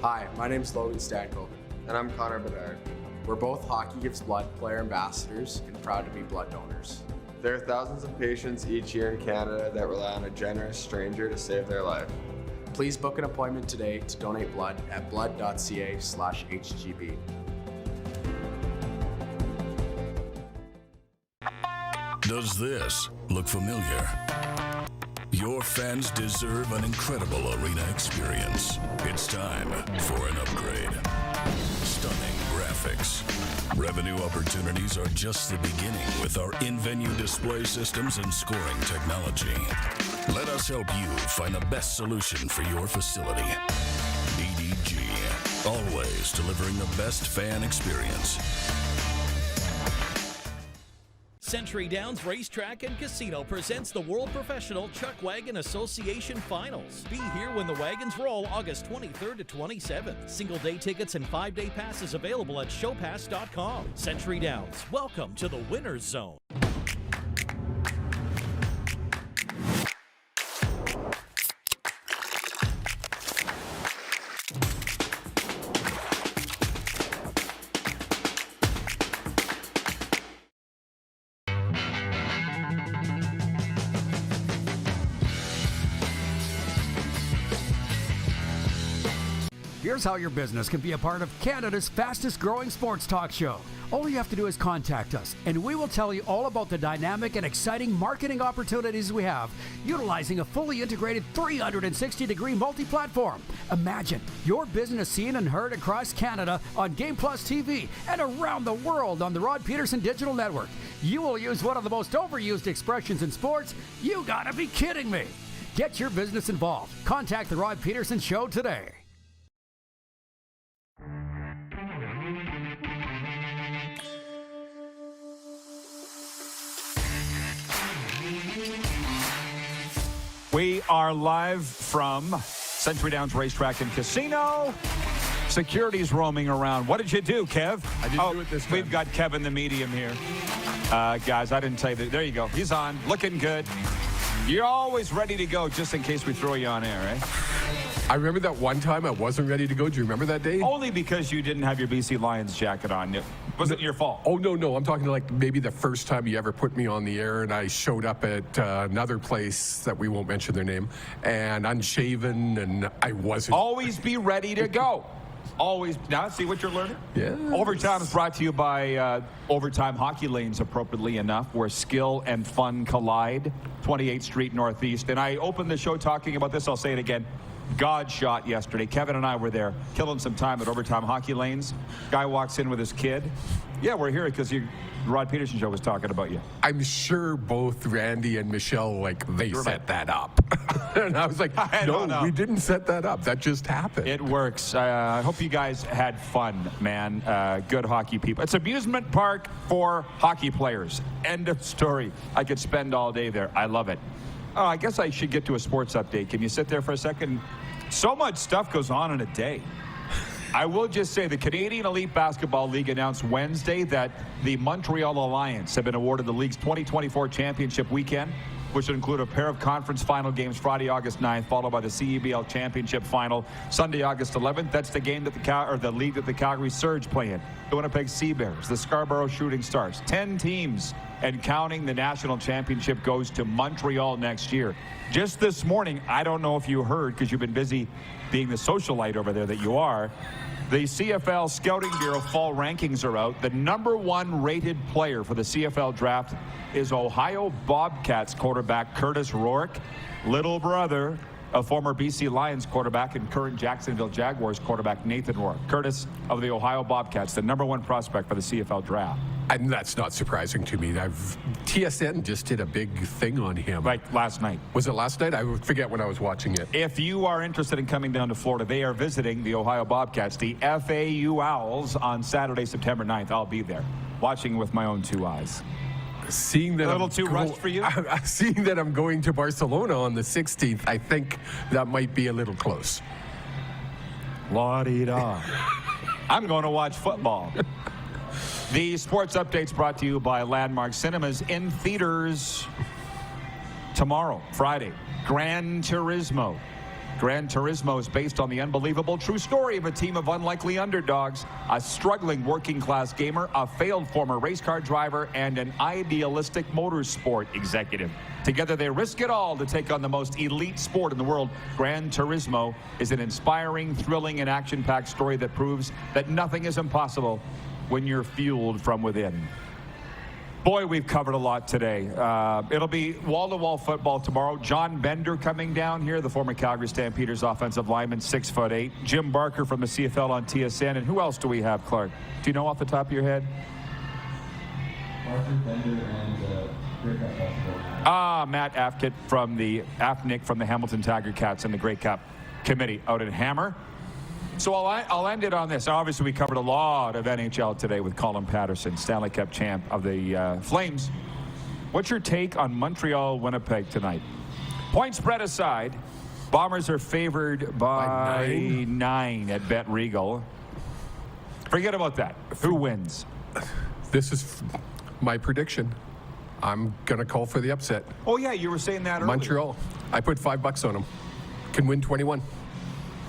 Speaker 18: Hi, my name's Logan Stankoven.
Speaker 7: And I'm Connor Bedard.
Speaker 18: We're both Hockey Gives Blood player ambassadors and proud to be blood donors.
Speaker 7: There are thousands of patients each year in Canada that rely on a generous stranger to save their life.
Speaker 18: Please book an appointment today to donate blood at blood.ca/HGB.
Speaker 1: Does this look familiar? Your fans deserve an incredible arena experience. It's time for an upgrade. Stunning graphics. Revenue opportunities are just the beginning with our in-venue display systems and scoring technology. Let us help you find the best solution for your facility. EDG, always delivering the best fan experience.
Speaker 12: Century Downs Racetrack and Casino presents the World Professional Chuck Wagon Association Finals. Be here when the wagons roll August 23rd to 27th. Single-day tickets and 5-day passes available at showpass.com. Century Downs, welcome to the winner's zone.
Speaker 11: Here's how your business can be a part of Canada's fastest growing sports talk show. All you have to do is contact us, and we will tell you all about the dynamic and exciting marketing opportunities we have, utilizing a fully integrated 360-degree multi-platform. Imagine your business seen and heard across Canada on Game Plus TV and around the world on the Rod Pedersen Digital Network. You will use one of the most overused expressions in sports. You gotta be kidding me. Get your business involved. Contact the Rod Pedersen Show today.
Speaker 2: We are live from Century Downs Racetrack and Casino. Security's roaming around. What did you do, Kev?
Speaker 20: I didn't do it this time.
Speaker 2: We've got Kevin the medium here. Guys, I didn't tell you that. There you go. He's on, looking good. You're always ready to go just in case we throw you on air, right?
Speaker 20: I remember that one time I wasn't ready to go. Do you remember that day?
Speaker 2: Only because you didn't have your BC Lions jacket on. It wasn't your fault.
Speaker 20: Oh, no. I'm talking like maybe the first time you ever put me on the air, and I showed up at another place that we won't mention their name, and unshaven, and I wasn't.
Speaker 2: Always be ready to go. Always. Now, see what you're learning?
Speaker 20: Yeah.
Speaker 2: Overtime is brought to you by Overtime Hockey Lanes, appropriately enough, where skill and fun collide. 28th Street Northeast. And I opened the show talking about this. I'll say it again. God shot yesterday. Kevin and I were there killing some time at Overtime Hockey Lanes. Guy walks in with his kid. Yeah, we're here because the Rod Pedersen Show was talking about you.
Speaker 20: I'm sure both Randy and Michelle, they set that up. And I was like, no, we didn't set that up. That just happened.
Speaker 2: It works. I hope you guys had fun, man. Good hockey people. It's amusement park for hockey players. End of story. I could spend all day there. I love it. Oh, I guess I should get to a sports update. Can you sit there for a second? So much stuff goes on in a day. I will just say the Canadian Elite Basketball League announced Wednesday that the Montreal Alliance have been awarded the league's 2024 championship weekend, which would include a pair of conference final games Friday, August 9th, followed by the CEBL championship final Sunday, August 11th. That's the game that the league that the Calgary Surge play in. The Winnipeg Sea Bears, the Scarborough Shooting Stars. 10 teams and counting the national championship goes to Montreal next year. Just this morning, I don't know if you heard because you've been busy being the socialite over there that you are. The CFL Scouting Bureau fall rankings are out. The #1 rated player for the CFL draft is Ohio Bobcats quarterback Curtis Rourke, little brother of former BC Lions quarterback and current Jacksonville Jaguars quarterback Nathan Rourke. Curtis of the Ohio Bobcats, the #1 prospect for the CFL draft.
Speaker 20: And that's not surprising to me. TSN just did a big thing on him.
Speaker 2: Like last night.
Speaker 20: Was it last night? I forget when I was watching it.
Speaker 2: If you are interested in coming down to Florida, they are visiting the Ohio Bobcats, the FAU Owls, on Saturday, September 9th. I'll be there, watching with my own 2 eyes.
Speaker 20: Seeing that
Speaker 2: a little too rushed for you?
Speaker 20: Seeing that I'm going to Barcelona on the 16th, I think that might be a little close.
Speaker 2: La-di-da. I'm going to watch football. The sports update's brought to you by Landmark Cinemas, in theaters tomorrow, Friday. Gran Turismo. Gran Turismo is based on the unbelievable true story of a team of unlikely underdogs, a struggling working-class gamer, a failed former race car driver, and an idealistic motorsport executive. Together, they risk it all to take on the most elite sport in the world. Gran Turismo is an inspiring, thrilling, and action-packed story that proves that nothing is impossible when you're fueled from within. Boy, we've covered a lot today. It'll be wall-to-wall football tomorrow. John Bender coming down here, the former Calgary Stampeders offensive lineman, 6'8". Jim Barker from the CFL on TSN. And who else do we have, Clark? Do you know off the top of your head?
Speaker 21: Barker, Bender, and Grey Cup basketball.
Speaker 2: Matt Afnick from the Hamilton Tiger Cats and the Grey Cup committee out in Hammer. So I'll end it on this. Obviously, we covered a lot of NHL today with Collin Patterson, Stanley Cup champ of the Flames. What's your take on Montreal-Winnipeg tonight? Point spread aside, Bombers are favored by 9 at Bet Regal. Forget about that. Who wins?
Speaker 20: This is my prediction. I'm going to call for the upset.
Speaker 2: Oh, yeah, you were saying that earlier.
Speaker 20: Montreal. I put $5 on them. Can win 21.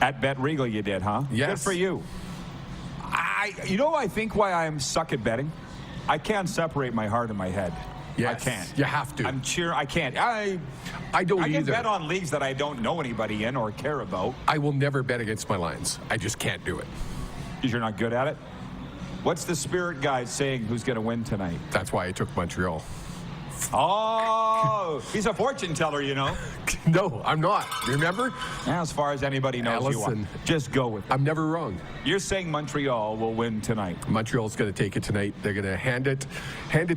Speaker 2: At Bet Regal you did, huh?
Speaker 20: Yes.
Speaker 2: Good for you. I think why I'm suck at betting? I can't separate my heart and my head.
Speaker 20: Yes,
Speaker 2: I can't.
Speaker 20: You have to.
Speaker 2: I'm sure I can't. I
Speaker 20: don't
Speaker 2: I can
Speaker 20: either.
Speaker 2: bet on leagues that I don't know anybody in or care about.
Speaker 20: I will never bet against my lines. I just can't do it.
Speaker 2: Because you're not good at it? What's the spirit guide saying who's going to win tonight?
Speaker 20: That's why I took Montreal.
Speaker 2: Oh, he's a fortune teller, you know.
Speaker 20: No, I'm not. Remember?
Speaker 2: As far as anybody knows, you are. Just go with it.
Speaker 20: I'm never wrong.
Speaker 2: You're saying Montreal will win tonight.
Speaker 20: Montreal's going to take it tonight. They're going to hand it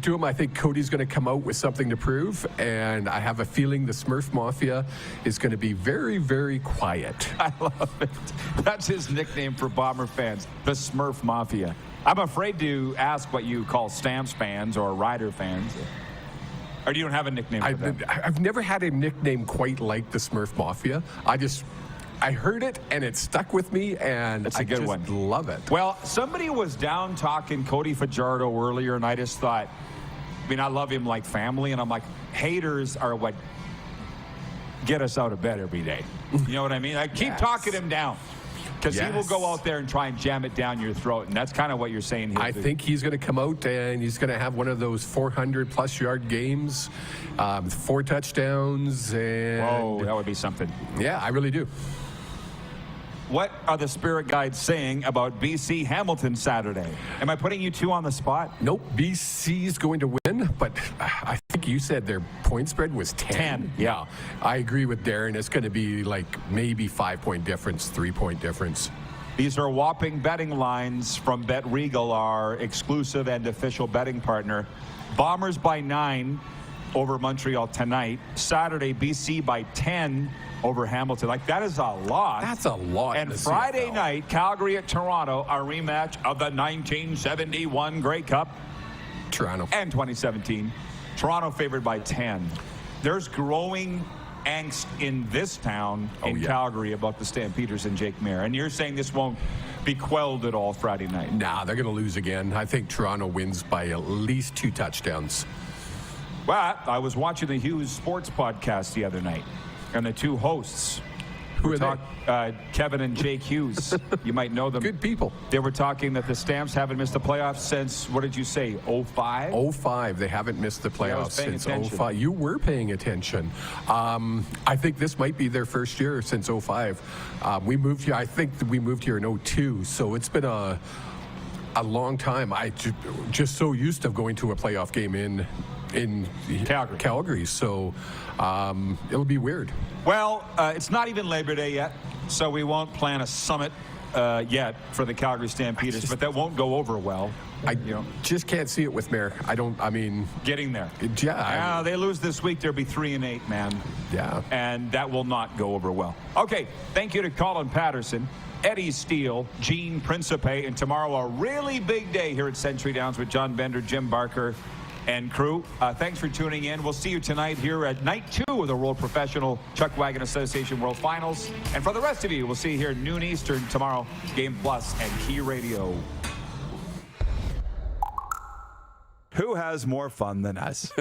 Speaker 20: to him. I think Cody's going to come out with something to prove, and I have a feeling the Smurf Mafia is going to be very, very quiet.
Speaker 2: I love it. That's his nickname for Bomber fans, the Smurf Mafia. I'm afraid to ask what you call Stamps fans or Rider fans. Or do you don't have a nickname for them?
Speaker 20: I've never had a nickname quite like the Smurf Mafia. I heard it, and it stuck with me, and
Speaker 2: It's a good
Speaker 20: just
Speaker 2: one.
Speaker 20: love it.
Speaker 2: Well, somebody was down talking Cody Fajardo earlier, and I just thought, I love him like family, and I'm like, haters are what get us out of bed every day. You know what I mean? I keep talking him down. Because he will go out there and try and jam it down your throat, and that's kind of what you're saying here.
Speaker 20: I think he's going to come out and he's going to have one of those 400-plus yard games, 4 touchdowns. And
Speaker 2: whoa, that would be something.
Speaker 20: Yeah, I really do.
Speaker 2: What are the spirit guides saying about BC Hamilton Saturday? Am I putting you two on the spot?
Speaker 20: Nope, BC's going to win, but I think you said their point spread was 10.
Speaker 2: 10.
Speaker 20: Yeah, I agree with Darren. It's going to be like maybe 5-point difference, 3-point difference.
Speaker 2: These are whopping betting lines from Bet Regal, our exclusive and official betting partner. Bombers by 9 over Montreal tonight. Saturday, BC by 10 over Hamilton. Like, that is a lot.
Speaker 20: That's a lot.
Speaker 2: And Friday night, Calgary at Toronto, a rematch of the 1971 Grey Cup.
Speaker 20: Toronto.
Speaker 2: And 2017. Toronto favored by 10. There's growing angst in this town, in Calgary, about the Stampeders and Jake Mayer. And you're saying this won't be quelled at all Friday night?
Speaker 20: Nah, they're going to lose again. I think Toronto wins by at least 2 touchdowns.
Speaker 2: Well, I was watching the Hughes Sports podcast the other night, and the two hosts,
Speaker 20: who are they?
Speaker 2: Kevin and Jake Hughes. You might know them.
Speaker 20: Good people.
Speaker 2: They were talking that the Stamps haven't missed the playoffs since, what did you say, 05?
Speaker 20: 05. They haven't missed the playoffs since
Speaker 2: attention.
Speaker 20: 05. You were paying attention. I think this might be their first year since 05. We moved here. I think we moved here in 02, so it's been a long time. I just so used to going to a playoff game in Calgary, so it'll be weird.
Speaker 2: Well, it's not even Labor Day yet, so we won't plan a summit yet for the Calgary Stampeders, but that won't go over well.
Speaker 20: I just can't see it with Mayer.
Speaker 2: Getting there.
Speaker 20: Yeah.
Speaker 2: They lose this week, they'll be 3-8, man.
Speaker 20: Yeah.
Speaker 2: And that will not go over well. Okay, thank you to Collin Patterson, Eddie Steele, Gene Principe, and tomorrow a really big day here at Century Downs with John Bender, Jim Barker, and crew. Thanks for tuning in. We'll see you tonight here at night 2 of the World Professional Chuck Wagon Association World Finals. And for the rest of you, we'll see you here noon Eastern tomorrow, Game Plus and Key Radio. Who has more fun than us?